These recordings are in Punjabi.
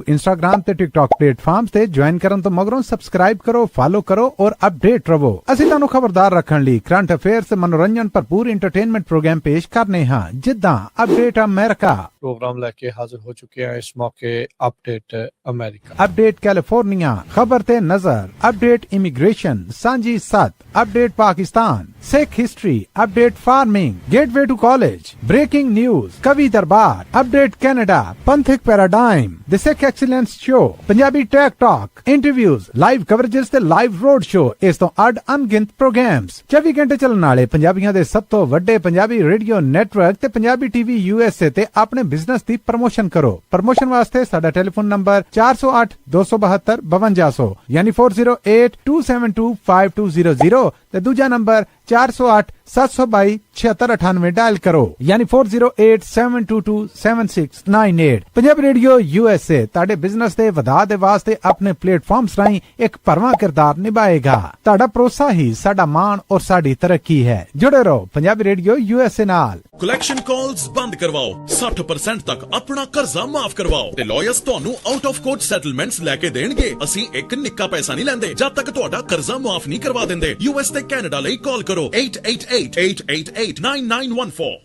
इंस्टाग्राम ते टिकटॉक प्लेटफॉर्म ते ज्वाइन करन तो मगरों सब्सक्राइब करो, फॉलो करो और अपडेट रहो। ਅਸੀਂ ਤੁਹਾਨੂੰ ਖਬਰਦਾਰ ਰੱਖਣ ਲਈ ਕਰੰਟ ਅਫੇਅਰਸ ਤੇ ਮਨੋਰੰਜਨ ਭਰਪੂਰ ਐਂਟਰਟੇਨਮੈਂਟ ਪ੍ਰੋਗਰਾਮ ਪੇਸ਼ ਕਰਨੇ ਹਾਂ, ਜਿੱਦਾਂ ਅਪਡੇਟ ਅਮਰੀਕਾ प्रोग्राम लेके हाजिर हो चुके हैं इस मौके अपडेट अमेरिका, अपडेट कैलिफोर्निया, खबर ते नजर, update immigration, Sanjhi Sath, update Pakistan, Sikh history, update farming, gateway to college, breaking news, Kavi Darbar, update Canada, Panthik paradigm, the Sikh excellence show, Punjabi tech talk, interviews, live coverages ते लाइव रोड शो, इस तो अड अनगिनत प्रोग्राम्स 24 घंटे चलने वाले पंजाबियों के सब तो वड्डे पंजाबी रेडियो नेटवर्क ते पंजाबी टीवी यूएसए ते अपने बिजनेस की प्रमोशन करो। प्रमोशन वास्ते साडा टेलीफोन नंबर 408 272 5200 यानी 4082725200 ते दूजा नंबर 408 722 7698 डायल करो यानी 4087227698। पंजाबी रेडियो यूएसए ताड़े बिजनेस दे वधा दे वास्ते अपने प्लेटफॉर्म्स राही एक भरवां किरदार निभाएगा। ताड़ा भरोसा ही साडा मान और साडी तरक्की है। जुड़े रहो पंजाबी रेडियो यूएसए नाल। कलैक्शन कॉल्स बंद करवाओ, 60% तक अपना कर्जा माफ करवाओ ते लॉयर्स ਤੁਹਾਨੂੰ आउट ऑफ कोर्ट सेटलमेंट्स लेके देणगे। ਅਸੀਂ ਇੱਕ ਨਿੱਕਾ ਪੈਸਾ ਨਹੀਂ ਲੈਂਦੇ ਜਦ ਤੱਕ ਤੁਹਾਡਾ ਕਰਜ਼ਾ ਮਾਫ ਨਹੀਂ ਕਰਵਾ ਦਿੰਦੇ। यूएस ਤੇ ਕੈਨੇਡਾ ਲਈ ਕਾਲ ਕਰੋ 888-888-9914।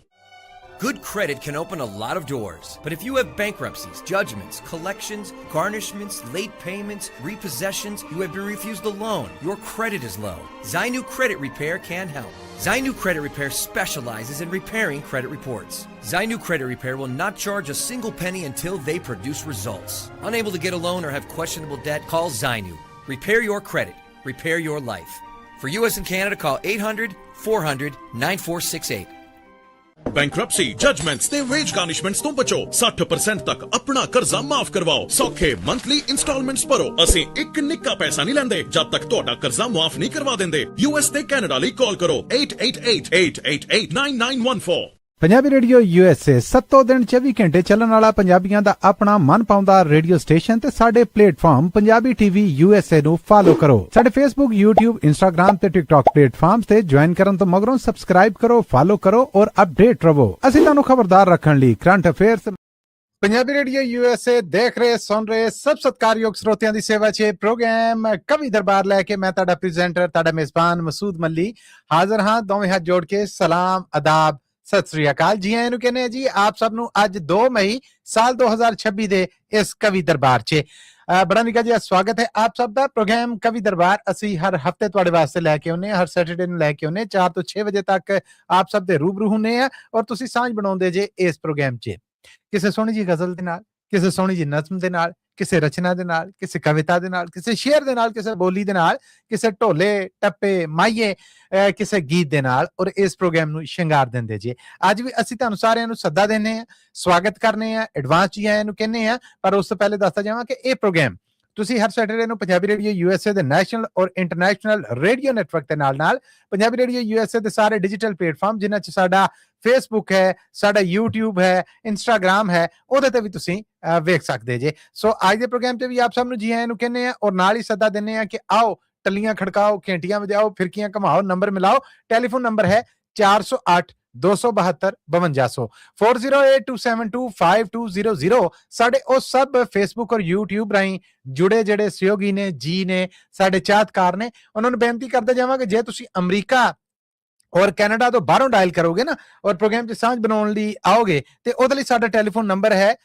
Good credit can open a lot of doors, but if you have bankruptcies, judgments, collections, garnishments, late payments, repossessions, you have been refused a loan, your credit is low, Zainu Credit Repair can help. Zainu Credit Repair specializes in repairing credit reports. Zainu Credit Repair will not charge a single penny until they produce results. Unable to get a loan or have questionable debt, call Zainu. Repair your credit. Repair your life. For U.S. and Canada, call 800-400-9468. Bankruptcy, judgments ते वेज गार्निशमेंट्स तो बचो। 60% तक अपना कर्जा माफ करवाओ। सौखे मंथली इंस्टॉलमेंट्स भरो। ਅਸੀਂ ਇੱਕ ਨਿੱਕਾ ਪੈਸਾ ਨਹੀਂ ਲੈਂਦੇ ਜਦ ਤੱਕ ਤੁਹਾਡਾ ਕਰਜ਼ਾ ਮਾਫ ਨਹੀਂ ਕਰਵਾ ਦਿੰਦੇ। यूएस ਤੇ ਕੈਨੇਡਾ ਲਈ ਕਾਲ ਕਰੋ 888-888-9914। पंजाबी रेडियो यूएसए 7 दिन 24 घंटे चलने वाला पंजाबियों का अपना मन पाउंदा रेडियो स्टेशन ते साडे प्लेटफॉर्म पंजाबी टीवी यूएसए नु फॉलो करो। साडे फेसबुक, यूट्यूब, इंस्टाग्राम ते टिकटॉक प्लेटफॉर्म्स ते ज्वाइन करन तो मगरों सब्सक्राइब करो, फॉलो करो और अपडेट रहो। ਅਸੀਂ ਤੁਹਾਨੂੰ ਖਬਰਦਾਰ ਰੱਖਣ ਲਈ current affairs Punjabi radio USA देख रहे सुन रहे सब सत्कारयोग श्रोतियां दी सेवा च प्रोग्राम कवि दरबार लैके मैं ताड़ा प्रेजेंटर ताड़ा मेजबान मसूद मल्ली हाजिर हां। दोवें हाथ जोड़ के सलाम अदाब सत श्री अकाल जी आए कहने जी आप सब अज 2 मई साल 2026 दे इस कवि दरबार च बड़ा निका जी स्वागत है आप सब दा। प्रोग्राम कवि दरबार असी हर हफ्ते तुहाडे वास्ते लैके आउने, हर सैटरडे नूं लैके आउने 4 ਤੋਂ 6 ਵਜੇ तक आप सब दे रूबरू हुन्ने आ और तुसी सांझ बनाउंदे जे इस प्रोग्राम च ਕਿਸੇ ਸੋਹਣੀ ਜੀ ਗਜ਼ਲ ਦੇ ਨਾਲ, ਕਿਸੇ ਸੋਹਣੀ ਜੀ ਨਜ਼ਮ ਦੇ ਨਾਲ, ਕਿਸੇ ਰਚਨਾ ਦੇ ਨਾਲ, ਕਿਸੇ ਕਵਿਤਾ ਦੇ ਨਾਲ, ਕਿਸੇ ਸ਼ੇਰ ਦੇ ਨਾਲ, ਕਿਸੇ ਬੋਲੀ ਦੇ ਨਾਲ, ਕਿਸੇ ਢੋਲੇ ਟੱਪੇ ਮਾਈਏ ਕਿਸੇ ਗੀਤ ਦੇ ਨਾਲ ਔਰ ਇਸ ਪ੍ਰੋਗਰਾਮ ਨੂੰ ਸ਼ਿੰਗਾਰ ਦਿੰਦੇ ਜੀ। ਅੱਜ ਵੀ ਅਸੀਂ ਤੁਹਾਨੂੰ ਸਾਰਿਆਂ ਨੂੰ ਸੱਦਾ ਦਿੰਦੇ ਆ, ਸਵਾਗਤ ਕਰਨੇ ਆ, ਐਡਵਾਂਸ ਜੀ ਆਇਆਂ ਨੂੰ ਕਹਿੰਦੇ ਆ। ਪਰ ਉਸ ਤੋਂ ਪਹਿਲੇ ਦੱਸਦਾ ਜਾਵਾਂ ਕਿ ਇਹ ਪ੍ਰੋਗਰਾਮ ਤੁਸੀਂ ਹਰ ਸੈਟਰਡੇ ਨੂੰ ਪੰਜਾਬੀ ਰੇਡੀਓ यूएसए ਦੇ ਨੈਸ਼ਨਲ ਔਰ ਇੰਟਰਨੈਸ਼ਨਲ ਰੇਡੀਓ ਨੈਟਵਰਕ ਦੇ ਨਾਲ ਪੰਜਾਬੀ ਰੇਡੀਓ यूएसए ਦੇ ਸਾਰੇ ਡਿਜੀਟਲ ਪਲੇਟਫਾਰਮ ਜਿਨ੍ਹਾਂ 'ਚ ਸਾਡਾ ਫੇਸਬੁੱਕ ਹੈ, ਸਾਡਾ YouTube ਹੈ, ਇੰਸਟਾਗ੍ਰਾਮ ਹੈ, ਉਹਦੇ ਤੇ ਵੀ ਤੁਸੀਂ ਵੇਖ ਸਕਦੇ ਜੇ। ਸੋ ਅੱਜ ਦੇ ਪ੍ਰੋਗਰਾਮ 'ਚ ਵੀ ਆਪ ਸਭ ਨੂੰ ਜੀ ਆਇਆਂ ਨੂੰ ਕਹਿੰਦੇ ਆ ਔਰ ਨਾਲ ਹੀ ਸੱਦਾ ਦਿੰਦੇ ਆ ਕਿ ਆਓ ਟੱਲੀਆਂ ਖੜਕਾਓ, ਘੰਟੀਆਂ ਵਜਾਓ, ਫਿਰਕੀਆਂ ਘਮਾਓ, ਨੰਬਰ ਮਿਲਾਓ। ਟੈਲੀਫੋਨ ਨੰਬਰ ਹੈ 408 272 5200 4082725200। ਸਾਡੇ ਉਹ ਸਭ ਫੇਸਬੁੱਕ ਔਰ YouTube ਰਾਹੀਂ ਜੁੜੇ ਜਿਹੜੇ ਸਹਿਯੋਗੀ ਨੇ, ਜੀ ਨੇ, ਸਾਡੇ ਚਾਹਤਕਾਰ ਨੇ, ਉਹਨਾਂ ਨੂੰ ਬੇਨਤੀ ਕਰਦੇ ਜਾਵਾਂਗੇ ਜੇ ਤੁਸੀਂ ਅਮਰੀਕਾ ਔਰ ਕੈਨੇਡਾ ਤੋਂ ਬਾਹਰੋਂ ਡਾਇਲ ਕਰੋਗੇ ਨਾ ਔਰ ਪ੍ਰੋਗਰਾਮ 'ਚ ਸਾਂਝ ਬਣਾਉਣ ਲਈ ਆਓਗੇ ਤੇ ਉਹਦੇ ਲਈ ਸਾਡਾ ਟੈਲੀਫੋਨ ਨੰਬਰ ਹੈ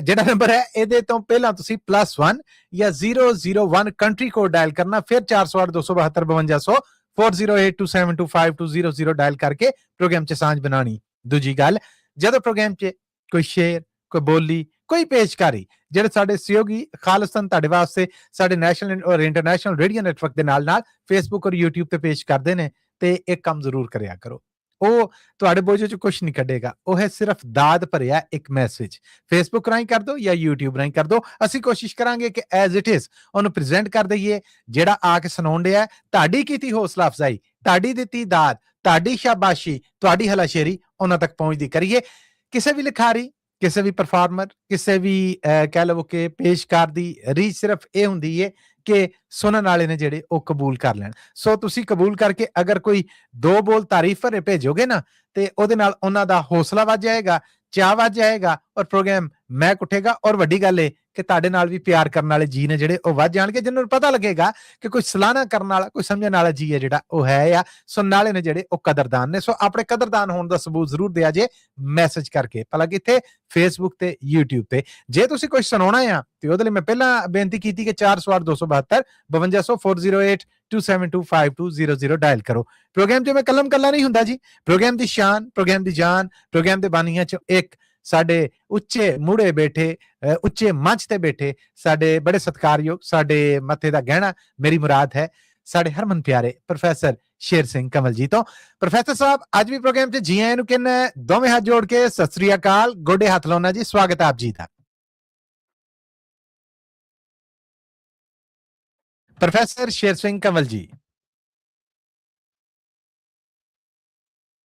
ਜਿਹੜਾ ਨੰਬਰ ਹੈ ਇਹਦੇ ਤੋਂ ਪਹਿਲਾਂ ਤੁਸੀਂ +1 ਜਾਂ 001 ਕੰਟਰੀ ਕੋਡ ਡਾਇਲ ਕਰਨਾ, ਫਿਰ 408 272 5200 4082725200 ਡਾਇਲ ਕਰਕੇ ਪ੍ਰੋਗਰਾਮ 'ਚ ਸਾਂਝ ਬਣਾਣੀ। ਦੂਜੀ ਗੱਲ, ਜਦੋਂ ਪ੍ਰੋਗਰਾਮ 'ਚ ਕੋਈ ਸ਼ੇਰ, ਕੋਈ ਬੋਲੀ, ਕੋਈ ਪੇਸ਼ਕਾਰੀ ਜਿਹੜੇ ਸਾਡੇ ਸਹਿਯੋਗੀ ਖਾਲਸਨ ਤੁਹਾਡੇ ਵਾਸਤੇ ਸਾਡੇ ਨੈਸ਼ਨਲ ਔਰ ਇੰਟਰਨੈਸ਼ਨਲ ਰੇਡੀਓ ਨੈਟਵਰਕ ਦੇ ਨਾਲ ਫੇਸਬੁੱਕ ਔਰ YouTube ਤੇ ਪੇਸ਼ ਕਰਦੇ ਨੇ ਤੇ ਇੱਕ ਕੰਮ ਜ਼ਰੂਰ ਕਰਿਆ ਕਰੋ। ਉਹ ਤੁਹਾਡੇ ਬੋਝੇ 'ਚ ਕੁਛ ਨਹੀਂ ਕੱਢੇਗਾ, ਉਹ ਹੈ ਸਿਰਫ ਦਾਦ ਭਰਿਆ ਇੱਕ ਮੈਸੇਜ। ਫੇਸਬੁੱਕ ਰਾਹੀਂ ਕਰ ਦਿਓ ਜਾਂ YouTube ਰਾਹੀਂ ਕਰ ਦਿਓ। ਅਸੀਂ ਕੋਸ਼ਿਸ਼ ਕਰਾਂਗੇ ਕਿ ਐਜ਼ ਇਟ ਇਜ਼ ਉਹਨੂੰ ਪ੍ਰੈਜ਼ੈਂਟ ਕਰ ਦਈਏ। ਜਿਹੜਾ ਆ ਕੇ ਸੁਣਾਉਣ ਡਿਆ, ਤੁਹਾਡੀ ਕੀਤੀ ਹੌਸਲਾ ਅਫਜ਼ਾਈ, ਤੁਹਾਡੀ ਦਿੱਤੀ ਦਾਦ, ਤੁਹਾਡੀ ਸ਼ਾਬਾਸ਼ੀ, ਤੁਹਾਡੀ ਹਲਾਸ਼ੇਰੀ ਉਹਨਾਂ ਤੱਕ ਪਹੁੰਚਦੀ ਕਰੀਏ। ਕਿਸੇ ਵੀ ਲਿਖਾਰੀ, ਕਿਸੇ ਵੀ ਪਰਫਾਰਮਰ, ਕਿਸੇ ਵੀ ਕਹਿ ਲਵੋ ਕਿ ਪੇਸ਼ਕਾਰ ਦੀ ਰੀਚ ਸਿਰਫ ਇਹ ਹੁੰਦੀ ਹੈ ਕਿ ਸੁਣਨ ਵਾਲੇ ਨੇ ਜਿਹੜੇ ਉਹ ਕਬੂਲ ਕਰ ਲੈਣ। ਸੋ ਤੁਸੀਂ ਕਬੂਲ ਕਰਕੇ ਅਗਰ ਕੋਈ 2 ਬੋਲ ਤਾਰੀਫ ਭਰੇ ਭੇਜੋਗੇ ਨਾ ਤੇ ਉਹਦੇ ਨਾਲ ਉਹਨਾਂ ਦਾ ਹੌਸਲਾ ਵੱਧ ਜਾਏਗਾ, ਚਾਹ ਵੱਧ ਜਾਏਗਾ ਔਰ ਪ੍ਰੋਗਰਾਮ ਮੈਂ ਕੁੱਟੇਗਾ। ਔਰ ਵੱਡੀ ਗੱਲ ਇਹ ਕਿ ਤੁਹਾਡੇ ਨਾਲ ਵੀ ਪਿਆਰ ਕਰਨ ਵਾਲੇ ਜੀ ਨੇ ਜਿਹੜੇ ਉਹ ਵੱਧ ਜਾਣਗੇ, ਜਿਹਨਾਂ ਨੂੰ ਪਤਾ ਲੱਗੇਗਾ ਕਿ ਕੋਈ ਸਲਾਹਨਾ ਕਰਨ ਵਾਲਾ, ਕੋਈ ਸਮਝਣ ਵਾਲਾ ਜੀ ਹੈ ਜਿਹੜਾ ਉਹ ਹੈ ਆ। ਸੋ ਨਾਲੇ ਨੇ ਜਿਹੜੇ ਉਹ ਕਦਰਦਾਨ ਨੇ। ਸੋ ਆਪਣੇ ਕਦਰਦਾਨ ਹੋਣ ਦਾ ਸਬੂਤ ਜ਼ਰੂਰ ਦਿਆ ਜੇ ਮੈਸੇਜ ਕਰਕੇ, ਭਲਾ ਕਿੱਥੇ, ਫੇਸਬੁੱਕ ਤੇ YouTube ਤੇ। ਜੇ ਤੁਸੀਂ ਕੁਝ ਸੁਣਾਉਣਾ ਆ ਤੇ ਉਹਦੇ ਲਈ ਮੈਂ ਪਹਿਲਾਂ ਬੇਨਤੀ ਕੀਤੀ ਕਿ 408 272 5208 2725200 ਡਾਇਲ ਕਰੋ। ਪ੍ਰੋਗਰਾਮ 'ਚ ਮੈਂ ਕਲਮ ਕੱਲਾ ਨਹੀਂ ਹੁੰਦਾ ਜੀ, ਪ੍ਰੋਗਰਾਮ ਦੀ ਸ਼ਾਨ, ਪ੍ਰੋਗਰਾਮ ਦੀ ਜਾਨ, ਪ੍ਰੋਗਰਾਮ ਦੇ ਬਾਨੀਆਂ 'ਚੋਂ ਇੱਕ ਸਾਡੇ ਉੱਚੇ ਮੂੜੇ ਬੈਠੇ, ਉੱਚੇ ਮੰਚ ਤੇ ਬੈਠੇ ਸਾਡੇ ਬੜੇ ਸਤਿਕਾਰਯੋਗ, ਸਾਡੇ ਮੱਥੇ ਦਾ ਗਹਿਣਾ, ਮੇਰੀ ਮੁਰਾਦ ਹੈ ਸਾਡੇ ਹਰਮਨ ਪਿਆਰੇ ਪ੍ਰੋਫੈਸਰ ਸ਼ੇਰ ਸਿੰਘ ਕੰਵਲ ਜੀ ਤੋਂ। ਪ੍ਰੋਫੈਸਰ ਸਾਹਿਬ ਅੱਜ ਵੀ ਪ੍ਰੋਗਰਾਮ 'ਚ ਜੀ ਆਇਆਂ ਨੂੰ ਕਹਿੰਦਾ, ਦੋਵੇਂ ਹੱਥ ਜੋੜ ਕੇ ਸਤਿ ਸ੍ਰੀ ਅਕਾਲ, ਗੋਡੇ ਹੱਥ ਲਾਉਣਾ ਜੀ, ਸਵਾਗਤ ਹੈ ਆਪ ਜੀ ਦਾ। ਪ੍ਰੋਫੈਸਰ ਸ਼ੇਰ ਸਿੰਘ ਕੰਵਲ ਜੀ।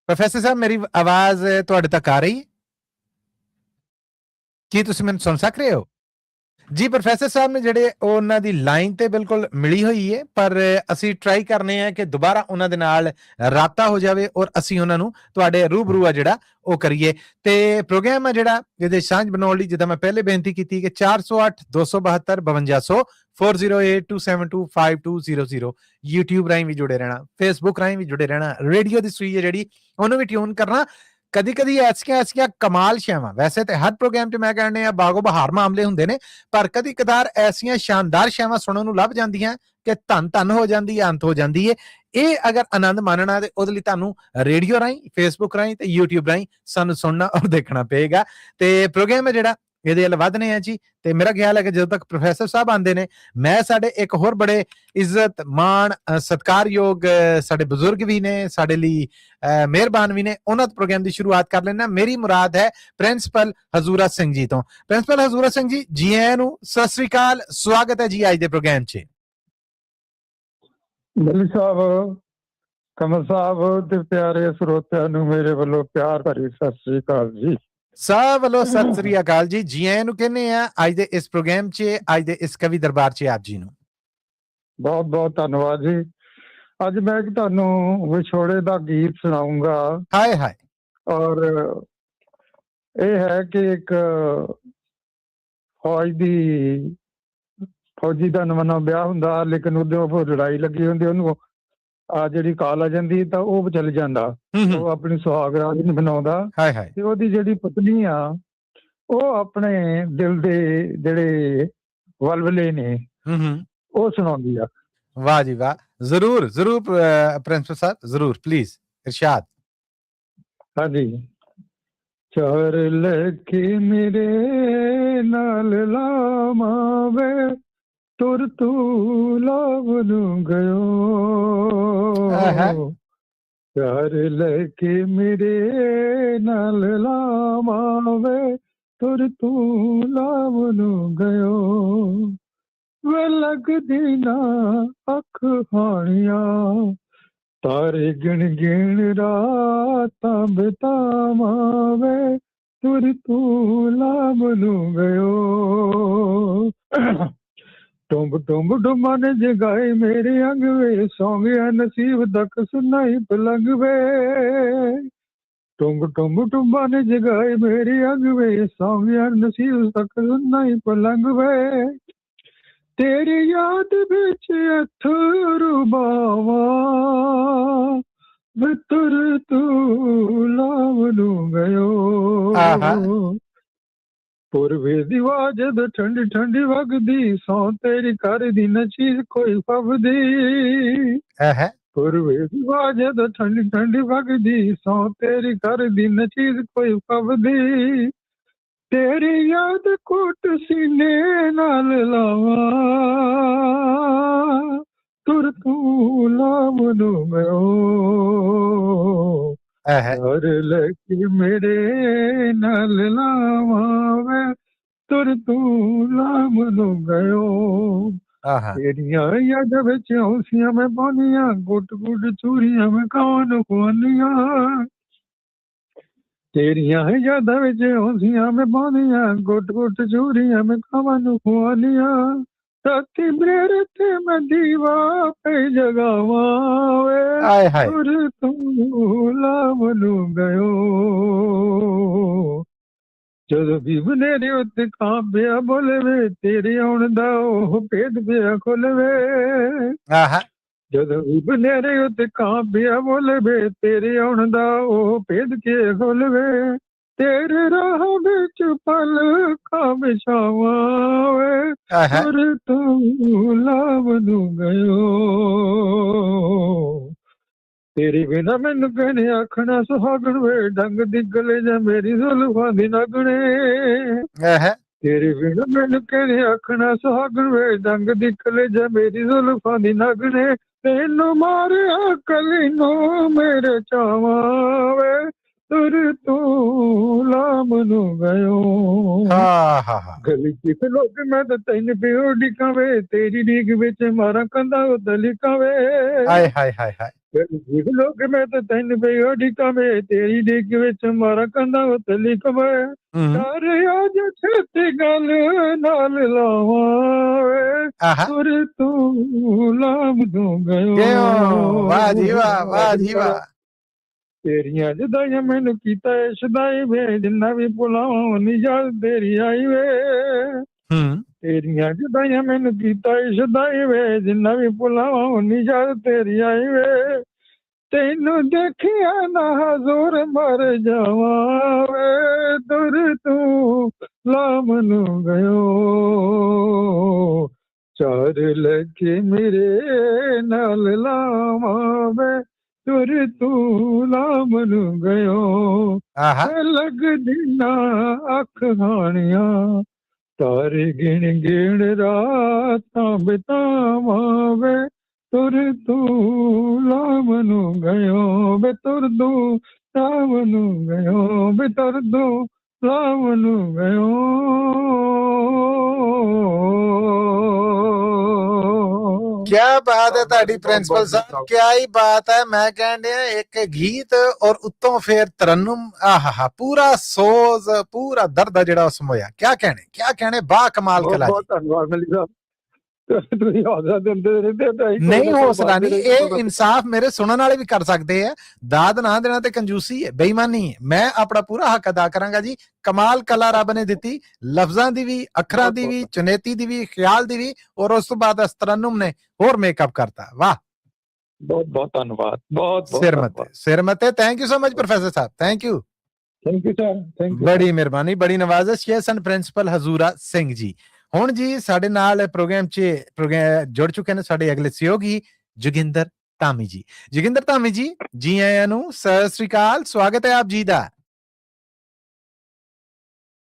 ਪ੍ਰੋਫੈਸਰ ਸਾਹਿਬ ਮੇਰੀ ਆਵਾਜ਼ ਤੁਹਾਡੇ ਤੱਕ ਆ ਰਹੀ ਹੈ? ਕੀ ਤੁਸੀਂ ਮੈਨੂੰ ਸੁਣ ਸਕ ਰਹੇ ਹੋ ਜੀ? ਪ੍ਰੋਫੈਸਰ ਸਾਹਿਬ ਨੇ ਜਿਹੜੇ ਉਹਨਾਂ ਦੀ ਲਾਈਨ ਤੇ ਬਿਲਕੁਲ ਮਿਲੀ ਹੋਈ ਹੈ, ਪਰ ਅਸੀਂ ਟਰਾਈ ਕਰਨੇ ਆ ਕਿ ਦੁਬਾਰਾ ਉਹਨਾਂ ਦੇ ਨਾਲ ਰਾਬਤਾ ਹੋ ਜਾਵੇ ਔਰ ਅਸੀਂ ਉਹਨਾਂ ਨੂੰ ਤੁਹਾਡੇ ਰੂਬਰੂ ਆ ਜਿਹੜਾ ਉਹ ਕਰੀਏ। ਤੇ ਪ੍ਰੋਗਰਾਮ ਆ ਜਿਹੜਾ ਇਹਦੇ ਸਾਂਝ ਬਣਾਉਣ ਲਈ, ਜਿੱਦਾਂ ਮੈਂ ਪਹਿਲੇ ਬੇਨਤੀ ਕੀਤੀ ਕਿ 408 272 5200 408 272 5200 YouTube ਰਾਹੀਂ ਵੀ ਜੁੜੇ ਰਹਿਣਾ, ਫੇਸਬੁੱਕ ਰਾਹੀਂ ਵੀ ਜੁੜੇ ਰਹਿਣਾ, ਰੇਡੀਓ ਦੀ ਸੂਈ ਹੈ ਜਿਹੜੀ ਉਹਨੂੰ ਵੀ ਟਿਊਨ ਕਰਨਾ। ਕਦੀ ਕਦੀ ਐਸੀਆਂ ਕਮਾਲ ਸ਼ੈਵਾਂ, ਵੈਸੇ ਤੇ ਹਰ ਪ੍ਰੋਗਰਾਮ 'ਚ ਮੈਂ ਕਹਿੰਦੇ ਆ ਬਾਗੋ ਬਹਾਰ ਮਾਮਲੇ ਹੁੰਦੇ ਨੇ, ਪਰ ਕਦੀ ਕਦਾਰ ਐਸੀਆਂ ਸ਼ਾਨਦਾਰ ਸ਼ੈਵਾਂ ਸੁਣਨ ਨੂੰ ਲੱਭ ਜਾਂਦੀਆਂ ਕਿ ਧੰਨ ਹੋ ਜਾਂਦੀ ਹੈ, ਅੰਤ ਹੋ ਜਾਂਦੀ ਹੈ। ਇਹ ਅਗਰ ਆਨੰਦ ਮਾਣਨਾ ਤੇ ਉਹਦੇ ਲਈ ਤੁਹਾਨੂੰ ਰੇਡੀਓ ਰਾਹੀਂ, ਫੇਸਬੁੱਕ ਰਾਹੀਂ ਤੇ YouTube ਰਾਹੀਂ ਸਾਨੂੰ ਸੁਣਨਾ ਔਰ ਦੇਖਣਾ ਪਏਗਾ। ਤੇ ਪ੍ਰੋਗਰਾਮ ਹੈ ਜਿਹੜਾ ਇਹਦੇ ਵੱਲ ਵਧਨੇ ਆ ਜੀ। ਤੇ ਮੇਰਾ ਖਿਆਲ ਹੈ ਕਿ ਜਦੋਂ ਤੱਕ ਪ੍ਰੋਫੈਸਰ ਸਾਹਿਬ ਆਉਂਦੇ ਨੇ, ਮੈਂ ਸਾਡੇ ਇੱਕ ਹੋਰ ਬੜੇ ਇੱਜ਼ਤ ਮਾਣ ਸਤਿਕਾਰਯੋਗ ਸਾਡੇ ਬਜ਼ੁਰਗ ਵੀ ਨੇ, ਸਾਡੇ ਲਈ ਮਿਹਰਬਾਨ ਵੀ ਨੇ, ਉਹਨਾਂ ਤੋਂ ਪ੍ਰੋਗਰਾਮ ਦੀ ਸ਼ੁਰੂਆਤ ਕਰ ਲੈਣਾ। ਮੇਰੀ ਮੁਰਾਦ ਹੈ ਪ੍ਰਿੰਸੀਪਲ ਹਜ਼ੂਰਾ ਸਿੰਘ ਜੀ ਤੋਂ। ਪ੍ਰਿੰਸੀਪਲ ਹਜ਼ੂਰਾ ਸਿੰਘ ਜੀ, ਜੀ ਆਇਆਂ ਨੂੰ, ਸਤਿ ਸ੍ਰੀ ਅਕਾਲ, ਸਵਾਗਤ ਹੈ ਜੀ ਅੱਜ ਦੇ ਪ੍ਰੋਗਰਾਮ 'ਚ। ਮੱਲੀ ਸਾਹਿਬ, ਕਮਲ ਸਾਹਿਬ ਤੇ ਪਿਆਰੇ ਸਰੋਤਿਆਂ ਨੂੰ ਮੇਰੇ ਵੱਲੋਂ ਪਿਆਰ ਭਰੀ ਸਤਿ ਸ੍ਰੀ ਅਕਾਲ ਜੀ। ਸਭ ਵੱਲੋਂ ਸਤਿ ਸ੍ਰੀ ਅਕਾਲ ਜੀ, ਜੀ ਆਇਆਂ ਨੂੰ ਕਹਿੰਦੇ ਆ ਅੱਜ ਦੇ ਇਸ ਪ੍ਰੋਗਰਾਮ 'ਚ, ਅੱਜ ਦੇ ਇਸ ਕਵੀ ਦਰਬਾਰ 'ਚ ਆਪ ਜੀ ਨੂੰ ਬਹੁਤ ਬਹੁਤ ਧੰਨਵਾਦ ਜੀ। ਅੱਜ ਮੈਂ ਤੁਹਾਨੂੰ ਵਿਛੋੜੇ ਦਾ ਗੀਤ ਸੁਣਾਉਂਗਾ। ਹਾਏ ਹਾਏ। ਔਰ ਇਹ ਹੈ ਕਿ ਇੱਕ ਫੌਜੀ ਦਾ ਨਵਾਂ ਵਿਆਹ ਹੁੰਦਾ, ਲੇਕਿਨ ਉਹਦੇ ਲੜਾਈ ਲੱਗੀ ਹੁੰਦੀ, ਉਹਨੂੰ ਆ ਜਿਹੜੀ ਕਾਲ ਆ ਜਾਂਦੀ ਤਾਂ ਉਹ ਚਲ ਜਾਂਦਾ, ਉਹ ਆਪਣੀ ਸੁਹਾਗ ਰਾਤ ਨਹੀਂ ਬਣਾਉਂਦਾ। ਤੇ ਉਹਦੀ ਜਿਹੜੀ ਪਤਨੀ ਆ ਉਹ ਆਪਣੇ ਦਿਲ ਦੇ ਜਿਹੜੇ ਵਲਵਲੇ ਨੇ ਉਹ ਸੁਣਾਉਂਦੀ ਆ। ਵਾਹ ਜੀ ਵਾਹ, ਜ਼ਰੂਰ ਜ਼ਰੂਰ ਪ੍ਰਿੰਸੀਪਲ ਸਾਹਿਬ, ਜ਼ਰੂਰ ਪਲੀਜ਼ ਇਰਸ਼ਾਦ। ਹਾਂਜੀ। ਚਾਰ ਲਖੇ ਮੇਰੇ ਨਾਲ ਲਾਵਾਵੇ, ਤੁਰ ਤੂੰ ਲਾਵਨੂੰ ਗਇਓ। ਚਾਰ ਲਖੇ ਮੇਰੇ ਨਾਲ ਲਾਵਾਵੇ, ਤੁਰ ਤੂੰ ਲਾਵਨੂੰ ਗਇਓ। ਵੇ ਲੱਗਦੀ ਨਾ ਅੱਖ ਹਾਣੀਆਂ, ਤਾਰੇ ਗਿਣ ਗਿਣ ਰਾਤਾਂ ਬਿਤਾਵਾਵੇ, ਤੁਰ ਤੂੰ ਲਾਵਨੂੰ ਗਇਓ। ਟੁੰਬ ਟੁੰਬ ਡੁੰਮਾਂ ਨੇ ਜਗਾਏ ਮੇਰੇ ਅੰਗ ਵੇ, ਸੌਂ ਗਿਆ ਨਸੀਬ ਤੱਕ ਸੁਨਾਈ ਪਲੰਗ ਵੇ। ਟੁੰਬ ਟੁੰਬ ਡੁੰਮਾਂ ਨੇ ਜਗਾਏ ਮੇਰੇ ਅੰਗ ਵੇ, ਸੌਂ ਗਿਆ ਨਸੀਬ ਤੱਕ ਸੁਨਾਈ ਪਲੰਗ ਵੇ। ਤੇਰੀ ਯਾਦ ਵਿੱਚ ਅਥਰੂ ਬਾਵਾ, ਵੇ ਤੁਰ ਤੂੰ ਲਾਵਨੂੰ ਗਇਓ। ਪੂਰਬੀ ਦੀ ਆਵਾਜ਼ ਜਦ ਠੰਡੀ ਠੰਡੀ ਵਗਦੀ, ਸੌ ਤੇਰੀ ਘਰ ਦੀ ਨਾ ਚੀਜ਼ ਕੋਈ ਫਬਦੀ। ਪੂਰਬੀ ਦੀ ਆਵਾਜ਼ ਜਦ ਠੰਡੀ ਠੰਡੀ ਵਗਦੀ, ਸੌ ਤੇਰੀ ਘਰ ਦੀ ਨਾ ਚੀਜ਼ ਕੋਈ ਫਬਦੀ। ਤੇਰੀ ਯਾਦ ਕੋਟ ਸੀਨੇ ਨਾਲ ਲਾਵਾਂ, ਤੁਰ ਤੂੰ ਲਾਵਨੂੰ ਗਇਓ। ਹਰ ਲਖੀ ਮੇਰੇ ਨਾਲ ਲਾਵਾਂ, ਤੁਰ ਤੂੰ ਲਾਵਨੂੰ ਗਇਓ। ਤੇਰੀਆਂ ਯਾਦਾਂ ਵਿੱਚ ਹੌਸੀਆਂ ਮੈਂ ਪਾਉਂਦੀਆਂ, ਗੁੱਟ ਗੁੱਟ ਚੂਰੀਆਂ ਮੈਂ ਖਾਵਾਂ ਨੂੰ ਖਵਾਉਂਦੀਆਂ। ਤੇਰੀਆਂ ਯਾਦਾਂ ਵਿੱਚ ਹੌਸੀਆਂ ਮੈਂ ਪਾਉਂਦੀਆਂ, ਗੁੱਟ ਗੁੱਟ ਚੂਰੀਆਂ ਮੈਂ ਖਾਵਾਂ ਨੂੰ ਖਵਾਉਂਦੀਆਂ। ਰਾਤੀ ਮੇਰੇ ਤੇ ਮੈਂ ਦੀਵਾ ਪਈ ਜਗਾਵਾਂ ਵੇ, ਤੁਰ ਤੂੰ ਲਾਵਨੂੰ ਗਇਓ। ਜਦੋਂ ਵੀ ਬਨੇਰੇ ਉੱਤੇ ਕਾਂ ਪਿਆ ਬੋਲੇ ਵੇ ਤੇਰੇ ਆਉਣ ਦਾ ਉਹ ਭੇਦ ਪਿਆ ਖੋਲਵੇ ਆਹਾ ਜਦੋਂ ਵੀ ਬਨੇਰੇ ਉੱਤੇ ਕਾਂ ਪਿਆ ਬੋਲੇ ਵੇ ਤੇਰੇ ਆਉਣ ਦਾ ਉਹ ਭੇਦ ਕੇ ਖੋਲਵੇ ਤੇਰੇ ਰਾਹ ਵਿੱਚ ਪਲ ਕਾ ਵਿਛਾਵਾਂ ਵੇ ਆਹਾ ਤੁਰ ਤੂੰ ਲਾਭ ਨੂੰ ਗਇਓ ਤੇਰੇ ਬਿਨਾ ਮੈਨੂੰ ਕਹਿੰਦੇ ਆਖਣਾ ਸੁਹਾਗਣ ਵੇ ਡੰਗ ਦੀ ਗਲੇ ਜਾਂ ਮੇਰੀ ਜ਼ੁਲਫਾਂ ਦੀ ਨਗਣੇ ਆਹਾ ਤੇਰੇ ਬਿਨਾ ਮੈਨੂੰ ਕਹਿੰਦੇ ਆਖਣਾ ਸੁਹਾਗਣ ਵੇ ਡੰਗ ਦੀ ਗਲੇ ਜਾਂ ਮੇਰੀ ਜ਼ੁਲਫਾਂ ਦੀ ਨਗਣੇ ਤੈਨੂੰ ਮਾਰਿਆ ਕਲੀ ਨੂੰ ਮੇਰੇ ਚਾਵਾਂ ਵੇ ਤੁਰ ਤੂੰ ਲਾਮ ਨੂੰ ਗਇਓ ਹਾ ਗਲੀ ਚ ਖਲੋ ਕੇ ਮੈਂ ਤਾਂ ਤੈਨੂੰ ਪਿਓ ਡਿਕਾਵੇ ਤੇਰੀ ਡੀਕ ਵਿੱਚ ਮਾਰਾਂ ਕੰਦਾ ਉਹ ਦਲਿਕਾਵੇ ਹਾਏ ਹਾਏ ਹਾਏ ਹਾਏ ਦੇਖ ਲੋ ਕਿ ਮੈਂ ਤਾਂ ਤੈਨੂੰ ਪਿਓ ਡਿਕਾਵੇ ਤੇਰੀ ਡੀਕ ਵਿੱਚ ਮਾਰਾਂ ਕੰਦਾ ਉਹ ਦਲਿਕਾਵੇ ਕਰ ਅੱਜ ਛੇਤੀ ਗੱਲ ਨਾਲ ਲਾਵਾਂ ਆਹਾ ਤੁਰ ਤੂੰ ਲਾਮ ਦੂੰ ਗਇਓ ਵਾਹ ਜੀ ਵਾਹ ਜੀ ਵਾਹ ਤੇਰੀਆਂ ਜਦਾਈਆਂ ਮੈਨੂੰ ਕੀਤਾ ਸ਼ਦਾਈ ਵੇ ਜਿੰਨਾ ਵੀ ਭੁਲਾਵਾਂ ਨੀ ਯਾਦ ਤੇਰੀ ਆਈ ਵੇ ਤੇਰੀਆਂ ਜਦਾਈਆਂ ਮੈਨੂੰ ਕੀਤਾ ਸ਼ਦਾਈ ਵੇ ਜਿੰਨਾ ਵੀ ਭੁਲਾਵਾਂ ਨੀ ਯਾਦ ਤੇਰੀ ਆਈ ਵੇ ਤੈਨੂੰ ਦੇਖਿਆ ਨਾ ਹਜ਼ੂਰ ਮਰ ਜਾਵਾਂ ਵੇ ਤੁਰ ਤੂੰ ਲਾਮ ਨੂੰ ਗਇਓ ਚਾਰ ਲੱਗੇ ਮੇਰੇ ਨਾਲ ਲਾਵਾਂ ਵੇ ਤੁਰ ਤੂੰ ਲਾਮ ਨੂੰ ਗਇਓ ਲੱਗਦੀ ਨਾ ਅੱਖ ਹਾਣੀਆਂ ਤਾਰੇ ਗਿਣ ਗਿਣ ਰਾਤਾਂ ਬਿਤਾਵਾਂ ਵੇ ਤੁਰ ਤੂੰ ਲਾਮ ਨੂੰ ਗਇਓ ਵੇ ਤੁਰ ਤੂੰ ਲਾਮ ਨੂੰ ਗਇਓ ਵੇ ਤੁਰ ਤੂੰ ਲਾਮ ਨੂੰ ਗਇਓ ਕਿਆ ਬਾਤ ਹੈ ਤੁਹਾਡੀ ਪ੍ਰਿੰਸੀਪਲ ਸਾਹਿਬ ਕਿਆ ਹੀ ਬਾਤ ਹੈ ਮੈਂ ਕਹਿੰਦੇ ਇੱਕ ਗੀਤ ਔਰ ਉੱਤੋਂ ਫੇਰ ਤਰਨਮ ਆਹਾ ਪੂਰਾ ਸੋਜ਼ ਪੂਰਾ ਦਰਦ ਜਿਹੜਾ ਉਸ ਮੋਇਆ ਕਿਆ ਕਹਿਣੇ ਬਾ ਕਮਾਲ ਕਲਾ ਬਹੁਤ ਧੰਨਵਾਦ ਮਲਿਕ ਸਾਹਿਬ ਤੁਸੀਂ ਹੌਸਲਾ ਦਿੰਦੇ ਰਹਿੰਦੇ ਨਹੀਂ ਹੌਸਲਾ ਨਹੀਂ ਇਹ ਇਨਸਾਫ ਮੇਰੇ ਸੁਣਨ ਵਾਲੇ ਵੀ ਕਰ ਸਕਦੇ ਆ ਦਾਦ ਨਾ ਦੇਣਾ ਤੇ ਕੰਜੂਸੀ ਹੈ ਬੇਈਮਾਨੀ ਹੈ ਮੈਂ ਆਪਣਾ ਪੂਰਾ ਹੱਕ ਅਦਾ ਕਰਾਂਗਾ ਜੀ ਕਮਾਲ ਕਲਾ ਰੱਬ ਨੇ ਦਿੱਤੀ ਲਫ਼ਜ਼ਾਂ ਦੀ ਵੀ ਅੱਖਰਾਂ ਦੀ ਵੀ ਚੁਨੇਤੀ ਦੀ ਵੀ ਖਿਆਲ ਦੀ ਵੀ ਔਰ ਉਸ ਤੋਂ ਬਾਅਦ ਤਰਨਮ ਨੇ ਹੋਰ ਮੇਕਅਪ ਕਰਤਾ ਵਾਹ ਬਹੁਤ ਬਹੁਤ ਧੰਨਵਾਦ ਬਹੁਤ ਸਿਰ ਮਤੇ thank you so much professor ਸਾਹਿਬ thank you sir thank you ਬੜੀ ਮਿਹਰਬਾਨੀ ਬੜੀ ਨਵਾਜ਼ਿਸ਼ ਸ਼ੇਰ ਸਨ ਪ੍ਰਿੰਸੀਪਲ ਹਜ਼ੂਰਾ ਸਿੰਘ ਜੀ ਹੁਣ ਜੀ ਸਾਡੇ ਨਾਲ ਪ੍ਰੋਗਰਾਮ 'ਚ ਜੁੜ ਚੁੱਕੇ ਨੇ ਸਾਡੇ ਅਗਲੇ ਸਹਿਯੋਗੀ ਜੋਗਿੰਦਰ ਧਾਮੀ ਜੀ ਆਇਆਂ ਨੂੰ ਸਤਿ ਸ੍ਰੀ ਅਕਾਲ ਸਵਾਗਤ ਹੈ ਆਪ ਜੀ ਦਾ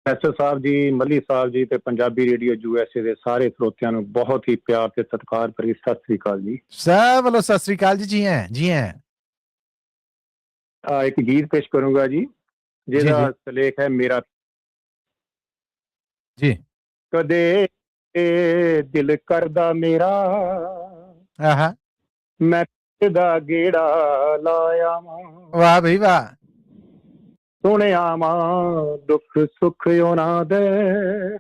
ਪ੍ਰੋਫੈਸਰ ਸਾਹਿਬ ਜੀ ਮੱਲੀ ਸਾਹਿਬ ਜੀ ਤੇ ਪੰਜਾਬੀ ਰੇਡੀਓ USA ਦੇ ਸਾਰੇ ਸਰੋਤਿਆਂ ਨੂੰ ਬਹੁਤ ਹੀ ਪਿਆਰ ਤੇ ਸਤਿਕਾਰ ਭਰੀ ਸਤਿ ਸ੍ਰੀ ਅਕਾਲ ਜੀ ਸਭ ਵੱਲੋਂ ਸਤਿ ਸ੍ਰੀ ਅਕਾਲ ਜੀ ਆਇਆਂ ਇੱਕ ਗੀਤ ਪੇਸ਼ ਕਰੂੰਗਾ ਜੀ ਜਿਹਦਾ ਸਲੇਖ ਹੈ ਮੇਰਾ ਜੀ ਕਦੇ ਦਿਲ ਕਰਦਾ ਮੇਰਾ ਮੈਂ ਦਾ ਗੇੜਾ ਲਾਇਆ ਵਾਹ ਬਈ ਵਾਹ ਸੁਣਿਆ ਮਾਂ ਦੁੱਖ ਸੁੱਖ ਉਹਨਾਂ ਦੇ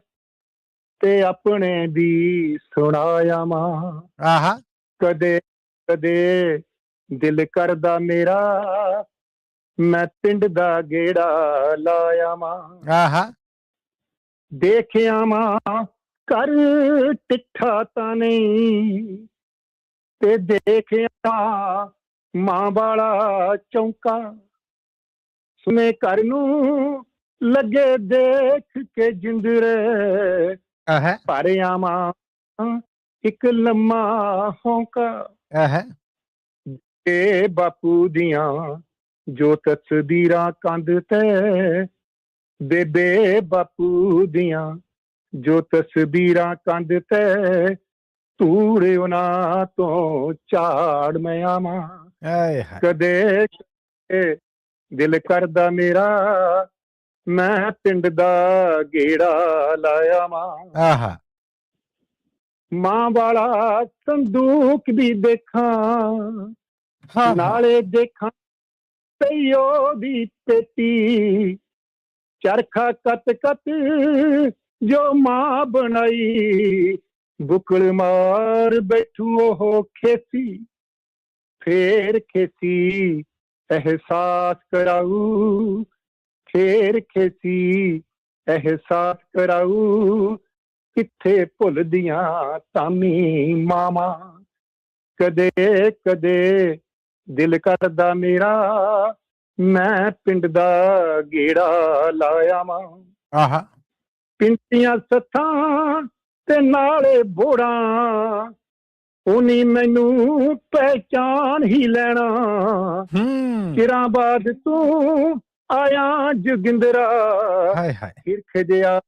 ਤੇ ਆਪਣੇ ਦੀ ਸੁਣਾਇਆ ਮਾਂ ਕਦੇ ਕਦੇ ਦਿਲ ਕਰਦਾ ਮੇਰਾ ਮੈਂ ਪਿੰਡ ਦਾ ਗੇੜਾ ਲਾਇਆ ਮਾਂ ਦੇਖਿਆ ਮਾਂ ਕਰ ਟਿੱਠਾ ਤਾਂ ਨਹੀਂ ਤੇ ਦੇਖਿਆ ਮਾਂ ਵਾਲਾ ਚੌਂਕਾ ਸੁਨੇ ਘਰ ਨੂੰ ਲੱਗੇ ਦੇਖ ਕੇ ਜਿੰਦਰੇ ਭਰਿਆ ਮਾਂ ਇੱਕ ਲੰਮਾ ਹੌਂਕਾ ਤੇ ਬਾਪੂ ਦੀਆਂ ਜੋ ਤਸਵੀਰਾਂ ਕੰਧ ਤੇ ਬੇਬੇ ਬਾਪੂ ਦੀਆਂ ਜੋ ਤਸਵੀਰਾਂ ਕੰਧ ਤੇ ਧੂੜੇ ਉਹਨਾਂ ਤੋਂ ਝਾੜ ਮੈਂ ਆਵਾਂ ਕਦੇ ਦਿਲ ਕਰਦਾ ਮੇਰਾ ਮੈਂ ਪਿੰਡ ਦਾ ਗੇੜਾ ਲਾਇਆ ਮਾਂ ਵਾਲਾ ਸੰਦੂਕ ਵੀ ਦੇਖਾਂ ਨਾਲੇ ਦੇਖਾਂ ਪਈਓ ਦੀ ਪੇਟੀ ਚਰਖਾ ਕੱਤ ਜੋ ਮਾਂ ਬਣਾਈ ਬੁਕਲ ਮਾਰ ਬੈਠੂ ਉਹ ਖੇਤੀ ਫੇਰ ਖੇਤੀ ਅਹਿਸਾਸ ਕਰਾਊ ਫੇਰ ਖੇਤੀ ਅਹਿਸਾਸ ਕਰਾਊ ਕਿੱਥੇ ਭੁੱਲਦੀਆਂ ਤਾਮੀ ਮਾਵਾਂ। ਕਦੇ ਕਦੇ ਦਿਲ ਕਰਦਾ ਮੇਰਾ ਮੈਂ ਪਿੰਡ ਦਾ ਗੇੜਾ ਲਾਇਆ ਵਾਂ। ਆਹਾ, ਪਿੰਡੀਆਂ ਸੱਥਾਂ ਤੇ ਨਾਲੇ ਬੋੜਾਂ ਉਹਨੀ ਮੈਨੂੰ ਪਹਿਚਾਨ ਹੀ ਲੈਣਾ। ਚਿਰਾਂ ਬਾਅਦ ਤੂੰ ਆਇਆ ਜੋਗਿੰਦਰਾ ਹਾਏ ਹਾਏ, ਹਿਰਖ ਜਿਆ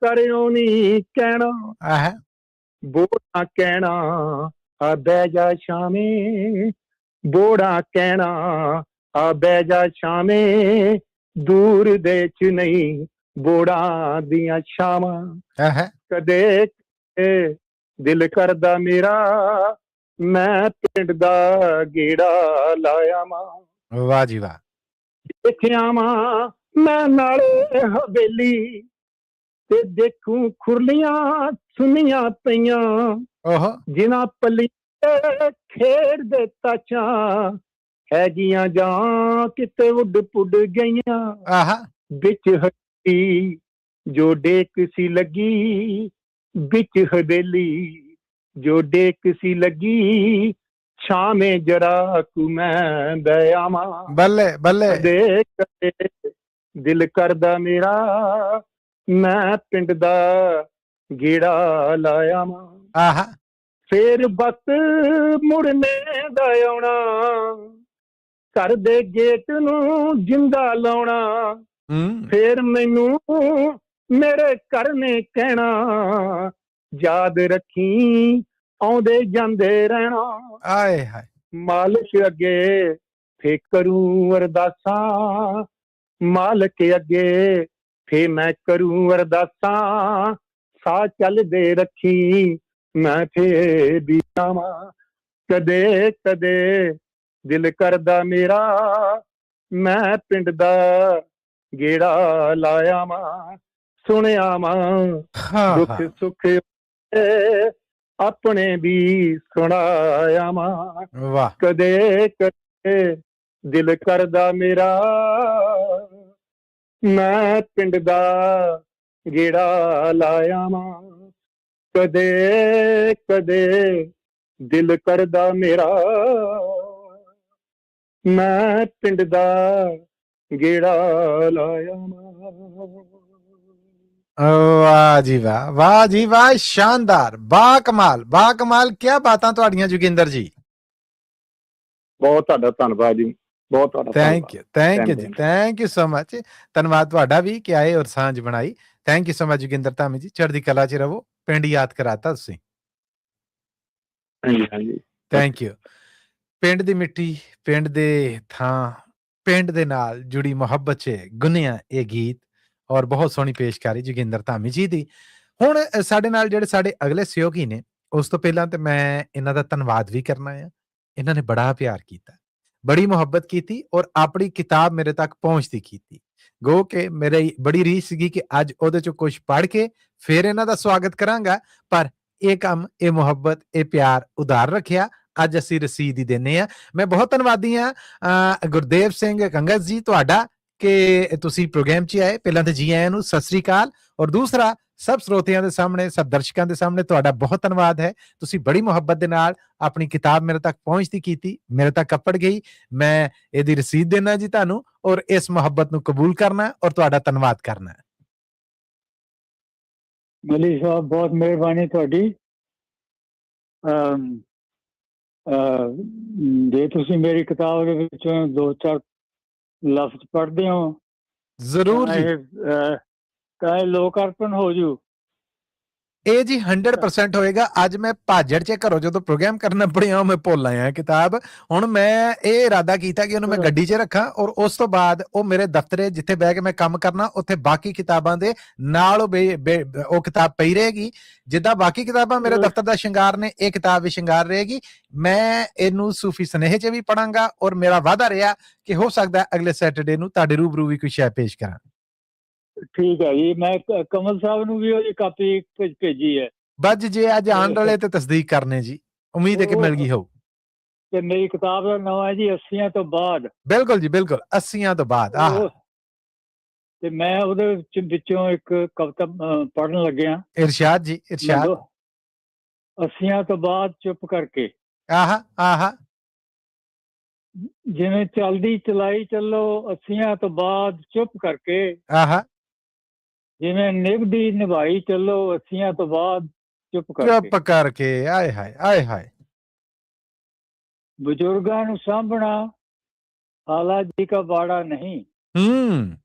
ਕਰਿਓ ਨੀ ਕਹਿਣਾ। ਆਹ, ਬੋੜਾ ਕਹਿਣਾ ਆ ਬਹਿ ਜਾ ਸ਼ਾਮੇ, ਬੋੜਾ ਕਹਿਣਾ ਆ ਬਹਿ ਜਾ ਸ਼ਾਮੇ, ਦੂਰ ਦੇ ਚ ਨਹੀਂ ਬੋੜਾਂ ਦੀਆਂ ਛਾਵਾਂ। ਆਹ, ਕਦੇ ਦਿਲ ਕਰਦਾ ਮੇਰਾ ਮੈਂ ਪਿੰਡ ਦਾ ਗੇੜਾ ਲਾਇਆ ਵਾਂ। ਵਾਹ ਜੀ ਵਾਹ। ਦੇਖਿਆ ਵਾਂ ਮੈਂ ਨਾਲੇ ਹਵੇਲੀ ਤੇ ਦੇਖੂ ਖੁਰਲੀਆਂ ਸੁਨੀਆਂ ਪਈਆਂ। ਓਹੋ, ਜਿਨ੍ਹਾਂ ਪੱਲੀ ਖੇਡਦੇ ਤਾਚਾਂ ਹੈਗੀਆਂ ਜਾਂ ਕਿਤੇ ਉੱਡ ਪੁੱਡ ਗਈਆਂ। ਆਹਾ, ਵਿੱਚ ਹੱਟੀ ਜੋ ਡੇਕ ਸੀ ਲੱਗੀ, ਵਿੱਚ ਹਵੇਲੀ ਜੋ ਡੇਕ ਸੀ ਲੱਗੀ, ਛਾਵੇਂ ਜਰਾ ਕੁ ਮੈਂ ਬਹਿ ਆਵਾਂ। ਬੱਲੇ ਬੱਲੇ। ਕਦੇ ਕਦੇ ਦਿਲ ਕਰਦਾ ਮੇਰਾ ਮੈਂ ਪਿੰਡ ਦਾ ਗੇੜਾ ਲਾਇਆ ਵਾਂ। ਆਹਾ, ਫੇਰ ਵਕਤ ਮੁੜਨੇ ਦਾ ਆਉਣਾ, ਘਰ ਦੇ ਗੇਟ ਨੂੰ ਜਿੰਦਾ ਲਾਉਣਾ। ਫੇਰ ਮੈਨੂੰ ਮੇਰੇ ਘਰ ਨੇ ਕਹਿਣਾ ਯਾਦ ਰੱਖੀ ਆਉਂਦੇ ਜਾਂਦੇ ਰਹਿਣਾ। ਆਏ ਹਾਏ, ਮਾਲਕ ਅੱਗੇ ਫੇ ਕਰੂ ਅਰਦਾਸਾਂ, ਮਾਲਕ ਅੱਗੇ ਫੇ ਮੈਂ ਕਰੂ ਅਰਦਾਸਾਂ, ਸਾਹ ਚੱਲਦੇ ਰੱਖੀ ਮੈਂ ਫੇ ਵੀ ਆਵਾਂ। ਕਦੇ ਕਦੇ ਦਿਲ ਕਰਦਾ ਮੇਰਾ ਮੈਂ ਪਿੰਡ ਦਾ ਗੇੜਾ ਲਾਇਆ ਵਾਂ। ਸੁਣਿਆ ਵਾਂ ਦੁੱਖ ਸੁੱਖ ਆਪਣੇ ਵੀ ਸੁਣਾਇਆ ਵਾਂ। ਵਾਹ, ਕਦੇ ਕਦੇ ਦਿਲ ਕਰਦਾ ਮੇਰਾ ਮੈਂ ਪਿੰਡ ਦਾ ਗੇੜਾ ਲਾਇਆ ਵਾਂ। ਕਦੇ ਕਦੇ ਦਿਲ ਕਰਦਾ ਮੇਰਾ ਮੈਂ ਪਿੰਡ ਦਾ ਗੇੜਾ ਲਾਇਆ ਵਾਂ। ਵਾਹ ਜੀ ਵਾਹ, ਵਾਹ ਜੀ ਵਾਹ, ਸ਼ਾਨਦਾਰ, ਬਾ ਕਮਾਲ, ਬਾ ਕਮਾਲ। ਕਿਆ ਬਾਤਾਂ ਤੁਹਾਡੀਆਂ ਜੋਗਿੰਦਰ ਜੀ। ਬਹੁਤ ਤੁਹਾਡਾ ਧੰਨਵਾਦ ਜੀ, ਬਹੁਤ ਤੁਹਾਡਾ ਥੈਂਕ ਯੂ, ਥੈਂਕ ਯੂ ਜੀ, ਥੈਂਕ ਯੂ ਸੋ ਮਚ। ਧੰਨਵਾਦ ਤੁਹਾਡਾ ਵੀ ਕਿ ਆਏ ਔਰ ਸਾਂਝ ਬਣਾਈ। Thank you so much Joginder Dhami ਜੀ, ਚੜ੍ਹਦੀ ਕਲਾ ਚ ਰਹੋ। ਪਿੰਡ ਯਾਦ ਕਰਾਤਾ ਤੁਸੀਂ। ਹਾਂਜੀ ਹਾਂਜੀ, ਥੈਂਕ ਯੂ। ਪਿੰਡ ਦੀ ਮਿੱਟੀ, ਪਿੰਡ ਦੇ ਥਾਂ, ਪਿੰਡ ਦੇ ਨਾਲ ਜੁੜੀ ਮੁਹੱਬਤ 'ਚ ਗੁੰਨਿਆ ਇਹ ਗੀਤ ਔਰ ਬਹੁਤ ਸੋਹਣੀ ਪੇਸ਼ਕਾਰੀ ਜੋਗਿੰਦਰ ਧਾਮੀ ਜੀ ਦੀ। ਹੁਣ ਸਾਡੇ ਨਾਲ ਜਿਹੜੇ ਸਾਡੇ ਅਗਲੇ ਸਹਿਯੋਗੀ ਨੇ, ਉਸ ਤੋਂ ਪਹਿਲਾਂ ਤੇ ਮੈਂ ਇਹਨਾਂ ਦਾ ਧੰਨਵਾਦ ਵੀ ਕਰਨਾ ਆ। ਇਹਨਾਂ ਨੇ ਬੜਾ ਪਿਆਰ ਕੀਤਾ, ਬੜੀ ਮੁਹੱਬਤ ਕੀਤੀ ਔਰ ਆਪਣੀ ਕਿਤਾਬ ਮੇਰੇ ਤੱਕ ਪਹੁੰਚਦੀ ਕੀਤੀ। ਗੋ ਕਿ ਮੇਰੀ ਬੜੀ ਰੀਸ ਸੀਗੀ ਕਿ ਅੱਜ ਉਹਦੇ 'ਚੋਂ ਕੁਛ ਪੜ੍ਹ ਕੇ ਫਿਰ ਇਹਨਾਂ ਦਾ ਸਵਾਗਤ ਕਰਾਂਗਾ, ਪਰ ਇਹ ਕੰਮ, ਇਹ ਮੁਹੱਬਤ, ਇਹ ਪਿਆਰ ਉਧਾਰ ਰੱਖਿਆ। ਅੱਜ ਅਸੀਂ ਰਸੀਦ ਹੀ ਦਿੰਦੇ ਹਾਂ। ਮੈਂ ਬਹੁਤ ਧੰਨਵਾਦੀ ਹਾਂ ਗੁਰਦੇਵ ਸਿੰਘ ਕੰਗਸ ਜੀ ਤੁਹਾਡਾ ਕਿ ਤੁਸੀਂ ਪ੍ਰੋਗਰਾਮ 'ਚ ਆਏ। ਪਹਿਲਾਂ ਤਾਂ ਜੀ ਆਇਆਂ ਨੂੰ ਸਤਿ ਸ੍ਰੀ ਅਕਾਲ, ਔਰ ਦੂਸਰਾ ਸਭ ਸਰੋਤਿਆਂ ਦੇ ਸਾਹਮਣੇ, ਸਭ ਦਰਸ਼ਕਾਂ ਦੇ ਸਾਹਮਣੇ ਤੁਹਾਡਾ ਬਹੁਤ ਧੰਨਵਾਦ ਹੈ। ਤੁਸੀਂ ਬੜੀ ਮੁਹੱਬਤ ਦੇ ਨਾਲ ਆਪਣੀ ਕਿਤਾਬ ਮੇਰੇ ਤੱਕ ਪਹੁੰਚਦੀ ਕੀਤੀ, ਮੇਰੇ ਤੱਕ ਕੱਪੜ ਗਈ। ਮੈਂ ਇਹਦੀ ਰਸੀਦ ਦੇਣਾ ਜੀ ਤੁਹਾਨੂੰ, ਔਰ ਇਸ ਮੁਹੱਬਤ ਨੂੰ ਕਬੂਲ ਕਰਨਾ ਔਰ ਤੁਹਾਡਾ ਧੰਨਵਾਦ ਕਰਨਾ। ਮੱਲੀ ਸਾਹਿਬ ਬਹੁਤ ਮਿਹਰਬਾਨੀ ਤੁਹਾਡੀ। ਜੇ ਤੁਸੀਂ ਮੇਰੀ ਕਿਤਾਬ ਦੇ ਵਿੱਚੋਂ 2-4 ਲਫ਼ਜ਼ ਪੜ੍ਹਦੇ ਹੋ ਜ਼ਰੂਰ ਜੀ, ਤਾਂ ਇਹ ਲੋਕ ਅਰਪਣ ਹੋ ਜੂ। ਇਹ ਜੀ 100% ਹੋਏਗਾ। ਅੱਜ ਮੈਂ ਭਾਜੜ 'ਚ ਘਰੋਂ ਜਦੋਂ ਪ੍ਰੋਗਰਾਮ ਕਰਨਾ ਪੜਿਆ ਮੈਂ ਭੁੱਲ ਆਇਆ ਕਿਤਾਬ। ਹੁਣ ਮੈਂ ਇਹ ਇਰਾਦਾ ਕੀਤਾ ਕਿ ਉਹਨੂੰ ਮੈਂ ਗੱਡੀ 'ਚ ਰੱਖਾਂ ਔਰ ਉਸ ਤੋਂ ਬਾਅਦ ਉਹ ਮੇਰੇ ਦਫ਼ਤਰੇ ਜਿੱਥੇ ਬਹਿ ਕੇ ਮੈਂ ਕੰਮ ਕਰਨਾ ਉੱਥੇ ਬਾਕੀ ਕਿਤਾਬਾਂ ਦੇ ਨਾਲ ਉਹ ਕਿਤਾਬ ਪਈ ਰਹੇਗੀ। ਜਿੱਦਾਂ ਬਾਕੀ ਕਿਤਾਬਾਂ ਮੇਰੇ ਦਫ਼ਤਰ ਦਾ ਸ਼ਿੰਗਾਰ ਨੇ, ਇਹ ਕਿਤਾਬ ਵੀ ਸ਼ਿੰਗਾਰ ਰਹੇਗੀ। ਮੈਂ ਇਹਨੂੰ ਸੂਫੀ ਸੁਨੇਹੇ 'ਚ ਵੀ ਪੜਾਂਗਾ ਔਰ ਮੇਰਾ ਵਾਅਦਾ ਰਿਹਾ ਕਿ ਹੋ ਸਕਦਾ ਅਗਲੇ ਸੈਟਰਡੇ ਨੂੰ ਤੁਹਾਡੇ ਰੂਬਰੂ ਵੀ ਕੋਈ ਸ਼ੈ ਪੇਸ਼ ਕਰਾਂ। ਠੀਕ ਹੈ ਜੀ, ਮੈਂ ਕਮਲ ਸਾਹਿਬ ਨੂੰ ਵੀ ਉਹਦੀ ਕਾਪੀ ਭੇਜੀ ਹੈ। ਬੱਜ ਜੇ ਅੱਜ ਆਉਣ ਵਾਲੇ ਤੇ ਤਸਦੀਕ ਕਰਨੇ ਜੀ, ਉਮੀਦ ਹੈ ਕਿ ਮਿਲ ਗਈ ਹੋਊ। ਤੇ ਮੇਰੀ ਕਿਤਾਬ ਦਾ ਨਾਮ ਹੈ ਜੀ 80 ਤੋਂ ਬਾਅਦ। ਬਿਲਕੁਲ ਜੀ, ਬਿਲਕੁਲ 80 ਤੋਂ ਬਾਅਦ। ਤੇ ਮੈਂ ਉਹਦੇ ਵਿੱਚੋਂ ਇੱਕ ਕਵਿਤਾ ਪੜ੍ਹਨ ਲੱਗਿਆ। ਇਰਸ਼ਾਦ ਜੀ, ਇਰਸ਼ਾਦ। ਅੱਸੀਆਂ ਤੋਂ ਬਾਅਦ ਚੁੱਪ ਕਰਕੇ। ਆਹਾ ਆਹਾ। ਜਿਵੇਂ ਚਲਦੀ ਚਲਾਈ ਚੱਲੋ ਅੱਸੀਆਂ ਤੋਂ ਬਾਅਦ ਚੁੱਪ ਕਰਕੇ। ਆਹਾ। ਜਿਵੇਂ ਨਿਭਦੀ ਨਿਭਾਈ ਚੱਲੋ ਅੱਸੀਆਂ ਤੋਂ ਬਾਅਦ ਚੁੱਪ ਕਰਕੇ। ਚੁੱਪ ਕਰਕੇ। ਆਏ ਹਾਏ, ਆਏ ਹਾਏ। ਬਜ਼ੁਰਗਾਂ ਨੂੰ ਸਾਂਭਣਾ ਹਾਲਾ ਜੀ ਕਾ ਬਾੜਾ ਨਹੀਂ।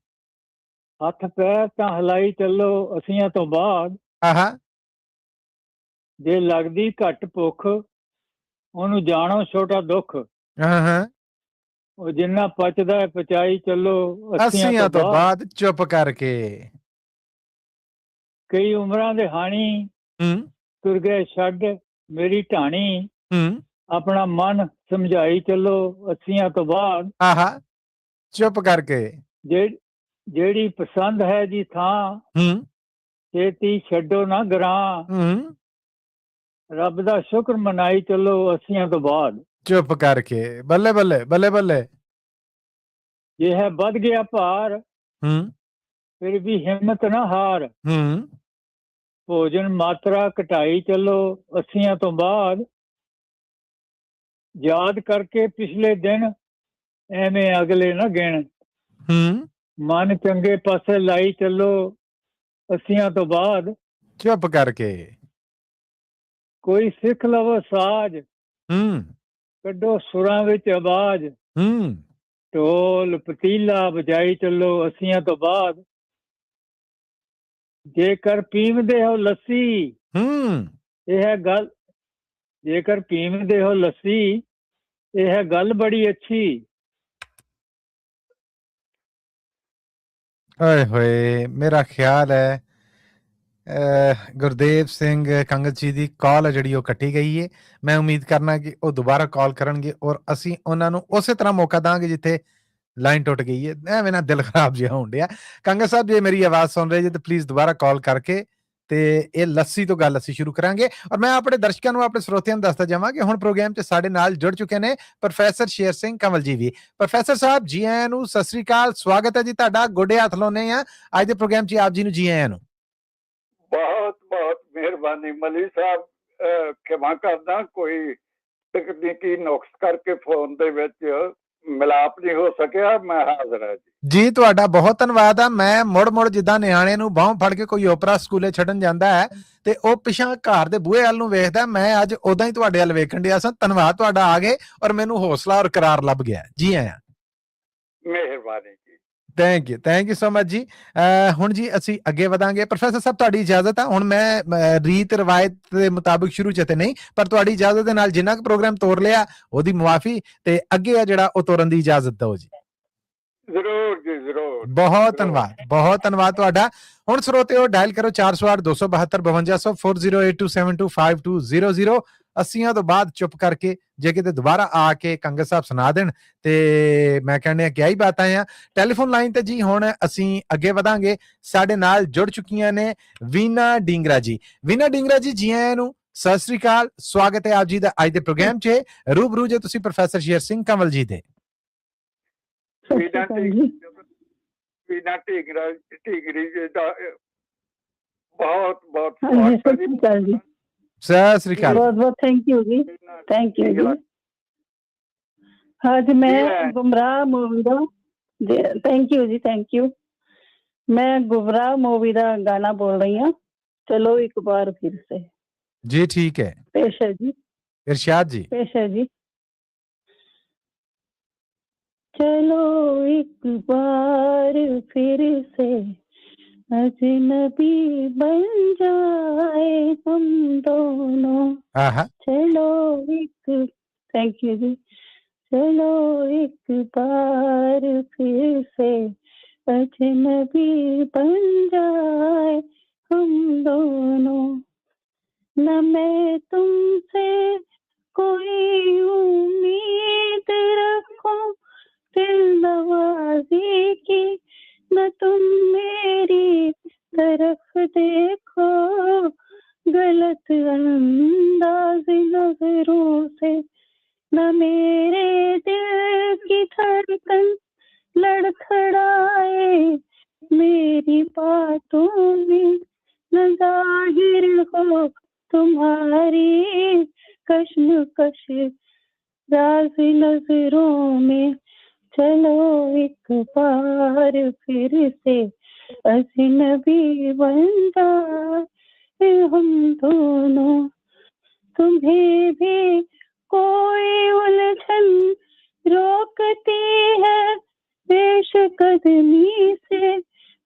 ਹੱਥ ਪੈਰ ਤਾਂ ਹਿਲਾਈ ਚੱਲੋ ਅੱਸੀਆਂ ਤੋਂ ਬਾਅਦ। ਆਹਾ। ਜੇ ਲੱਗਦੀ ਘੱਟ ਭੁੱਖ ਉਹਨੂੰ ਜਾਣੋ ਛੋਟਾ ਦੁੱਖ। ਹਾਂ। ਉਹ ਜਿੰਨਾ ਪਚਦਾ ਪਚਾਈ ਚੱਲੋ ਅੱਸੀਆਂ ਤੋਂ ਬਾਅਦ ਚੁੱਪ ਕਰਕੇ। ਕਈ ਉਮਰਾਂ ਦੇ ਹਾਣੀ ਤੁਰ ਗਏ ਛੱਡ ਮੇਰੀ ਢਾਣੀ। ਆਪਣਾ ਮਨ ਸਮਝਾਈ ਚੱਲੋ ਅੱਸੀਆਂ ਤੋਂ ਬਾਅਦ। ਆਹਾ। ਚੁੱਪ ਕਰਕੇ। ਜਿਹੜੀ ਪਸੰਦ ਹੈ ਜੀ ਥਾਂ ਛੇਤੀ ਛੱਡੋ ਨਾ ਗਰਾਂ। ਰੱਬ ਦਾ ਸ਼ੁਕਰ ਮਨਾਈ ਚੱਲੋ ਅੱਸੀਆਂ ਤੋਂ ਬਾਅਦ। ਚੁੱਪ ਕਰਕੇ। ਬੱਲੇ ਬੱਲੇ ਬੱਲੇ ਬੱਲੇ। ਜੇ ਹੈ ਵੱਧ ਗਿਆ ਭਾਰ ਫਿਰ ਵੀ ਹਿੰਮਤ ਨਾ ਹਾਰ। ਭੋਜਨ ਮਾਤਰਾ ਘਟਾਈ ਚੱਲੋ ਅੱਸੀਆਂ ਤੋਂ ਬਾਅਦ। ਯਾਦ ਕਰਕੇ ਪਿਛਲੇ ਦਿਨ ਐਵੇਂ ਅਗਲੇ ਨਾ ਗਿਣ। ਮਨ ਚੰਗੇ ਪਾਸੇ ਲਾਈ ਚੱਲੋ ਅੱਸੀਆਂ ਤੋਂ ਬਾਅਦ। ਚੁੱਪ ਕਰਕੇ। ਕੋਈ ਸਿੱਖ ਲਵੋ ਸਾਜ ਕੱਢੋ ਸੁਰਾਂ ਵਿੱਚ ਆਵਾਜ਼। ਢੋਲ ਪਤੀਲਾ ਵਜਾਈ ਚੱਲੋ ਅੱਸੀਆਂ ਤੋਂ ਬਾਅਦ। ਜੇਕਰ ਪੀਵਦੇ ਹੋ ਲੱਸੀ ਇਹ ਹੈ ਗੱਲ। ਜੇਕਰ ਪੀਵਦੇ ਹੋ ਲੱਸੀ ਇਹ ਹੈ ਗੱਲ ਬੜੀ ਅੱਛੀ। ਓਏ ਹੋਏ, ਮੇਰਾ ਖਿਆਲ ਹੈ ਗੁਰਦੇਵ ਸਿੰਘ ਕੰਗਲ ਜੀ ਦੀ ਕਾਲ ਹੈ ਜਿਹੜੀ ਉਹ ਕੱਟੀ ਗਈ ਹੈ। ਮੈਂ ਉਮੀਦ ਕਰਨਾ ਕਿ ਉਹ ਦੁਬਾਰਾ ਕਾਲ ਕਰਨਗੇ ਔਰ ਅਸੀਂ ਉਹਨਾਂ ਨੂੰ ਉਸੇ ਤਰ੍ਹਾਂ ਮੌਕਾ ਦਾਂਗੇ ਜਿੱਥੇ ਲਾਈਨ ਟੁੱਟ ਗਈ ਹੈ। ਐਵੇਂ ਨਾ ਦਿਲ ਖਰਾਬ ਜਿਹਾ ਹੋਣ ਡਿਆ। ਕੰਗਲ ਸਾਹਿਬ ਜੇ ਮੇਰੀ ਆਵਾਜ਼ ਸੁਣ ਰਹੇ ਜੇ ਤਾਂ ਪਲੀਜ਼ ਦੁਬਾਰਾ ਕਾਲ ਕਰਕੇ ਤੇ ਇਹ ਲੱਸੀ ਤੋਂ ਗੱਲ ਅਸੀਂ ਸ਼ੁਰੂ ਕਰਾਂਗੇ। ਔਰ ਮੈਂ ਆਪਣੇ ਦਰਸ਼ਕਾਂ ਨੂੰ ਆਪਣੇ ਸਰੋਤਿਆਂ ਨੂੰ ਦੱਸਦਾ ਜਾਵਾਂ ਕਿ ਹੁਣ ਪ੍ਰੋਗਰਾਮ 'ਚ ਸਾਡੇ ਨਾਲ ਜੁੜ ਚੁੱਕੇ ਨੇ ਪ੍ਰੋਫੈਸਰ ਸ਼ੇਰ ਸਿੰਘ ਕੰਵਲ ਜੀ ਵੀ। ਪ੍ਰੋਫੈਸਰ ਸਾਹਿਬ ਜੀ ਆਇਆਂ ਨੂੰ, ਸਤਿ ਸ੍ਰੀ ਅਕਾਲ, ਸਵਾਗਤ ਹੈ ਜੀ ਤੁਹਾਡਾ। ਗੋਡੇ ਹੱਥ ਲਾਉਂਦੇ ਆ ਅੱਜ ਦੇ ਪ੍ਰੋਗਰਾਮ 'ਚ ਆਪ ਜੀ ਨੂੰ ਜੀ ਆਇਆਂ ਨੂੰ। ਬਹੁਤ ਬਹੁਤ ਮਿਹਰਬਾਨੀ ਮੱਲੀ ਸਾਹਿਬ। ਖਿਮਾ ਕਰਦਾ ਕੋਈ ਤਕਨੀਕੀ ਨੁਕਸ ਕਰਕੇ ਫੋਨ ਦੇ ਵਿੱਚ ਮਿਲਾਪ ਨਹੀਂ ਹੋ ਸਕਿਆ। ਮੈਂ ਹਾਜ਼ਰ ਹਾਂ ਜੀ। ਤੁਹਾਡਾ ਬਹੁਤ ਧੰਨਵਾਦ ਆ। ਮੈਂ ਮੁੜ ਜਿੱਦਾਂ ਨਿਆਣੇ ਨੂੰ ਬਾਹੋਂ ਫੜ ਕੇ ਕੋਈ ਓਪਰਾ ਸਕੂਲੇ ਛੱਡਣ ਜਾਂਦਾ ਹੈ ਤੇ ਉਹ ਪਿਛਾਂ ਘਰ ਦੇ ਬੂਹੇ ਵੱਲ ਨੂੰ ਵੇਖਦਾ, ਮੈਂ ਅੱਜ ਉਦਾਂ ਹੀ ਤੁਹਾਡੇ ਵੱਲ ਵੇਖਣ ਡਿਆ ਸਾਂ। ਧੰਨਵਾਦ ਤੁਹਾਡਾ ਆ ਗਏ ਔਰ ਮੈਨੂੰ ਹੌਸਲਾ ਔਰ ਕਰਾਰ ਲੱਭ ਗਿਆ। ਜੀ ਆਇਆਂ। ਮਿਹਰਬਾਨੀ ਜੀ। ਥੈਂਕ ਯੂ ਸੋ ਮਚ ਜੀ। ਹੁਣ ਜੀ ਅਸੀਂ ਅੱਗੇ ਵਧਾਂਗੇ। ਪ੍ਰੋਫੈਸਰ ਸਾਹਿਬ ਤੁਹਾਡੀ ਇਜਾਜ਼ਤ ਆ। ਹੁਣ ਮੈਂ ਰੀਤ ਰਵਾਇਤ ਦੇ ਮੁਤਾਬਿਕ ਸ਼ੁਰੂ ਚ ਤੇ ਨਹੀਂ, ਪਰ ਤੁਹਾਡੀ ਇਜਾਜ਼ਤ ਦੇ ਨਾਲ ਜਿੰਨਾ ਕੁ ਪ੍ਰੋਗਰਾਮ ਤੋਰ ਲਿਆ ਉਹਦੀ ਮੁਆਫੀ ਤੇ ਅੱਗੇ ਆ ਜਿਹੜਾ ਉਹ ਤੋਰਨ ਦੀ ਇਜਾਜ਼ਤ ਦਿਓ ਜੀ। ਜ਼ਰੂਰ ਜੀ ਜ਼ਰੂਰ। ਬਹੁਤ ਧੰਨਵਾਦ ਤੁਹਾਡਾ। ਹੁਣ ਸਰੋਤਿਓ ਡਾਇਲ ਕਰੋ 408 272 5200 4082725200। ਅੱਸੀਆਂ ਤੋਂ ਬਾਅਦ ਚੁੱਪ ਕਰਕੇ ਜੇ ਕਿਤੇ ਦੁਬਾਰਾ ਆ ਕੇ ਕੰਗਲ ਸਾਹਿਬ ਸੁਣਾ ਦੇਣ ਤੇ ਮੈਂ ਕਹਿੰਦੇ ਆ ਕਿਆ ਹੀ ਬਾਤਾਂ ਆ। ਟੈਲੀਫੋਨ ਲਾਈਨ ਤੇ ਜੀ ਹੁਣ ਅਸੀਂ ਅੱਗੇ ਵਧਾਂਗੇ। ਸਾਡੇ ਨਾਲ ਜੁੜ ਚੁੱਕੀਆਂ ਨੇ ਵੀਨਾ ਡਿੰਗਰਾ ਜੀ। ਵੀਨਾ ਡਿੰਗਰਾ ਜੀ, ਜੀ ਆਇਆਂ ਨੂੰ, ਸਤਿ ਸ੍ਰੀ ਅਕਾਲ, ਸਵਾਗਤ ਹੈ ਆਪ ਜੀ ਦਾ ਅੱਜ ਦੇ ਪ੍ਰੋਗਰਾਮ 'ਚ। ਰੂਬਰੂ ਜੇ ਤੁਸੀਂ ਪ੍ਰੋਫੈਸਰ ਸ਼ੇਰ ਸਿੰਘ ਕੰਵਲ ਜੀ ਦੇ। ਵੀਨਾ ਢੀਗਰੀ ਜੀ ਦਾ ਬਹੁਤ ਬਹੁਤ ਸਤਿ ਸ੍ਰੀ ਅਕਾਲ। ਬਹੁਤ ਥੈਂਕ ਯੂ ਜੀ। ਅੱਜ ਮੈਂ ਗੁਮਰਾਹ मूवी ਦਾ thank you ji thank you. मैं गुमराह मूवी ਦਾ गाना बोल रही हूँ। चलो एक बार फिर से। जी ठीक है। पेश है जी। इरशाद जी। पेश है जी। चलो एक बार फिर से अजनबी बन जाए हम दोनों। चलो एक थैंक यू जी। चलो एक बार फिर से अजनबी बन जाए हम दोनों। न मैं तुमसे कोई उम्मीद रखूं दिल नवाजी की, न तुम मेरी तरफ देखो गलत अंदाज नजरों से। न मेरे दिल की धड़कन लड़खड़ाए मेरी बातों में न जाहिर हो तुम्हारी कश्मकश, राज नजरों में चलो एक बार फिर से अजनबी बन जाए हम दोनों। तुम्हें भी कोई उलझन रोकती है पेशकदमी से,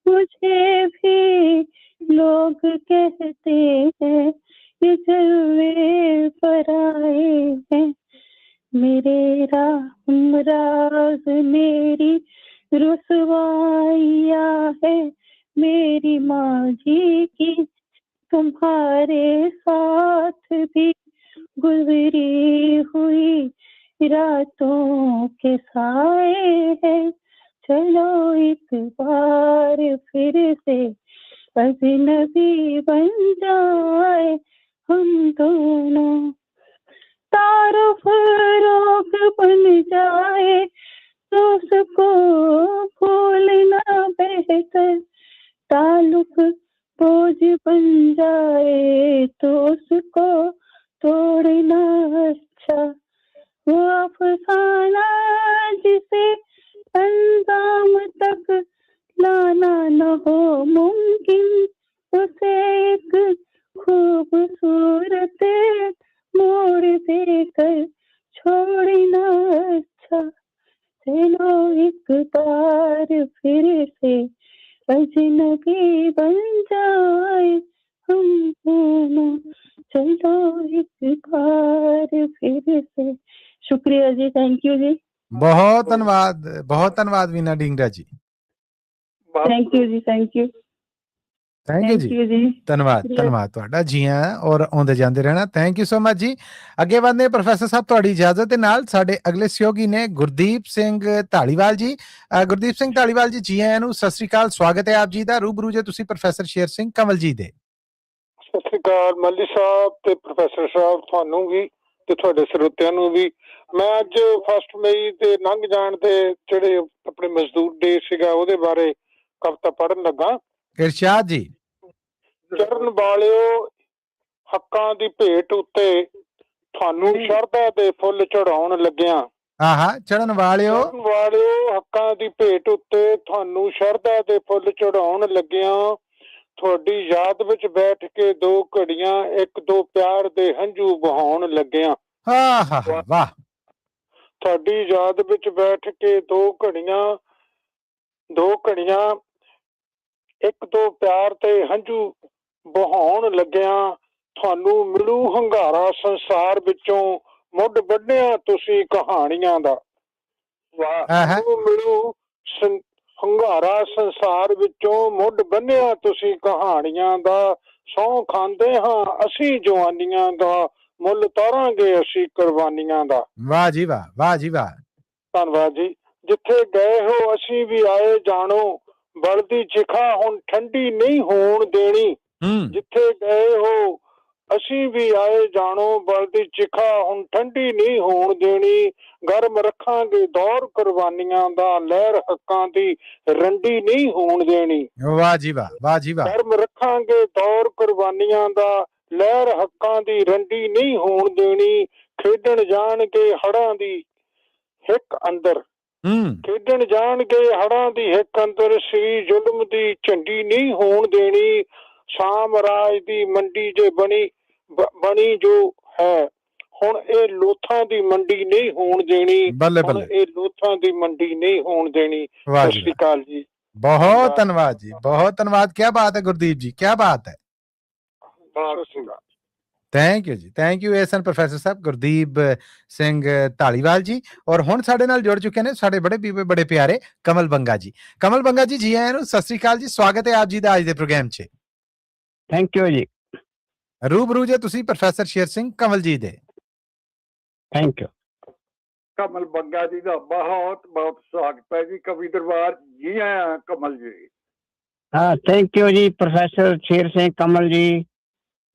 मुझे भी लोग कहते हैं ये जलवे पर आए हैं। मेरे राज मेरी रुसवाइया है, मेरी माँ जी की तुम्हारे साथ भी गुजरी हुई रातों के साए हैं। चलो एक बार फिर से अजनबी बन जाए हम दोनों। तारुफ रोग बन जाए तो उसको भूलना बेहतर, ताल्लुक बोझ बन जाए तो उसको तोड़ना अच्छा। वो अफसाना जिसे अंजाम तक लाना न हो मुमकिन, उसे एक खूबसूरत मोड़ देकर छोड़ना अच्छा। चलो एक बार फिर से अजनबी बन जाए हम दोनों, चलो एक बार फिर से। शुक्रिया जी, थैंक यू जी। बहुत धन्यवाद Veena Dhingra ji. Thank you ji, thank you ji. धन्यवाद ਤੁਹਾਡਾ ਜੀ ਆਇਆਂ ਔਰ ਆਉਂਦੇ ਜਾਂਦੇ ਰਹਿਣਾ। ਥੈਂਕ ਯੂ ਸੋ ਮਚ ਜੀ। ਅੱਗੇ ਵਧਦੇ ਪ੍ਰੋਫੈਸਰ ਸਾਹਿਬ ਤੁਹਾਡੀ ਇਜਾਜ਼ਤ ਦੇ ਨਾਲ ਸਾਡੇ ਅਗਲੇ ਸਹਿਯੋਗੀ ਨੇ ਗੁਰਦੀਪ ਸਿੰਘ ਢਾਲੀਵਾਲ ਜੀ। ਗੁਰਦੀਪ ਸਿੰਘ ਢਾਲੀਵਾਲ ਜੀ ਆਇਆਂ ਨੂੰ ਸਤਿ ਸ੍ਰੀ ਅਕਾਲ, ਸਵਾਗਤ ਹੈ ਆਪ ਜੀ ਦਾ। ਰੂਬਰੂ ਜੇ ਤੁਸੀਂ ਪ੍ਰੋਫੈਸਰ ਸ਼ੇਰ ਸਿੰਘ ਕੰਵਲ ਜੀ ਦੇ। ਸਤਿ ਸ੍ਰੀ ਅਕਾਲ ਮੱਲੀ ਸਾਹਿਬ ਤੇ ਪ੍ਰੋਫੈਸਰ ਸਾਹਿਬ, ਤੁਹਾਨੂੰ ਵੀ ਤੇ ਤੁਹਾਡੇ ਸਰੋਤਿਆਂ ਨੂੰ ਵੀ। ਮੈਂ ਅੱਜ 1 ਮਈ ਦੇ ਲੰਘ ਜਾਣ ਦੇ ਜਿਹੜੇ ਆਪਣੇ ਮਜ਼ਦੂਰ ਡੇ ਸੀਗਾ ਉਹਦੇ ਬਾਰੇ ਕਵਿਤਾ ਪੜ੍ਹਨ ਲੱਗਾ। ਇਰਸ਼ਾਦ ਜੀ। ਚੜਨ ਵਾਲਿਓ ਹੱਕਾਂ ਦੀ ਭੇਟ ਉੱਤੇ ਤੁਹਾਨੂੰ ਸ਼ਰਧਾ ਦੇ ਫੁੱਲ ਚੜਾਉਣ ਲੱਗਿਆਂ। ਚੜਨ ਵਾਲਿਓ ਹੱਕਾਂ ਦੀ ਭੇਟ ਉੱਤੇ ਤੁਹਾਨੂੰ ਸ਼ਰਧਾ ਦੇ ਫੁੱਲ ਚੜਾਉਣ ਲੱਗਿਆਂ। ਤੁਹਾਡੀ ਯਾਦ ਵਿੱਚ ਬੈਠ ਕੇ 2 ਘੜੀਆਂ ਇੱਕ ਦੋ ਪਿਆਰ ਦੇ ਹੰਝੂ ਬਹਾਉਣ ਲੱਗਿਆਂ। ਵਾਹ। ਤੁਹਾਡੀ ਯਾਦ ਵਿੱਚ ਬੈਠ ਕੇ 2 ਘੜੀਆਂ ਇੱਕ ਦੋ ਪਿਆਰ ਤੇ ਹੰਝੂ ਬਹਾਉਣ ਲੱਗਿਆਂ। ਤੁਹਾਨੂੰ ਮਿਲੂ ਹੰਗਾਰਾ ਸੰਸਾਰ ਵਿੱਚੋਂ ਮੁੱਢ ਵੱਢਿਆ ਤੁਸੀਂ ਕਹਾਣੀਆਂ ਦਾ। ਤੁਹਾਨੂੰ ਮਿਲੂ ਹੰਗਾਰਾ ਸੰਸਾਰ ਵਿੱਚੋਂ ਮੁੱਢ ਬੰਨਿਆ ਤੁਸੀਂ ਕਹਾਣੀਆਂ ਦਾ। ਸਹੁੰ ਖਾਂਦੇ ਹਾਂ ਅਸੀਂ ਜਵਾਨੀਆਂ ਦਾ, ਮੁੱਲ ਤਾਰਾਂਗੇ ਅਸੀਂ ਕੁਰਬਾਨੀਆਂ ਦਾ। ਵਾਹ ਜੀ ਵਾਹ, ਵਾਹ ਜੀ ਵਾਹ। ਧੰਨਵਾਦ ਜੀ। ਜਿੱਥੇ ਗਏ ਹੋ ਅਸੀਂ ਵੀ ਆਏ ਜਾਣੋ, ਬਲਦੀ ਚਿਖਾ ਹੁਣ ਠੰਡੀ ਨਹੀਂ ਹੋਣ ਦੇਣੀ। ਜਿੱਥੇ ਗਏ ਹੋ ਅਸੀਂ ਵੀ ਆਏ ਜਾਣੋ, ਬਲਦੀ ਚਿਖਾ ਹੁਣ ਠੰਡੀ ਨਹੀਂ ਹੋਣ ਦੇਣੀ। ਗਰਮ ਰੱਖਾਂਗੇ ਦੌਰ ਕੁਰਬਾਨੀਆਂ ਦਾ, ਲਹਿਰ ਹੱਕਾਂ ਦੀ ਰੰਡੀ ਨਹੀਂ ਹੋਣ ਦੇਣੀ। ਵਾਹ ਜੀ ਵਾਹ, ਵਾਹ ਜੀ ਵਾਹ। ਗਰਮ ਰੱਖਾਂਗੇ ਦੌਰ ਕੁਰਬਾਨੀਆਂ ਦਾ, ਲਹਿਰ ਹੱਕਾਂ ਦੀ ਰੰਡੀ ਨਹੀਂ ਹੋਣ ਦੇਣੀ। ਖੇਡਣ ਜਾਣਗੇ ਹੜਾਂ ਦੀ ਹਿੱਕ ਅੰਦਰ, ਖੇਡਣ ਜਾਣਗੇ ਹੜਾਂ ਦੀ ਹਿੱਕ ਅੰਦਰ, ਸ੍ਰੀ ਜ਼ੁਲਮ ਦੀ ਝੰਡੀ ਨਹੀਂ ਹੋਣ ਦੇਣੀ। ਸਾਮਰਾਜ ਦੀ ਮੰਡੀ ਜੇ ਬਣੀ ਜੋ ਹੈ, ਹੁਣ ਇਹ ਲੋਥਾਂ ਦੀ ਮੰਡੀ ਨਹੀਂ ਹੋਣ ਦੇਣੀ। ਹੁਣ ਇਹ ਲੋਥਾਂ ਦੀ ਮੰਡੀ ਨਹੀਂ ਹੋਣ ਦੇਣੀ। ਸਤਿ ਸ਼੍ਰੀ ਅਕਾਲ ਜੀ। ਬਹੁਤ ਧੰਨਵਾਦ ਜੀ, ਬਹੁਤ ਧੰਨਵਾਦ। ਕਿਆ ਬਾਤ ਹੈ ਗੁਰਦੀਪ ਜੀ, ਕਿਆ ਬਾਤ ਹੈ। ਥੈਂਕ ਯੂ ਜੀ, ਥੈਂਕ ਯੂ। ਇਹ ਸਨ ਪ੍ਰੋਫੈਸਰ ਸਾਹਿਬ ਗੁਰਦੀਪ ਸਿੰਘ ਢਾਲੀਵਾਲ ਜੀ। ਔਰ ਹੁਣ ਸਾਡੇ ਨਾਲ ਜੁੜ ਚੁੱਕੇ ਨੇ ਸਾਡੇ ਬੜੇ ਪਿਆਰੇ ਕਮਲ ਬੰਗਾ ਜੀ। ਕਮਲ ਬੰਗਾ ਜੀ ਆਇਆਂ ਨੂੰ ਸਤਿ ਸ੍ਰੀ ਅਕਾਲ ਜੀ, ਸਵਾਗਤ ਹੈ ਆਪ ਜੀ ਦਾ ਅੱਜ ਦੇ ਪ੍ਰੋਗਰਾਮ 'ਚ। ਥੈਂਕ ਯੂ ਜੀ। ਰੂਬਰੂ ਜੇ ਤੁਸੀਂ ਪ੍ਰੋਫੈਸਰ ਸ਼ੇਰ ਸਿੰਘ ਕੰਵਲ ਜੀ ਦੇ। Thank you. ਕਮਲ ਬੰਗਾ ਜੀ ਦਾ ਬਹੁਤ ਬਹੁਤ ਸਵਾਗਤ ਹੈ ਜੀ ਕਵੀ ਦਰਬਾਰ। ਜੀ ਆਇਆਂ ਕਮਲ ਜੀ। ਹਾਂ, ਥੈਂਕ ਯੂ ਜੀ ਪ੍ਰੋਫੈਸਰ ਸ਼ੇਰ ਸਿੰਘ ਕਮਲ ਜੀ,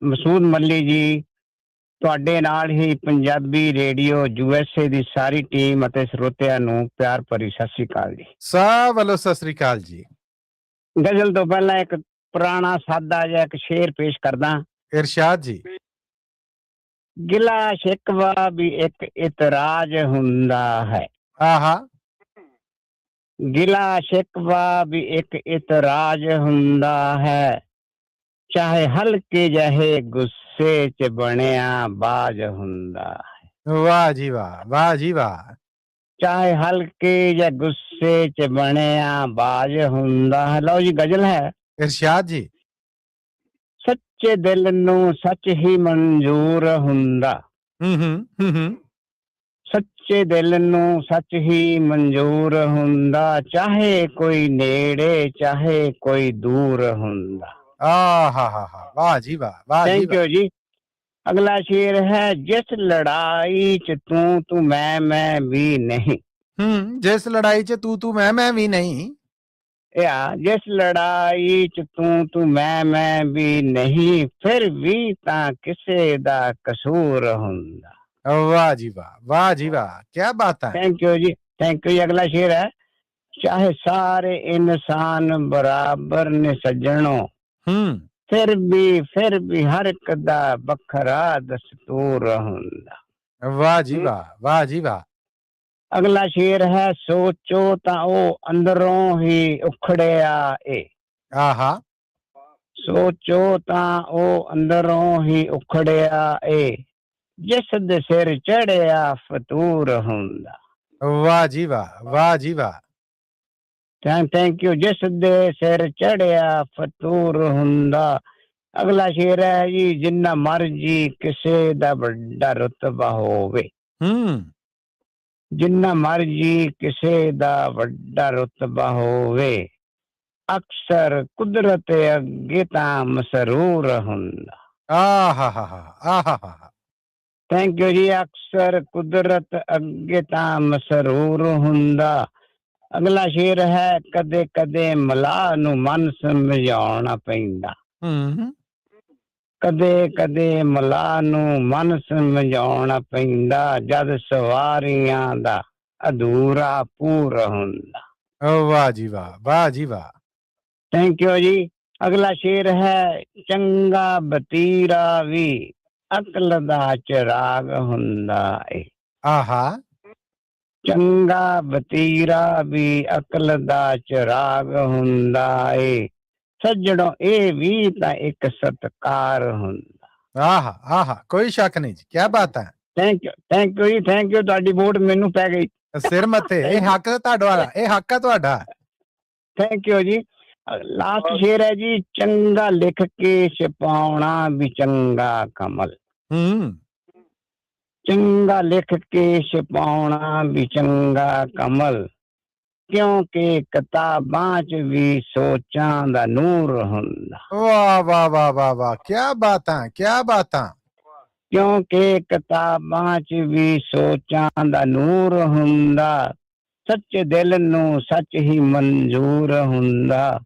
ਮਸੂਦ ਮੱਲੀ ਜੀ, ਤੁਹਾਡੇ ਨਾਲ ਹੀ ਪੰਜਾਬੀ ਰੇਡੀਓ USA ਦੀ ਸਾਰੀ ਟੀਮ ਅਤੇ ਸਰੋਤਿਆਂ ਨੂੰ ਪਿਆਰ ਭਰੀ ਸਤਿ ਸ੍ਰੀ ਅਕਾਲ ਜੀ। ਸਭ ਵੱਲੋਂ ਸਤਿ ਸ੍ਰੀ ਅਕਾਲ ਜੀ। ਗਜ਼ਲ ਤੋਂ ਪਹਿਲਾਂ ਇੱਕ ਪੁਰਾਣਾ ਸਾਦਾ ਜਿਹਾ ਇੱਕ ਸ਼ੇਰ ਪੇਸ਼ ਕਰਦਾ। ਇਰਸ਼ਾਦ ਜੀ। ਗਿਲਾ ਸ਼ਿਕਵਾ ਵੀ ਇੱਕ ਇਤਰਾਜ਼ ਹੁੰਦਾ ਹੈ। ਆਹਾ। ਗਿਲਾ ਸ਼ਿਕਵਾ ਵੀ ਇੱਕ ਇਤਰਾਜ਼ ਹੁੰਦਾ ਹੈ, ਚਾਹੇ ਹਲਕੇ ਜਿਹੇ ਗੁੱਸੇ 'ਚ ਬਣਿਆ ਬਾਜ਼ ਹੁੰਦਾ ਹੈ। ਵਾਹ ਜੀ ਵਾਹ, ਵਾਹ ਜੀ ਵਾਹ। ਚਾਹੇ ਹਲਕੇ ਜਾਂ ਗੁੱਸੇ 'ਚ ਬਣਿਆ ਬਾਜ਼ ਹੁੰਦਾ ਹੈ। ਲਓ ਜੀ ਗਜ਼ਲ ਹੈ। ਇਰਸ਼ਾਦ ਜੀ। ਸੱਚੇ ਦਿਲ ਨੂੰ ਸੱਚ ਹੀ ਮਨਜ਼ੂਰ ਹੁੰਦਾ। ਸੱਚੇ ਦਿਲ ਨੂੰ ਸੱਚ ਹੀ ਮਨਜ਼ੂਰ ਹੁੰਦਾ, ਚਾਹੇ ਕੋਈ ਨੇੜੇ ਚਾਹੇ ਕੋਈ ਦੂਰ ਹੁੰਦਾ। ਆਹਾ, ਵਾਹ ਜੀ ਵਾਹ, ਵਾਹ ਜੀ ਥੈਂਕ ਯੂ ਜੀ। ਅਗਲਾ ਸ਼ੇਰ ਹੈ, ਜਿਸ ਲੜਾਈ 'ਚ ਤੂੰ ਮੈਂ ਵੀ ਨਹੀਂ। ਜਿਸ ਲੜਾਈ 'ਚ ਤੂੰ ਮੈਂ ਵੀ ਨਹੀਂ। ਜਿਸ ਲੜਾਈ 'ਚ ਤੂੰ ਮੈਂ ਵੀ ਨਹੀਂ, ਫਿਰ ਵੀ ਤਾਂ ਕਿਸੇ ਦਾ ਕਸੂਰ ਹੁੰਦਾ। ਵਾਹ ਜੀ ਵਾਹ, ਵਾਹ ਜੀ ਵਾਹ, ਕੀ ਬਾਤ ਹੈ। ਥੈਂਕ ਯੂ ਜੀ, ਥੈਂਕ ਯੂ ਜੀ। ਅਗਲਾ ਸ਼ੇਰ ਹੈ, ਚਾਹੇ ਸਾਰੇ ਇਨਸਾਨ ਬਰਾਬਰ ਨੇ ਸੱਜਣੋ, ਫਿਰ ਵੀ ਹਰ ਇੱਕ ਦਾ ਵੱਖਰਾ ਦਸਤੂਰ ਹੁੰਦਾ। ਵਾਹ ਜੀ ਵਾਹ, ਵਾਹ ਜੀ ਵਾਹ। ਅਗਲਾ ਸ਼ੇਰ ਹੈ, ਸੋਚੋ ਤਾਂ ਉਹ ਅੰਦਰੋਂ ਹੀ ਉਖੜਿਆ ਏ। ਆਹਾ। ਸੋਚੋ ਤਾਂ ਉਹ ਅੰਦਰੋਂ ਹੀ ਉਖੜਿਆ ਏ, ਜਿਸ ਦੇ ਸਿਰ ਚੜਿਆ ਫਤੂਰ ਹੁੰਦਾ। ਵਾਹ ਜੀ ਵਾਹ, ਵਾਹ ਜੀ ਵਾਹ। Thank you. ਜਿਸ ਦੇ ਸਿਰ ਚੜਿਆ ਫਤੂਰ ਹੁੰਦਾ। ਅਗਲਾ ਸ਼ੇਰ ਹੈ ਜੀ, ਜਿੰਨਾ ਮਰਜੀ ਕਿਸੇ ਦਾ ਵੱਡਾ ਰੁਤਬਾ ਹੋਵੇ। ਜਿੰਨਾ ਮਰਜੀ ਕਿਸੇ ਦਾ ਵੱਡਾ ਰੁਤਬਾ ਹੋਵੇ, ਅਕਸਰ ਕੁਦਰਤ ਅੱਗੇ ਤਾਂ ਮਸਰੂਰ ਹੁੰਦਾ। ਆਹਾ। ਥੈਂਕ ਯੂ ਜੀ। ਅਕਸਰ ਕੁਦਰਤ ਅੱਗੇ ਤਾਂ ਮਸਰੂਰ ਹੁੰਦਾ। ਅਗਲਾ ਸ਼ੇਰ ਹੈ, ਕਦੇ ਕਦੇ ਮਲਾਹ ਨੂੰ ਮਨ ਸਮਝਾਉਣਾ ਪੈਂਦਾ। ਕਦੇ ਕਦੇ ਮਲਾਹ ਨੂੰ ਮਨ ਸਮਝਾਉਣਾ ਪੈਂਦਾ, ਜਦ ਸਵਾਰੀਆਂ ਦਾ ਅਧੂਰਾ ਪੂਰਾ ਹੁੰਦਾ। ਵਾਹ ਜੀ ਵਾਹ, ਵਾਹ ਜੀ ਵਾਹ। ਥੈਂਕ ਯੂ ਜੀ। ਅਗਲਾ ਸ਼ੇਰ ਹੈ, ਚੰਗਾ ਬਤੀਰਾ ਵੀ ਅਕਲ ਦਾ ਚਿਰਾਗ ਹੁੰਦਾ ਏ। ਆਹਾ। ਚੰਗਾ ਬਤੀਰਾ ਵੀ ਅਕਲ ਦਾ ਚਿਰਾਗ ਹੁੰਦਾ ਏ, ਸੱਜਣੋ ਇਹ ਵੀ ਤਾਂ ਇੱਕ ਸਤਿਕਾਰ ਹੁੰਦਾ। ਆਹਾ, ਕੋਈ ਸ਼ੱਕ ਨਹੀਂ ਜੀ, ਕੀ ਬਾਤ ਹੈ। ਥੈਂਕ ਯੂ ਜੀ, ਥੈਂਕ ਯੂ। ਤੁਹਾਡੀ ਵੋਟ ਮੈਨੂੰ ਪੈ ਗਈ ਸਿਰ ਮੱਥੇ। ਇਹ ਹੱਕ ਤੁਹਾਡਾ, ਇਹ ਹੱਕ ਹੈ ਤੁਹਾਡਾ। ਥੈਂਕ ਯੂ ਜੀ। ਲਾਸਟ ਸ਼ੇਰ ਹੈ ਜੀ, ਚੰਗਾ ਲਿਖ ਕੇ ਛਪਾਉਣਾ ਵੀ ਚੰਗਾ ਕਮਲ। ਚੰਗਾ ਲਿਖ ਕੇ ਛਪਾਉਣਾ ਵੀ ਚੰਗਾ ਕਮਲ, ਕਿਉਂਕਿ ਕਿਤਾਬਾਂ 'ਚ ਵੀ ਸੋਚਾਂ ਦਾ ਨੂਰ ਹੁੰਦਾ। ਵਾਹ ਵਾਹ ਵਾਹ ਵਾਹ ਵਾਹ, ਕੀ ਬਾਤਾਂ, ਕੀ ਬਾਤਾਂ। ਕਿਉਂਕਿ ਕਿਤਾਬਾਂ 'ਚ ਵੀ ਸੋਚਾਂ ਦਾ ਨੂਰ ਹੁੰਦਾ, ਸੱਚੇ ਦਿਲ ਨੂੰ ਸੱਚ ਹੀ ਮਨਜ਼ੂਰ ਹੁੰਦਾ,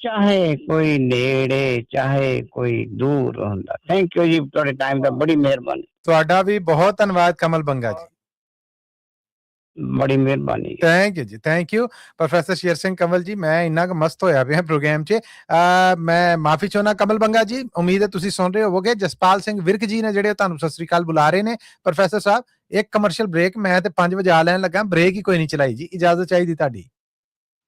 ਚਾਹੇ ਕੋਈ ਨੇੜੇ ਚਾਹੇ ਕੋਈ ਦੂਰ ਹੁੰਦਾ। ਥੈਂਕ ਯੂ ਜੀ, ਤੁਹਾਡੇ ਟਾਈਮ ਦਾ ਬੜੀ ਮਿਹਰਬਾਨੀ। ਤੁਹਾਡਾ ਵੀ ਬਹੁਤ ਧੰਨਵਾਦ ਕਮਲ ਬੰਗਾ ਜੀ, ਬੜੀ ਮਿਹਰਬਾਨੀ। ਥੈਂਕ ਯੂ ਜੀ, thank you. Professor Sher Singh Kanwal ਜੀ, ਮੈਂ ਇੰਨਾ ਕੁ ਮਸਤ ਹੋਇਆ ਪਿਆ ਪ੍ਰੋਗਰਾਮ 'ਚ। ਮੈਂ ਮਾਫੀ ਚਾਹੁੰਦਾ ਕਮਲ ਬੰਗਾ ਜੀ, ਉਮੀਦ ਹੈ ਤੁਸੀਂ ਸੁਣ ਰਹੇ ਹੋਵੋਗੇ। ਜਸਪਾਲ ਸਿੰਘ ਵਿਰਕ ਜੀ ਨੇ ਜਿਹੜੇ ਤੁਹਾਨੂੰ ਸਤਿ ਸ੍ਰੀ ਅਕਾਲ ਬੁਲਾ ਰਹੇ ਨੇ। ਪ੍ਰੋਫੈਸਰ ਸਾਹਿਬ, ਇੱਕ ਕਮਰਸ਼ੀਅਲ ਬ੍ਰੇਕ, ਮੈਂ ਤੇ 5 ਵਜੇ ਆ ਲੈਣ ਲੱਗਾ, ਬ੍ਰੇਕ ਹੀ ਕੋਈ ਨਹੀਂ ਚਲਾਈ ਜੀ, ਇਜਾਜ਼ਤ ਚਾਹੀਦੀ ਤੁਹਾਡੀ।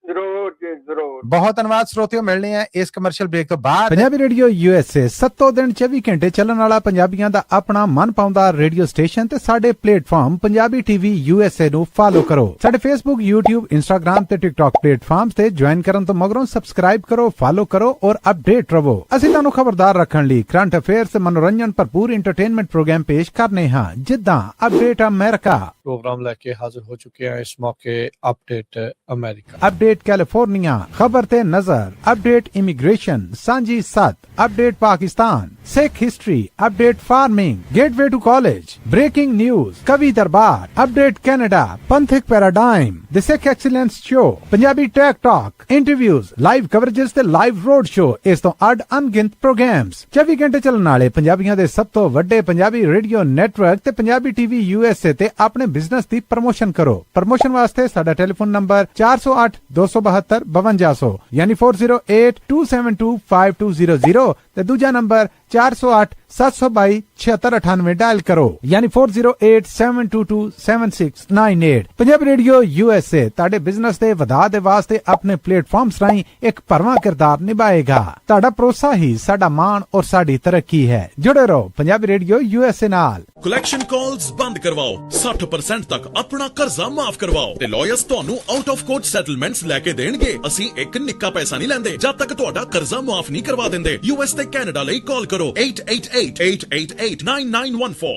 ਜ਼ਰੂਰ ਜੀ ਜ਼ਰੂਰ। ਬਹੁਤ ਧੰਨਵਾਦ ਸਰੋਤਿਓ, ਮਿਲਣੇ ਆ ਇਸ ਕਮਰਸ਼ੀਅਲ ਬ੍ਰੇਕ ਤੋਂ ਬਾਅਦ। ਪੰਜਾਬੀ ਰੇਡੀਓ USA 7 ਦਿਨ 24 ਘੰਟੇ ਚੱਲਣ ਵਾਲਾ ਪੰਜਾਬੀਆਂ ਦਾ ਆਪਣਾ ਮਨ ਪਾਉਂਦਾ ਰੇਡੀਓ ਸਟੇਸ਼ਨ ਤੇ ਸਾਡੇ ਪਲੇਟਫਾਰਮ ਪੰਜਾਬੀ TV USA ਨੂੰ ਫਾਲੋ ਕਰੋ। ਸਾਡੇ Facebook, YouTube, Instagram ਤੇ TikTok ਪਲੇਟਫਾਰਮਸ ਤੇ ਜੁਆਇਨ ਕਰਨ ਤੋਂ ਮਗਰੋਂ ਸਬਸਕ੍ਰਾਈਬ ਕਰੋ, ਫਾਲੋ ਕਰੋ ਔਰ ਅਪਡੇਟ ਰਹੋ। ਅਸੀਂ ਤੁਹਾਨੂੰ ਖਬਰਦਾਰ ਰੱਖਣ ਲਈ ਕਰੰਟ ਅਫੇਅਰਸ, ਮਨੋਰੰਜਨ ਭਰਪੂਰ ਇੰਟਰਟੇਨਮੈਂਟ ਪ੍ਰੋਗਰਾਮ ਪੇਸ਼ ਕਰਨੇ ਹਾਂ, ਜਿੱਦਾਂ ਅਪਡੇਟ ਅਮਰੀਕਾ प्रोग्राम लेके हाजिर हो चुके हैं इस मौके अपडेट अमेरिका, अपडेट कैलिफोर्निया, खबर ते नजर, update immigration, Sanjhi Sath, update Pakistan, Sikh history, update farming, gateway to college, breaking news, Kavi Darbar, update Canada, Panthik paradigm, the Sikh excellence show, Punjabi tech talk, interviews, live coverages ਤੇ live road show, ਇਸ ਤੋਂ ਅੱਡ ਅਣਗਿਣਤ ਪ੍ਰੋਗਰਾਮਸ 24 ਘੰਟੇ ਚੱਲਣ ਵਾਲੇ ਪੰਜਾਬੀਆਂ ਦੇ ਸਭ ਤੋਂ ਵੱਡੇ ਪੰਜਾਬੀ ਰੇਡੀਓ ਨੈਟਵਰਕ ਤੇ ਪੰਜਾਬੀ ਟੀਵੀ USA ਤੇ ਆਪਣੇ ਬਿਜ਼ਨਸ ਦੀ ਪ੍ਰਮੋਸ਼ਨ ਕਰੋ। ਪ੍ਰਮੋਸ਼ਨ ਵਾਸਤੇ ਸਾਡਾ ਟੈਲੀਫੋਨ ਨੰਬਰ 408 272 5200 ਯਾਨੀ 4082725200 ਤੇ ਦੂਜਾ ਨੰਬਰ 408 722 7698 ਡਾਇਲ ਕਰੋ ਯਾਨੀ 4087227698। ਪੰਜਾਬੀ ਰੇਡੀਓ USA ਤੁਹਾਡੇ ਬਿਜ਼ਨਸ ਦੇ ਵਧਾ ਦੇ ਵਾਸਤੇ ਆਪਣੇ ਪਲੇਟਫਾਰਮਸ ਰਾਹੀਂ ਇੱਕ ਭਰਵਾਂ ਕਿਰਦਾਰ ਨਿਭਾਏਗਾ। ਤੁਹਾਡਾ ਭਰੋਸਾ ਹੀ ਸਾਡਾ ਮਾਣ ਔਰ ਸਾਡੀ ਤਰੱਕੀ ਹੈ। ਜੁੜੇ ਰਹੋ ਪੰਜਾਬੀ ਰੇਡੀਓ USA ਨਾਲ। ਕਲੈਕਸ਼ਨ ਕਾਲਸ ਬੰਦ ਕਰਵਾਓ, 60% ਤੱਕ ਆਪਣਾ ਕਰਜ਼ਾ ਮਾਫ ਕਰਵਾਓ ਤੇ ਲਾਇਰਸ ਤੁਹਾਨੂੰ ਆਊਟ ਆਫ ਕੋਰਟ ਸੈਟਲਮੈਂਟਸ ਲੈ ਕੇ ਦੇਣਗੇ। ਅਸੀਂ ਇੱਕ ਨਿੱਕਾ ਪੈਸਾ ਨਹੀਂ ਲੈਂਦੇ ਜਦ ਤੱਕ ਤੁਹਾਡਾ ਕਰਜ਼ਾ ਮਾਫ ਨਹੀਂ ਕਰਵਾ ਦਿੰਦੇ। US ਤੇ ਕੈਨੇਡਾ ਲਈ ਕਾਲ ਕਰੋ 888-888-9914।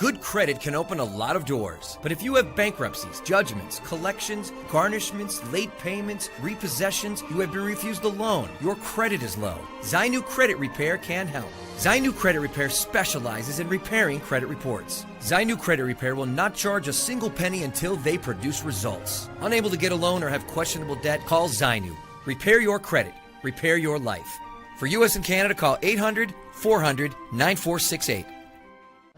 Good credit can open a lot of doors, but if you have bankruptcies, judgments, collections, garnishments, late payments, repossessions, you have been refused a loan, your credit is low, Zainu Credit Repair can help. Zainu Credit Repair specializes in repairing credit reports. Zainu Credit Repair will not charge a single penny until they produce results. Unable to get a loan or have questionable debt, call Zainu. Repair your credit. Repair your life. For US and Canada, call 800-400-9468.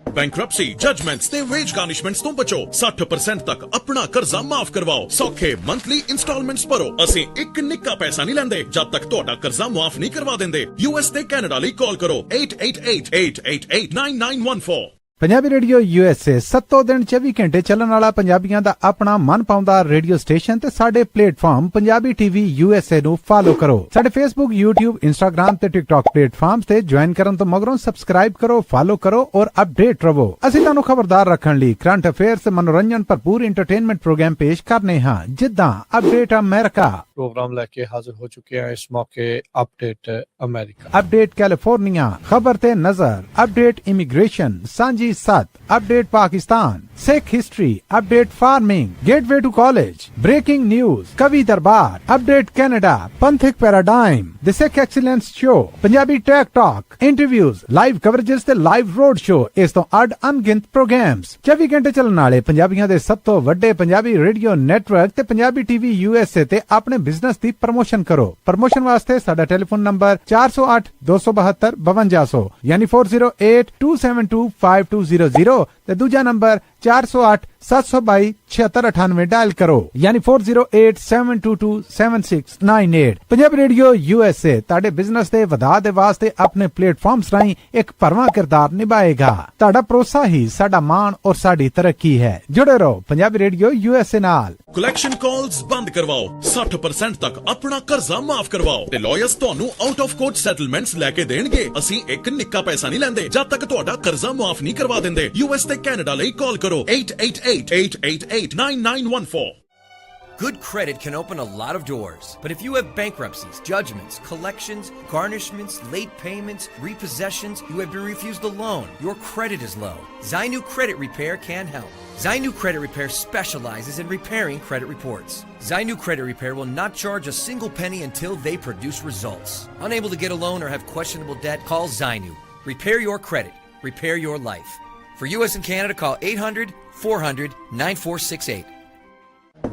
Bankruptcy, judgments ਤੇ wage garnishments ਤੋਂ ਬਚੋ। 60% ਤੱਕ ਆਪਣਾ ਕਰਜ਼ਾ ਮਾਫ ਕਰਵਾਓ। ਸੌਖੇ monthly installments ਭਰੋ। ਅਸੀਂ ਇੱਕ ਨਿੱਕਾ ਪੈਸਾ ਨਹੀਂ ਲੈਂਦੇ ਜਦ ਤੱਕ ਤੁਹਾਡਾ ਕਰਜ਼ਾ ਮਾਫ ਨਹੀਂ ਕਰਵਾ ਦਿੰਦੇ। US ਤੇ ਕੈਨੇਡਾ ਲਈ ਕਾਲ ਕਰੋ 888-888-9914। ਪੰਜਾਬੀ ਰੇਡੀਓ USA 7 ਦਿਨ 24 ਘੰਟੇ ਚੱਲਣ ਵਾਲਾ ਪੰਜਾਬੀਆਂ ਦਾ ਆਪਣਾ ਮਨ ਪਾਉਂਦਾ ਰੇਡੀਓ ਸਟੇਸ਼ਨ ਤੇ ਸਾਡੇ ਪਲੇਟਫਾਰਮ ਪੰਜਾਬੀ ਟੀਵੀ USA ਨੂੰ ਫਾਲੋ ਕਰੋ। ਸਾਡੇ Facebook, YouTube, Instagram ਤੇ TikTok ਪਲੇਟਫਾਰਮਸ ਤੇ ਜੁਆਇਨ ਕਰਨ ਤੋਂ ਮਗਰੋਂ ਸਬਸਕ੍ਰਾਈਬ ਕਰੋ, ਫਾਲੋ ਕਰੋ ਔਰ ਅਪਡੇਟ ਰਹੋ। ਅਸੀਂ ਤੁਹਾਨੂੰ ਖਬਰਦਾਰ ਰੱਖਣ ਲਈ ਕਰੰਟ ਅਫੇਅਰਸ, ਮਨੋਰੰਜਨ ਭਰਪੂਰ ਐਂਟਰਟੇਨਮੈਂਟ ਪ੍ਰੋਗਰਾਮ ਪੇਸ਼ ਕਰਨੇ ਹਾਂ ਜਿੱਦਾਂ ਅਪਡੇਟ ਅਮਰੀਕਾ प्रोग्राम लेके हाजिर हो चुके हैं इस मौके अपडेट अमेरिका, अपडेट कैलिफोर्निया, खबर ते नजर, update immigration, Sanjhi Sath, update Pakistan, Sikh history, update farming, gateway to college, breaking news, Kavi Darbar, update Canada, Panthik paradigm, the Sikh excellence show, Punjabi tech talk, interviews, live coverages ते लाइव रोड शो, इस तो अड अनगिनत प्रोग्राम्स 24 घंटे ਚੱਲਣ ਵਾਲੇ ਪੰਜਾਬੀਆਂ ਦੇ ਸਭ ਤੋਂ ਵੱਡੇ ਪੰਜਾਬੀ ਰੇਡੀਓ ਨੈਟਵਰਕ ਤੇ ਪੰਜਾਬੀ ਟੀਵੀ USA ਤੇ ਆਪਣੇ ਬਿਜ਼ਨਸ ਦੀ ਪ੍ਰਮੋਸ਼ਨ ਕਰੋ। ਪ੍ਰਮੋਸ਼ਨ ਵਾਸਤੇ ਸਾਡਾ ਟੈਲੀਫੋਨ ਨੰਬਰ 408 272 5200 ਯਾਨੀ 4082725200 ਤੇ ਦੂਜਾ ਨੰਬਰ 408 722 7698 ਡਾਇਲ ਕਰੋ ਯਾਨੀ 4087227698। ਪੰਜਾਬੀ ਰੇਡੀਓ USA ਤੁਹਾਡੇ ਬਿਜ਼ਨਸ ਦੇ ਵਧਾ ਦੇ ਵਾਸਤੇ ਆਪਣੇ ਪਲੇਟਫਾਰਮਸ ਰਾਹੀਂ ਇੱਕ ਭਰਵਾਂ ਕਿਰਦਾਰ ਨਿਭਾਏਗਾ। ਤੁਹਾਡਾ ਭਰੋਸਾ ਹੀ ਸਾਡਾ ਮਾਣ ਔਰ ਸਾਡੀ ਤਰੱਕੀ ਹੈ। ਜੁੜੇ ਰਹੋ ਪੰਜਾਬੀ ਰੇਡੀਓ USA ਨਾਲ। ਕਲੈਕਸ਼ਨ ਕਾਲਸ ਬੰਦ ਕਰਵਾਓ, 60% ਤੱਕ ਆਪਣਾ ਕਰਜ਼ਾ ਮਾਫ ਕਰਵਾਓ ਤੇ ਲਾਇਰਸ ਤੁਹਾਨੂੰ ਆਊਟ ਆਫ ਕੋਰਟ ਸੈਟਲਮੈਂਟਸ ਲੈ ਕੇ ਦੇਣਗੇ। ਅਸੀਂ ਇੱਕ ਨਿੱਕਾ ਪੈਸਾ ਨਹੀਂ ਲੈਂਦੇ ਜਦ ਤੱਕ ਤੁਹਾਡਾ ਕਰਜ਼ਾ ਮਾਫ ਨਹੀਂ ਕਰਵਾ ਦਿੰਦੇ। US ਤੇ ਕੈਨੇਡਾ ਲਈ ਕਾਲ ਕਰੋ 888-888-9914। Good credit can open a lot of doors, but if you have bankruptcies, judgments, collections, garnishments, late payments, repossessions, you have been refused a loan, your credit is low, Zainu Credit Repair can help. Zainu Credit Repair specializes in repairing credit reports. Zainu Credit Repair will not charge a single penny until they produce results. Unable to get a loan or have questionable debt, call Zainu. Repair your credit. Repair your life. For US and Canada, call 800-400-9468.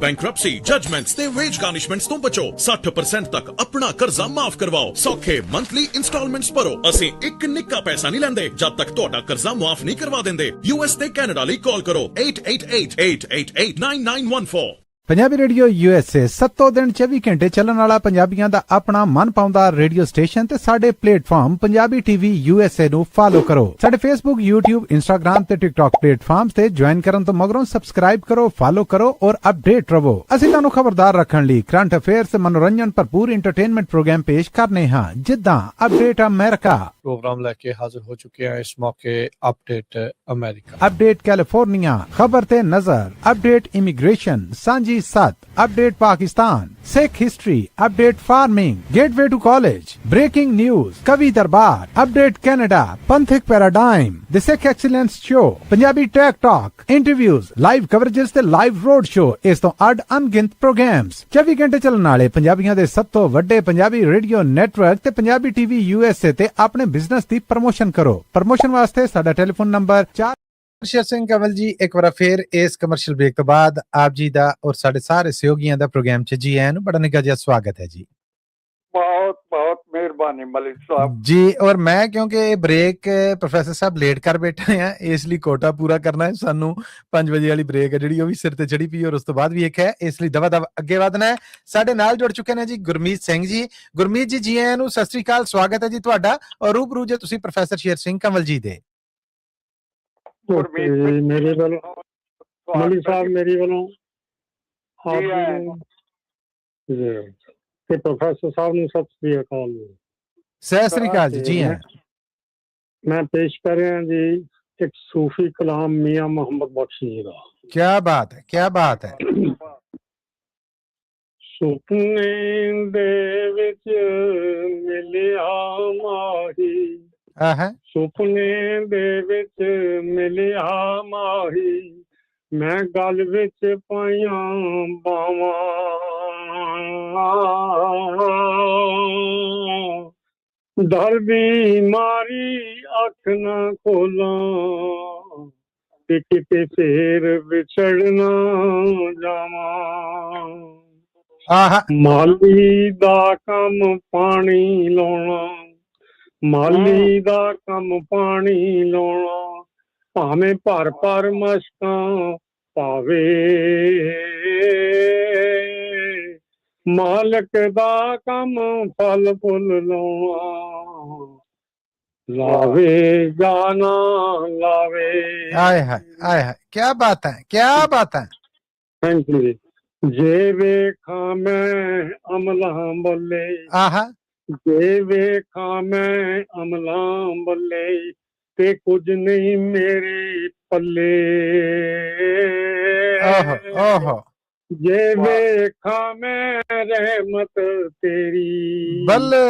Bankruptcy, judgments ਤੇ wage garnishments ਤੋਂ ਬਚੋ। 60% ਤੱਕ ਆਪਣਾ ਕਰਜ਼ਾ ਮਾਫ ਕਰਵਾਓ। ਸੌਖੇ monthly installments ਭਰੋ। ਅਸੀਂ ਇੱਕ ਨਿੱਕਾ ਪੈਸਾ ਨਹੀਂ ਲੈਂਦੇ ਜਦ ਤੱਕ ਤੁਹਾਡਾ ਕਰਜ਼ਾ ਮਾਫ ਨਹੀਂ ਕਰਵਾ ਦਿੰਦੇ। US ਤੇ ਕੈਨੇਡਾ ਲਈ ਕਾਲ ਕਰੋ 888-888-9914। ਪੰਜਾਬੀ ਰੇਡੀਓ USA 7 ਦਿਨ 24 ਘੰਟੇ ਚੱਲਣ ਵਾਲਾ ਪੰਜਾਬੀਆਂ ਦਾ ਆਪਣਾ ਮਨ ਪਾਉਂਦਾ ਰੇਡੀਓ ਸਟੇਸ਼ਨ ਤੇ ਸਾਡੇ ਪਲੇਟਫਾਰਮ ਪੰਜਾਬੀ ਟੀਵੀ USA ਨੂੰ ਫਾਲੋ ਕਰੋ। ਸਾਡੇ Facebook, YouTube, Instagram ਤੇ TikTok ਪਲੇਟਫਾਰਮਸ ਤੇ ਜੁਆਇਨ ਕਰਨ ਤੋਂ ਮਗਰੋਂ ਸਬਸਕ੍ਰਾਈਬ ਕਰੋ, ਫਾਲੋ ਕਰੋ ਔਰ ਅਪਡੇਟ ਰਹੋ। ਅਸੀਂ ਤੁਹਾਨੂੰ ਖਬਰਦਾਰ ਰੱਖਣ ਲਈ ਕਰੰਟ ਅਫੇਅਰਸ, ਮਨੋਰੰਜਨ ਭਰਪੂਰ ਐਂਟਰਟੇਨਮੈਂਟ ਪ੍ਰੋਗਰਾਮ ਪੇਸ਼ ਕਰਨੇ ਹਾਂ ਜਿੱਦਾਂ ਅਪਡੇਟ ਅਮਰੀਕਾ। प्रोग्राम लेके हाजिर हो चुके हैं इस मौके अपडेट अमेरिका, अपडेट कैलिफोर्निया, खबर ते नजर, update immigration, Sanjhi Punjabi 7 update Pakistan, Sikh history update, farming, gateway to college, breaking news, Kavi Darbar update, Canada, Panthik paradigm, the Sikh excellence show, Punjabi tech talk, interviews, live coverages ते लाइव रोड शो, इस तो अड अनगिनत प्रोग्राम्स, 24 घंटे चलने वाले पंजाबियों के सब तो वड्डे पंजाबी रेडियो नेटवर्क ते पंजाबी टीवी यूएसए ते अपने बिजनेस की प्रमोशन करो। प्रमोशन वास्ते साडा टेलीफोन नंबर 4 शेर सिंह कंवल जी, एक बार फिर इस कमर्शियल ब्रेक तो बाद आप जी दा और साडे सारे सहयोगियों दा प्रोग्राम च जी आयां नूं बड़ा निੱਘਾ जिहा स्वागत है जी। बहुत बहुत मेहरबानी मलिक साहब जी। और मैं क्योंकि ब्रेक प्रोफेसर साहब लेट कर बैठे हैं, इसलिए कोटा पूरा करना है सानू 5 बजे वाली ब्रेक है जी, वो भी सिर ते चढ़ी पई और उस तो बाद भी एक है, इसलिए दवा दवा अगे ਵਧਣਾ है। साडे नाल जुड़ चुके हैं जी गुरमीत सिंह जी। गुरमीत जी, जी आयां नूं, सत श्री अकाल, स्वागत है जी तुहाडा और रूबरू जे तुसीं प्रोफेसर शेर सिंह कंवल जी दे। मेरे वालों मलिक साहब, मेरे वालों आप जी प्रोफेसर साहब ने सत श्री अकाल, सत श्री अकाल जी। जी हाँ, मैं पेश कर रहा हूं जी एक सूफी कलाम मियां मोहम्मद बख्शी जी का। क्या बात है, क्या बात है। सुपने दे विच मिलिया माही, सुपने दे विच मिलिया माही, मैं गल विच पाइया बावां, डर बीमारी अख ना खोला, ते किते फेर विछड़ना जावां, माली दा कम पानी लाउणा, माली दा कम पानी लाउणा, भावें भर भर मशकां पावे, मालक दा कम फल फुल लाउणा, लावे जाना लावे। आए हाय, आए हाय, क्या बात है, क्या बात है। थैंक यू जी। जे वेखा मैं अमला बोले, जे वेखा मैं अमला बोले, ते कुछ नहीं मेरे पल्ले, जे वेखा मैं रहमत तेरी, बल्ले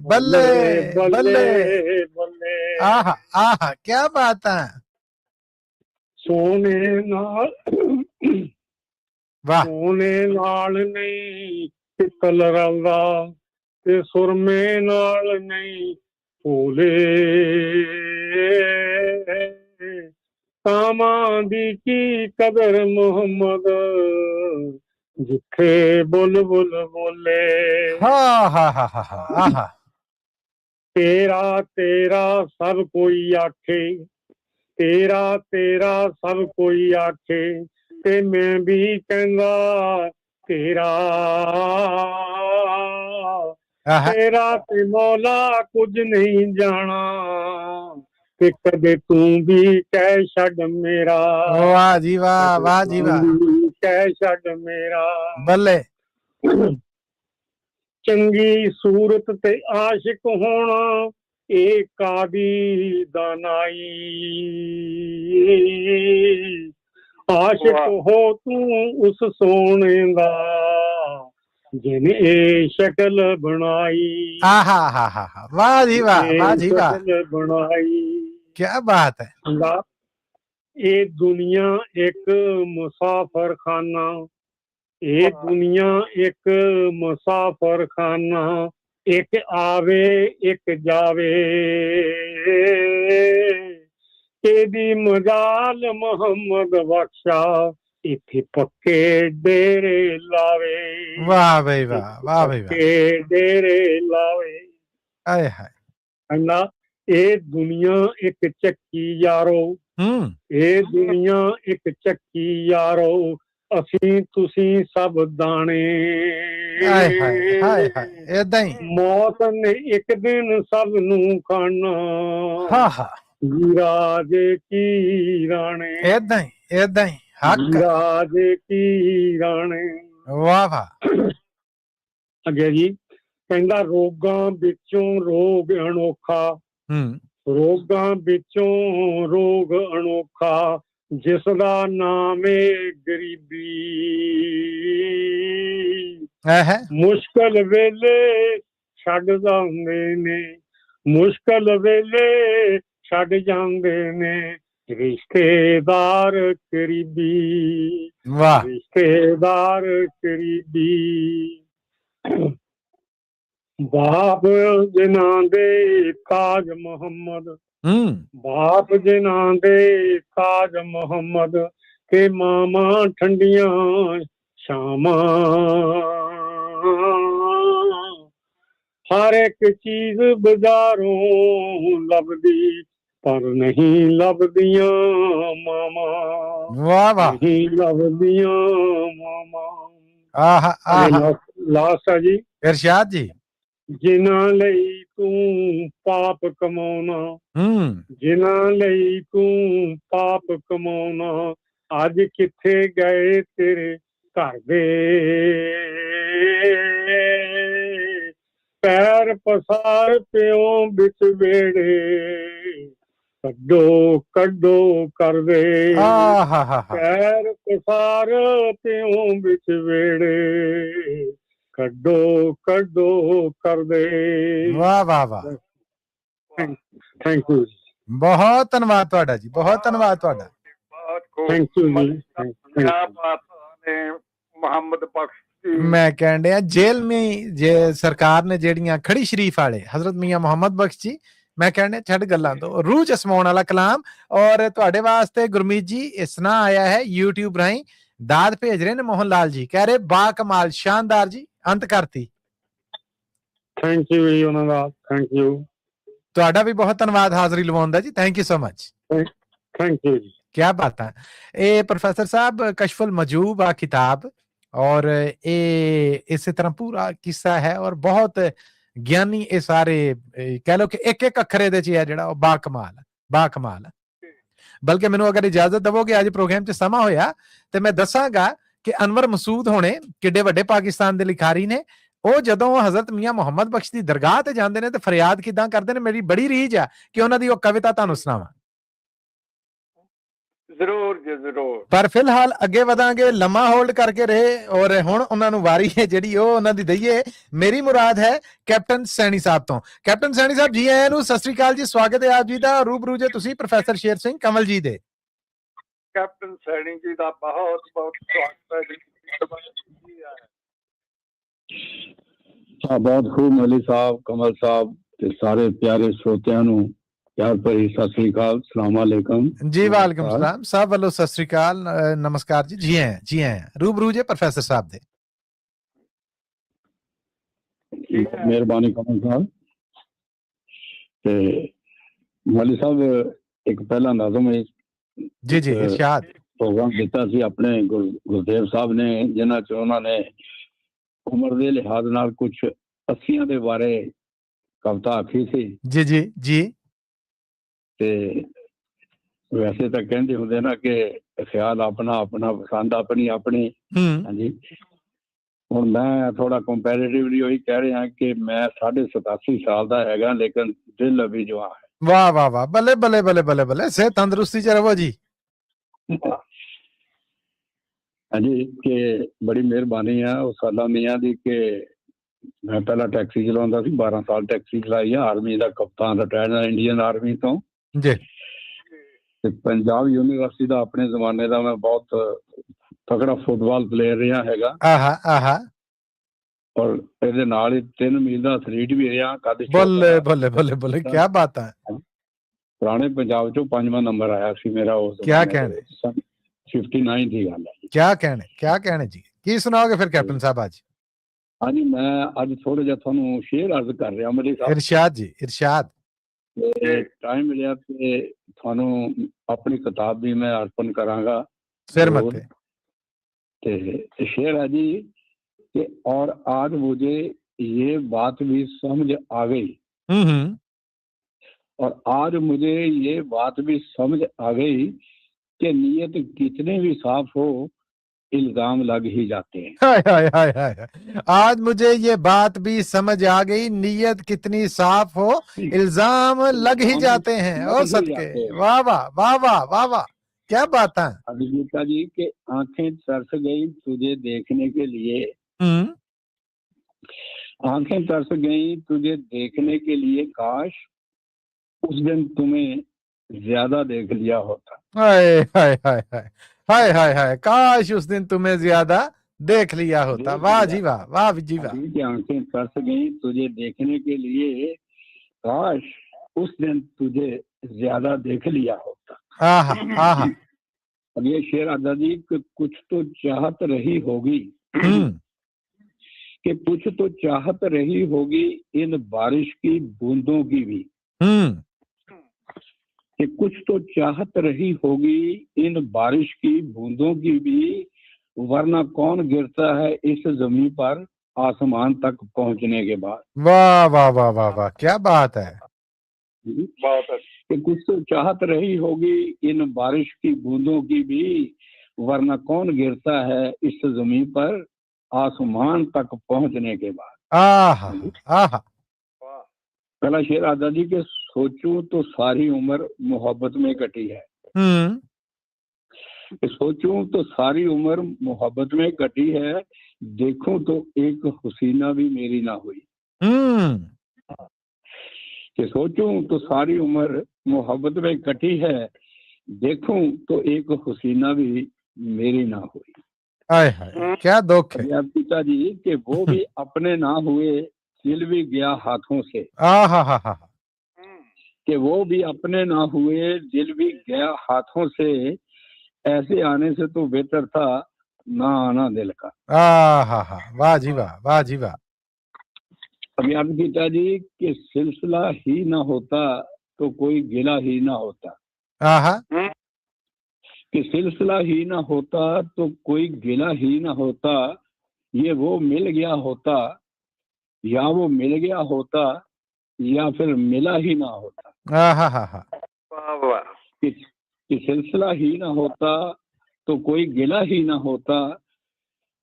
बल्ले बल्ले बल्ले। आहा आहा, क्या बात है। सोने नाल वाह, सोने नाल नहीं पित्तल रलदा, ते सुरमे नाल नहीं भोले, कामां दी की कदर मोहम्मद, जिथे बुल बुल बोले। हा हा हा हा हा। तेरा तेरा सब कोई आखे, तेरा तेरा सब कोई आखे, ते मैं भी कहंदा तेरा, तेरा ते मौला कुछ नहीं जाना, ते कदे तू भी कह छड़ मेरा। वाह जी वाह, वाह जी वाह, कह छड़ मेरा। बल्ले। चंगी सूरत ते आशिक होना, ए कादी दानाई, आशिक हो तू उस सोने दा, जिन ए शक्ल बनाई। आहा हा हा हा, वाह जी वाह, वाह जी वाह, शक्ल बनाई। क्या बात है। ए दुनिया एक मुसाफर खाना, ए दुनिया एक मुसाफर खाना, एक आवे एक जावे, तेरी मजाल मोहम्मद बख्शा, इथे पक्के डेरे लावे। वाह भाई वाह, वाह भाई वाह, पक्के डेरे लावे। आए हाय। अल्लाह, ए दुनिया एक चक्की यारो, ए दुनिया एक चक्की यारो, असी तुसी सब दाने। हाय हाय हाय हाय, ऐदां ही मौत ने एक दिन सब नू खाना। हा हा, राजे की राणे। ऐदां ही हक, राजे की राणे। वाह वाह। अगे जी कहंदा, रोगां विचों रोग अनोखा, रोगां विचों रोग अनोखा, ਜਿਸਦਾ ਨਾਮ ਏ ਗਰੀਬੀ, ਮੁਸ਼ਕਲ ਵੇਲੇ ਛੱਡ ਜਾਂਦੇ ਨੇ, ਮੁਸ਼ਕਲ ਵੇਲੇ ਛੱਡ ਜਾਂਦੇ ਨੇ ਰਿਸ਼ਤੇਦਾਰ ਕਰੀਬੀ, ਰਿਸ਼ਤੇਦਾਰ ਕਰੀਬੀ। ਬਾਪ ਜਿਨ੍ਹਾਂ ਦੇ ਤਾਜ ਮੁਹੰਮਦ, ਬਾਪ ਜਿਨ੍ਹਾਂ ਦੇ ਤਾਜ ਮੁਹੰਮਦ, ਤੇ ਮਾਵਾਂ ਠੰਡੀਆਂ ਸ਼ਾਮਾਂ। ਹਰ ਇੱਕ ਚੀਜ਼ ਬਾਜ਼ਾਰੋਂ ਲੱਭਦੀ, ਪਰ ਨਹੀਂ ਲੱਭਦੀਆਂ ਮਾਵਾਂ। ਵਾਹ ਵਾਹ, ਨਹੀਂ ਲੱਭਦੀਆਂ ਮਾਵਾਂ। ਲਾਸਟ ਆ ਜੀ ਇਰਸ਼ਾਦ ਜੀ। ਜਿਨ੍ਹਾਂ ਲਈ ਤੂੰ ਪਾਪ ਕਮਾਉਣਾ, ਜਿਨ੍ਹਾਂ ਲਈ ਤੂੰ ਪਾਪ ਕਮਾਉਣਾ, ਅੱਜ ਕਿੱਥੇ ਗਏ ਤੇਰੇ ਘਰ ਦੇ। ਪੈਰ ਪਸਾਰ ਪਿਓ ਵਿੱਚ ਵੇੜੇ, ਕੱਢੋ ਕੱਢੋ ਕਰਦੇ। ਪੈਰ ਪਸਾਰ ਪਿਓ ਵਿੱਚ ਵੇੜੇ, ਕੱਢੋ ਕੱਢੋ ਕਰਦੇ। ਵਾਹ ਵਾਹ ਵਾਹ, ਥੈਂਕ ਯੂ। ਬਹੁਤ ਧੰਨਵਾਦ ਤੁਹਾਡਾ ਜੀ, ਬਹੁਤ ਧੰਨਵਾਦ ਤੁਹਾਡਾ। ਥੈਂਕ ਯੂ ਜੀ। ਮੁਹੰਮਦ ਬਖਸ਼, ਮੈਂ ਕਹਿਣ ਡਿਆ ਜੇਲ੍ਹ ਜੇ ਸਰਕਾਰ ਨੇ ਜਿਹੜੀਆਂ ਖੜੀ ਸ਼ਰੀਫ ਵਾਲੇ ਹਜ਼ਰਤ ਮੀਆਂ ਮੁਹੰਮਦ ਬਖਸ਼ ਜੀ, ਮੈਂ ਕਹਿਣ ਡਿਆ ਛੱਡ ਗੱਲਾਂ ਤੋਂ, ਰੂਹ ਚ ਸਮਾਉਣ ਵਾਲਾ ਕਲਾਮ। ਔਰ ਤੁਹਾਡੇ ਵਾਸਤੇ ਗੁਰਮੀਤ ਜੀ ਇਹ ਸੁਨਾ ਆਇਆ ਹੈ YouTube ਰਾਹੀਂ, ਦਾਦ ਭੇਜ ਰਹੇ ਨੇ ਮੋਹਨ ਲਾਲ ਜੀ, ਕਹਿ ਰਹੇ ਬਾ ਕਮਾਲ, ਸ਼ਾਨਦਾਰ ਜੀ, ਅੰਤ ਕਰਤੀ। ਥੈਂਕ ਯੂ ਜੀ ਉਹਨਾਂ ਦਾ, ਥੈਂਕ ਯੂ। ਤੁਹਾਡਾ ਵੀ ਬਹੁਤ ਧੰਨਵਾਦ ਹਾਜ਼ਰੀ ਲਵਾਉਣ ਦਾ ਜੀ, thank you so much. Thank you ਜੀ। क्या बात है। ये प्रोफेसर साहब कशफुल मजूब आ किताब, और ये इसी तरह पूरा किस्सा है, और बहुत ज्ञानी ये सारे कह लो कि एक एक अखर दे च है जिहड़ा बा कमाल, बा कमाल। बल्कि मैनू अगर इजाजत दवोगे अज प्रोग्राम च समा होया तो मैं दसांगा कि अनवर मसूद होने किड्डे वड्डे पाकिस्तान दे लिखारी ने, ਉਹ ਜਦੋਂ ਹਜ਼ਰਤ ਮੀਆਂ ਮੁਹੰਮਦ ਬਖਸ਼ ਦੀ ਦਰਗਾਹ ਤੇ ਜਾਂਦੇ ਨੇ ਤੇ ਫਰਿਆਦ ਕਿਦਾਂ ਕਰਦੇ ਨੇ, ਮੇਰੀ ਬੜੀ ਰੀਝ ਆ ਕਿ ਉਹਨਾਂ ਦੀ ਉਹ ਕਵਿਤਾ ਤੁਹਾਨੂੰ ਸੁਣਾਵਾਂ। ਜ਼ਰੂਰ ਜੀ ਜ਼ਰੂਰ। ਪਰ ਫਿਲਹਾਲ ਅੱਗੇ ਵਧਾਂਗੇ, ਲੰਮਾ ਹੋਲਡ ਕਰਕੇ ਰਹੇ, ਔਰ ਹੁਣ ਉਹਨਾਂ ਨੂੰ ਵਾਰੀ ਹੈ ਜਿਹੜੀ ਉਹ ਉਹਨਾਂ ਦੀ ਦਈਏ। ਮੇਰੀ ਮੁਰਾਦ ਹੈ ਕੈਪਟਨ ਸੈਣੀ ਸਾਹਿਬ ਤੋਂ। ਕੈਪਟਨ ਸੈਣੀ ਸਾਹਿਬ ਜੀ ਆਇਆਂ ਨੂੰ, ਸਤਿ ਸ੍ਰੀ ਅਕਾਲ ਜੀ, ਸਵਾਗਤ ਹੈ ਆਪ ਜੀ ਦਾ। ਰੂਬਰੂ ਜੇ ਤੁਸੀਂ ਪ੍ਰੋਫੈਸਰ ਸ਼ੇਰ ਸਿੰਘ ਕੰਵਲ ਜੀ ਦੇ। ਕੈਪਟਨ ਸੈਣੀ ਜੀ ਦਾ ਬਹੁਤ ਬਹੁਤ ਸਵਾਗਤ ਹੈ ਜੀ। बहुत खूब मल्ही साहब, कमल साहब ते सारे प्यारे श्रोतियां नू प्यार भरी सत श्री अकाल, सलाम अलैकुम जी। वालेकुम सलाम साहब वालों, सत श्री अकाल, नमस्कार जी। जी हैं, जी हैं। रूबरू जे प्रोफेसर साहब दे। मेहरबानी कमल साहब ते मल्ही साहब, एक पहला नाज़म जी जी इरशाद प्रोग्राम दिता सी अपने गुरदेव साहब ने, जिन्हां च उन्हां ने उम्र के लिहाज नाल कुछ 80 के बारे कविता आखी सी। जी जी जी। ते वैसे तो कहते होंगे ना कि ख्याल अपना अपना, पसंद अपनी अपनी। हाँ जी। हुण मैं थोड़ा कंपैरेटिवली वही कह रहा कि मैं 87.5 साल का हैगा, लेकिन दिल अभी जवान है। वाह वाह वाह, बल्ले बल्ले बल्ले बल्ले बल्ले, सेहत तंदुरुस्ती च रहो जी। हाँ जी, कि बड़ी मेहरबानी है उस साला मियाँ दी कि मैं पहला टैक्सी चलाता सी, 12 साल टैक्सी चलाई है। आर्मी का कप्तान, रिटायर्ड इंडियन आर्मी तो जी। पंजाब यूनिवर्सिटी का अपने जमाने का मैं बहुत तगड़ा फुटबॉल प्लेयर रहा हैगा। और ਇਹਦੇ ਨਾਲ ਹੀ 3 ਮੀਲ ਦਾ ਐਥਲੀਟ ਵੀ ਰਿਹਾ। ਬੱਲੇ ਬੱਲੇ ਬੱਲੇ ਬੱਲੇ, ਕੀ ਬਾਤ ਹੈ। ਪੁਰਾਣੇ ਪੰਜਾਬ ਚੋਂ 5ਵਾਂ ਨੰਬਰ ਆਇਆ ਸੀ ਮੇਰਾ ਉਸ। ਕੀ ਕਹਿਣੇ, 59 ਦੀ ਗੱਲ ਹੈ। ਕੀ ਕਹਿਣੇ ਜੀ, ਕੀ ਸੁਣਾਓਗੇ ਫਿਰ ਕੈਪਟਨ ਸਾਹਿਬ ਅੱਜ? ਹਾਂਜੀ, ਮੈਂ ਅੱਜ ਥੋੜਾ ਜਿਹਾ ਤੁਹਾਨੂੰ ਸ਼ੇਅਰ ਅਰਜ਼ ਕਰ ਰਿਹਾ ਮਲੀ ਸਾਹਿਬ। ਇਰਸ਼ਾਦ ਜੀ, ਇਰਸ਼ਾਦ। ਟਾਈਮ ਮਿਲਿਆ ਤੇ ਤੁਹਾਨੂੰ ਆਪਣੀ ਕਿਤਾਬ ਵੀ ਮੈਂ ਅਰਪਣ ਕਰਾਂਗਾ ਸਿਰ ਮੱਥੇ। ਤੇ शेर है जी कि और आज मुझे ये बात भी समझ आ गई, और आज मुझे ये बात भी समझ आ गई कि नीयत कितने भी साफ हो, इल्जाम लग ही जाते हैं। हाय हाय हाय हाय, आज मुझे ये बात भी समझ आ गई, नीयत कितनी साफ हो, इल्जाम लग ही जाते हैं। और सदके, वाह वाह वाह वाह वाह वाह, क्या बात है। अभिजीता जी के आंखें तरस गई तुझे देखने के लिए, आंखें तरस गई तुझे देखने के लिए, काश उस दिन तुम्हें ज्यादा देख लिया होता। हाय हाय हाय हाय हाय हाय हाय, काश उस दिन तुम्हें ज्यादा देख लिया होता। वाह जी वाह, वाह जी वाह। अभी की आंखें तरस गई तुझे देखने के लिए, काश उस दिन तुझे ज्यादा देख लिया होता। आहा आहा। अब ये शेर आजादी कुछ तो चाहत रही होगी, कि कुछ तो चाहत रही होगी इन बारिश की बूंदों की भी, कि कुछ तो चाहत रही होगी इन बारिश की बूंदों की भी, वरना कौन गिरता है इस जमीन पर आसमान तक पहुंचने के बाद। वाह वाह वाह वाह वाह, क्या बात है। बहुत कि कुछ तो चाहत रही होगी इन बारिश की बूंदों की भी, वरना कौन गिरता है इस जमीन पर आसमान तक पहुंचने के बाद। आहा आहा। पहला शेर आजादी के, सोचूं तो सारी उम्र मोहब्बत में कटी है, सोचूं तो सारी उम्र मोहब्बत में कटी है, देखूं तो एक हुसीना भी मेरी ना हुई। कि सोचूं तो सारी उम्र मोहब्बत में कटी है, देखूं तो एक हुसीना भी मेरी ना हुई। हाय हाय, क्या दुख है। पिताजी कि वो भी अपने ना हुए दिल भी गया हाथों से, आहा हा हा, कि वो भी अपने ना हुए दिल भी गया हाथों से, ऐसे आने से तो बेहतर था ना आना दिल का। आहा हा, वाह जी वाह, वाह जी वाह। अभी आप पिताजी कि सिलसिला ही ना होता तो कोई गिला ही ना होता, आहा। कि सिलसिला ही ना होता तो कोई गिला ही ना होता, ये वो मिल गया होता या वो मिल गया होता या फिर मिला ही ना होता। आहा हा हा। कि सिलसिला ही ना होता तो कोई गिला ही ना होता,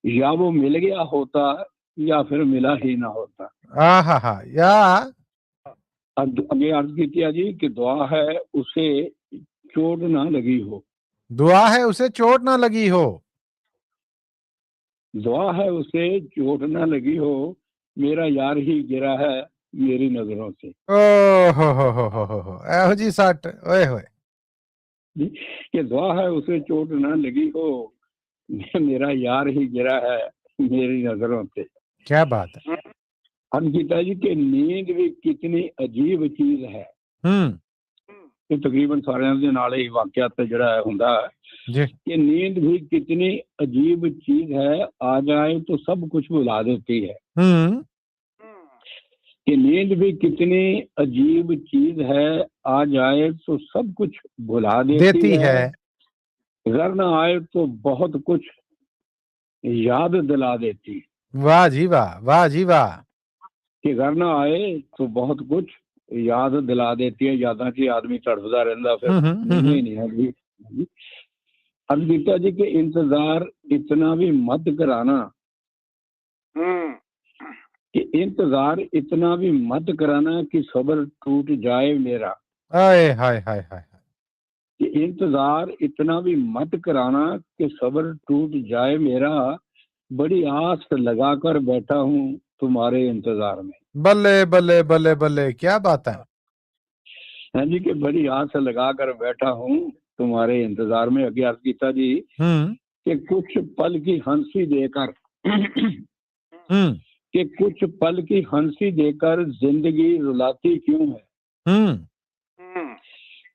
या वो मिल गया होता या फिर मिला ही ना होता। आहा हा, या अभी अर्ज किया जी कि दुआ है उसे चोट ना लगी हो, दुआ है उसे चोट ना लगी हो, दुआ है उसे चोट ना लगी हो, मेरा यार ही गिरा है मेरी नजरों से। ओ हो, एहो जी सट, ओए होए। कि दुआ है उसे चोट ना लगी हो, मेरा यार ही गिरा है मेरी नजरों से। क्या बात है। अंकिता जी कि नींद भी कितनी अजीब चीज है, ये तकरीबन सारे दे नाल ही वाकया ते जड़ा हुंदा जी, कि नींद भी कितनी अजीब चीज है, आ जाए तो सब कुछ भुला देती है। कि नींद भी कितनी अजीब चीज है, आ जाए तो सब कुछ भुला देती है, घर न आए तो बहुत कुछ याद दिला देती। वाह जी वाह, वाह जी वाह। कि घर न आए तो बहुत कुछ याद दिला देती है, यादा च आदमी तड़फदा रहंदा फिर नहीं नहीं है। अंकिता जी के इंतजार इतना भी मत कराना, कि इंतजार इतना भी मत कराना कि सब्र टूट जाए मेरा। हाय हाय हाय हाय। कि इंतजार इतना भी मत कराना कि सब्र टूट जाए मेरा, बड़ी आस लगाकर बैठा हूँ तुम्हारे इंतजार में। बल्ले बल्ले बल्ले बल्ले, क्या बात है। हाँ जी कि बड़ी आस लगाकर बैठा हूँ तुम्हारे इंतजार में। अज्ञात गीता जी कि कुछ पल की हंसी देकर कि कुछ पल की हंसी देकर जिंदगी रुलाती क्यों है,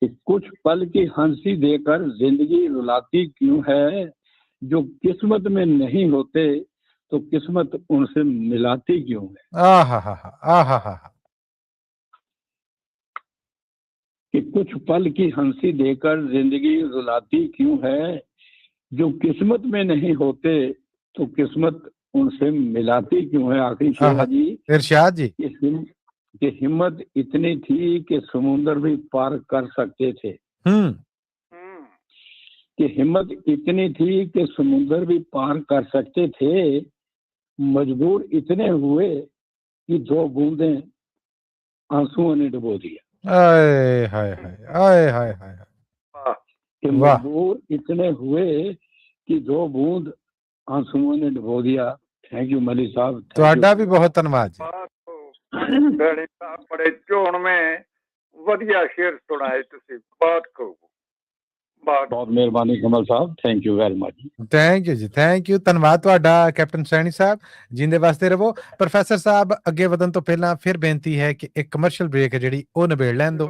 कि कुछ पल की हंसी देकर जिंदगी रुलाती क्यों है, जो किस्मत में नहीं होते तो किस्मत उनसे मिलाती क्यों है। आहा हा हा, आहा हा हा। कि कुछ पल की हंसी देकर जिंदगी रुलाती क्यों है, जो किस्मत में नहीं होते तो किस्मत उनसे मिलाती क्यों है। आखिरी शेर जी, इरशाद जी कि हिम्मत इतनी थी कि समुंदर भी पार कर सकते थे, कि हिम्मत इतनी थी कि समुंदर भी पार कर सकते थे, मजबूर इतने हुए कि 2 बूंदें आंसुओं ने डुबो दिया। हाय हाय हाय हाय हाय हाय। कि मजबूर इतने हुए कि 2 बूंद आंसुओं ने डुबो दिया। थैंक यू मली साहब। ਤੁਹਾਡਾ ਵੀ ਬਹੁਤ ਧੰਨਵਾਦ ਜੀ। ਡੈਡੀ ਸਾਹਿਬ ਬੜੇ ਚੋਣਵੇਂ ਵਧੀਆ ਸ਼ੇਰ ਸੁਣਾਏ ਤੁਸੀਂ, ਬਹੁਤ ਖੂਬ, ਬਹੁਤ ਮਿਹਰਬਾਨੀ Kamal Sahib, thank you very much. Thank you ਜੀ, ਥੈਂਕ ਯੂ, ਧੰਨਵਾਦ ਤੁਹਾਡਾ ਕੈਪਟਨ ਸੈਣੀ ਸਾਹਿਬ, ਜਿੰਦੇ ਵਾਸਤੇ ਰਹੋ। ਪ੍ਰੋਫੈਸਰ ਸਾਹਿਬ ਅੱਗੇ ਵਧਣ ਤੋਂ ਪਹਿਲਾਂ ਫਿਰ ਬੇਨਤੀ ਹੈ ਕਿ ਇੱਕ ਕਮਰਸ਼ੀਅਲ ਬ੍ਰੇਕ ਹੈ ਜਿਹੜੀ ਉਹ ਨਿਬੇੜ ਲੈਣ ਦਿਓ।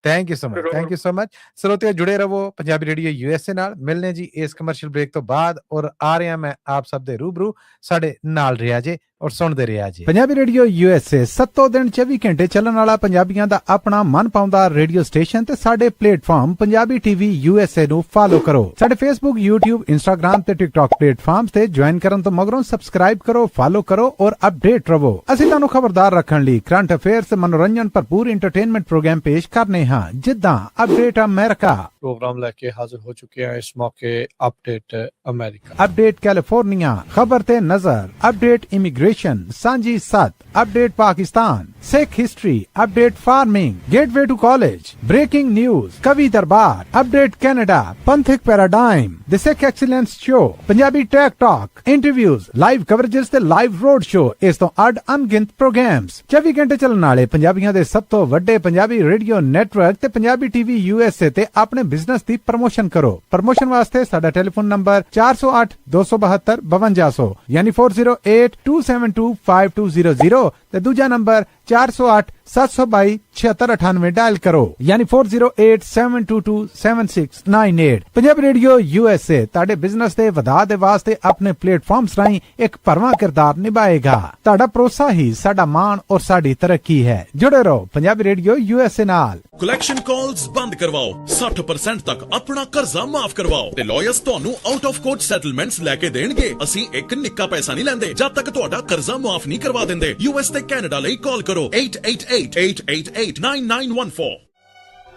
Thank you so much, thank you so much. ਸਰੋਤਿਓ ਜੁੜੇ ਰਹੋ ਪੰਜਾਬੀ ਰੇਡੀਓ USA ਨਾਲ। ਮਿਲਨੇ ਜੀ ਇਸ ਕਮਰਸ਼ੀਅਲ ਬ੍ਰੇਕ ਤੋਂ ਬਾਅਦ, ਔਰ ਆ ਰਿਹਾ ਮੈਂ ਆਪ ਸਭ ਦੇ ਰੂਬਰੂ। ਸਾਡੇ ਨਾਲ ਰਿਹਾ ਜੇ ਔਰ ਸੁਣਦੇ ਰਿਹਾ ਜੀ। ਪੰਜਾਬੀ ਰੇਡੀਓ USA 7 ਦਿਨ 24 ਘੰਟੇ ਚੱਲਣ ਵਾਲਾ ਪੰਜਾਬੀਆਂ ਦਾ ਆਪਣਾ ਮਨ ਪਾਉਂਦਾ ਰੇਡੀਓ ਸਟੇਸ਼ਨ ਤੇ ਸਾਡੇ ਪਲੇਟਫਾਰਮ ਪੰਜਾਬੀ TV USA ਨੂੰ ਫਾਲੋ ਕਰੋ। ਸਾਡੇ Facebook, YouTube, Instagram ਤੇ TikTok ਪਲੇਟਫਾਰਮਸ ਤੇ ਜੁਆਇਨ ਕਰਨ ਤੋਂ ਮਗਰੋਂ ਸਬਸਕ੍ਰਾਈਬ ਕਰੋ, ਫਾਲੋ ਕਰੋ ਔਰ ਅਪਡੇਟ ਰਹੋ। ਅਸੀਂ ਤੁਹਾਨੂੰ ਖਬਰਦਾਰ ਰੱਖਣ ਲਈ ਕਰੰਟ ਅਫੇਅਰਸ, ਮਨੋਰੰਜਨ ਭਰਪੂਰ ਇੰਟਰਟੇਨਮੈਂਟ ਪ੍ਰੋਗਰਾਮ ਪੇਸ਼ ਕਰਨੇ ਹਾਂ, ਜਿੱਦਾਂ ਅਪਡੇਟ ਅਮਰੀਕਾ प्रोग्राम लेके हाजिर हो चुके हैं इस मौके। अपडेट अमेरिका, अपडेट कैलिफोर्निया, खबर ते नजर, update immigration, Sanjhi Sath, update Pakistan, Sikh history, update farming, gateway to college, breaking news, Kavi Darbar, update Canada, Panthik paradigm, the Sikh excellence show, Punjabi tech talk, interviews, live coverages ते लाइव रोड शो, इस तो अड अनगिनत प्रोग्राम्स 24 घंटे चलने वाले पंजाबियों के सब तो वड्डे पंजाबी रेडियो नेटवर्क ते पंजाबी TV USA ते अपने बिजनेस की प्रमोशन करो। प्रमोशन वास्ते साडा टेलीफोन नंबर 408 272 5200 यानी 4082725200 ते दूजा नंबर 408 722 7698 डायल करो यानी 4087227698। पंजाबी रेडियो USA ताड़े बिजनेस दे वधा दे वास्ते अपने प्लेटफॉर्म्स राही एक भरवां किरदार निभाएगा। ताड़ा भरोसा ही साडा मान और साडी तरक्की है। जुड़े रहो पंजाबी रेडियो USA नाल। कलैक्शन कॉल्स बंद करवाओ, 60% तक अपना कर्जा माफ करवाओ ते लॉयर्स ਤੁਹਾਨੂੰ ਆਊਟ ਆਫ ਕੋਰਟ ਸੈਟਲਮੈਂਟਸ ਲੈ ਕੇ ਦੇਣਗੇ। ਅਸੀਂ ਇੱਕ ਨਿੱਕਾ ਪੈਸਾ ਨਹੀਂ ਲੈਂਦੇ ਜਦ ਤੱਕ ਤੁਹਾਡਾ ਕਰਜ਼ਾ ਮਾਫ ਨਹੀਂ ਕਰਵਾ ਦਿੰਦੇ। US ਤੇ ਕੈਨੇਡਾ ਲਈ ਕਾਲ ਕਰੋ 888-888-9914।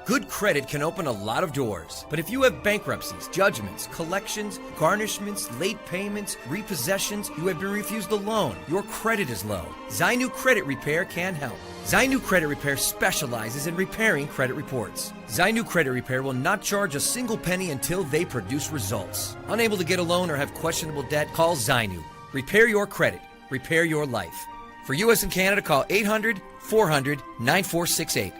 Good credit can open a lot of doors, but if you have bankruptcies, judgments, collections, garnishments, late payments, repossessions, you have been refused a loan, your credit is low, Zainu Credit Repair can help. Zainu Credit Repair specializes in repairing credit reports. Zainu Credit Repair will not charge a single penny until they produce results. Unable to get a loan or have questionable debt, call Zainu. Repair your credit. Repair your life. For US and Canada, call 800-400-9468.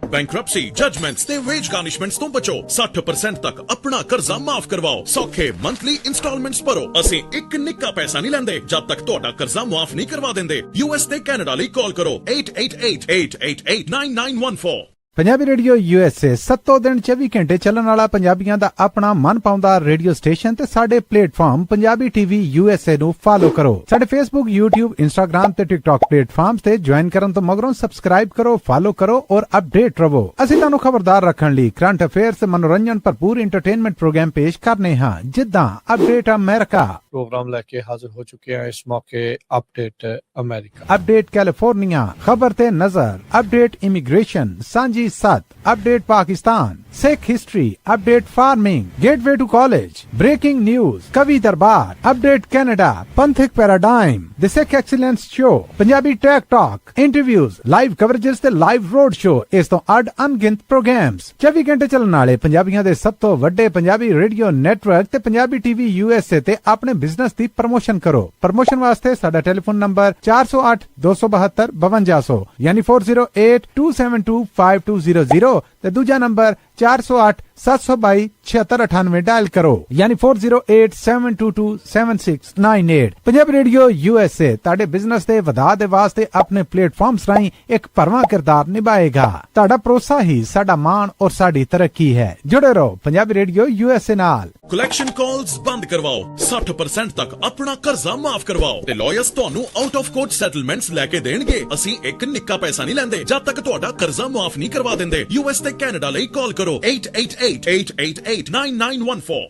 Bankruptcy, judgments ਤੇ wage garnishments ਤੋਂ ਬਚੋ। 60% ਤੱਕ ਆਪਣਾ ਕਰਜ਼ਾ ਮਾਫ ਕਰਵਾਓ। ਸੌਖੇ monthly installments ਭਰੋ। ਅਸੀਂ ਇੱਕ ਨਿੱਕਾ ਪੈਸਾ ਨਹੀਂ ਲੈਂਦੇ ਜਦ ਤੱਕ ਤੁਹਾਡਾ ਕਰਜ਼ਾ ਮਾਫ ਨਹੀਂ ਕਰਵਾ ਦਿੰਦੇ। US ਤੇ ਕੈਨੇਡਾ ਲਈ ਕਾਲ ਕਰੋ 888-888-9914। ਪੰਜਾਬੀ ਰੇਡੀਓ USA 7 ਦਿਨ 24 ਘੰਟੇ ਚੱਲਣ ਵਾਲਾ ਪੰਜਾਬੀਆਂ ਦਾ ਆਪਣਾ ਮਨ ਪਾਉਂਦਾ ਰੇਡੀਓ ਸਟੇਸ਼ਨ ਤੇ ਸਾਡੇ ਪਲੇਟਫਾਰਮ ਪੰਜਾਬੀ TV USA ਨੂੰ ਫਾਲੋ ਕਰੋ। ਸਾਡੇ Facebook, YouTube, Instagram ਤੇ TikTok ਪਲੇਟਫਾਰਮਸ ਤੇ ਜੁਆਇਨ ਕਰਨ ਤੋਂ ਮਗਰੋਂ ਸਬਸਕ੍ਰਾਈਬ ਕਰੋ, ਫਾਲੋ ਕਰੋ ਔਰ ਅਪਡੇਟ ਰਹੋ। ਅਸੀਂ ਤੁਹਾਨੂੰ ਖਬਰਦਾਰ ਰੱਖਣ ਲਈ ਕਰੰਟ ਅਫੇਅਰਸ, ਮਨੋਰੰਜਨ ਭਰਪੂਰ ਇੰਟਰਟੇਨਮੈਂਟ ਪ੍ਰੋਗਰਾਮ ਪੇਸ਼ ਕਰਨੇ ਹਾਂ, ਜਿੱਦਾਂ ਅਪਡੇਟ ਅਮਰੀਕਾ। प्रोग्राम लेके हाजिर हो चुके हैं इस मौके। अपडेट अमेरिका, अपडेट कैलिफोर्निया, खबर ते नजर, update immigration, Sanjhi Sath, update Pakistan, Sikh history, update farming, gateway to college, breaking news, Kavi Darbar, update Canada, Panthik paradigm, the Sikh excellence show, Punjabi tech talk, interviews, live coverages ते लाइव रोड शो, इस तो अड अनगिनत प्रोग्राम्स 24 घंटे चलने वाले पंजाबियों के सब तो वड्डे पंजाबी रेडियो नेटवर्क ते पंजाबी TV USA ते अपने बिजनेस की प्रमोशन करो। प्रमोशन वास्ते साडा टेलीफोन नंबर 408 272 5200 यानी 4087225200 ते दूजा नंबर 408 722 7698 डायल करो यानी 4087227698। पंजाबी रेडियो USA ताड़े बिजनेस दे वधा दे वास्ते अपने प्लेटफॉर्म्स राही एक भरवां किरदार निभाएगा। ताड़ा भरोसा ही साडा मान और साडी तरक्की है। जुड़े रहो पंजाबी रेडियो USA नाल। ਕਲੈਕਸ਼ਨ ਕਾਲਸ ਬੰਦ ਕਰਵਾਓ, 60% ਤੱਕ ਆਪਣਾ ਕਰਜ਼ਾ ਮਾਫ ਕਰਵਾਓ ਤੇ ਲॉयर्स ਤੁਹਾਨੂੰ ਆਊਟ ਆਫ ਕੋਰਟ ਸੈਟਲਮੈਂਟਸ ਲੈ ਕੇ ਦੇਣਗੇ। ਅਸੀਂ ਇੱਕ ਨਿੱਕਾ ਪੈਸਾ ਨਹੀਂ ਲੈਂਦੇ ਜਦ ਤੱਕ ਤੁਹਾਡਾ ਕਰਜ਼ਾ ਮਾਫ ਨਹੀਂ ਕਰਵਾ ਦਿੰਦੇ। US ਤੇ ਕੈਨੇਡਾ ਲਈ ਕਾਲ ਕਰੋ 888-888-9914।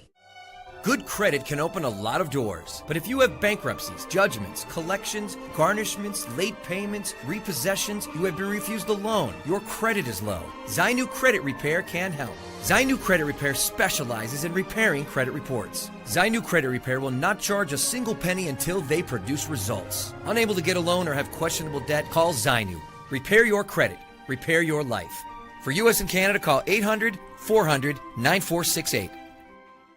Good credit can open a lot of doors, but if you have bankruptcies, judgments, collections, garnishments, late payments, repossessions, you have been refused a loan, your credit is low, Zainu Credit Repair can help. Zainu Credit Repair specializes in repairing credit reports. Zainu Credit Repair will not charge a single penny until they produce results. Unable to get a loan or have questionable debt, call Zainu. Repair your credit. Repair your life. For US and Canada, call 800-400-9468.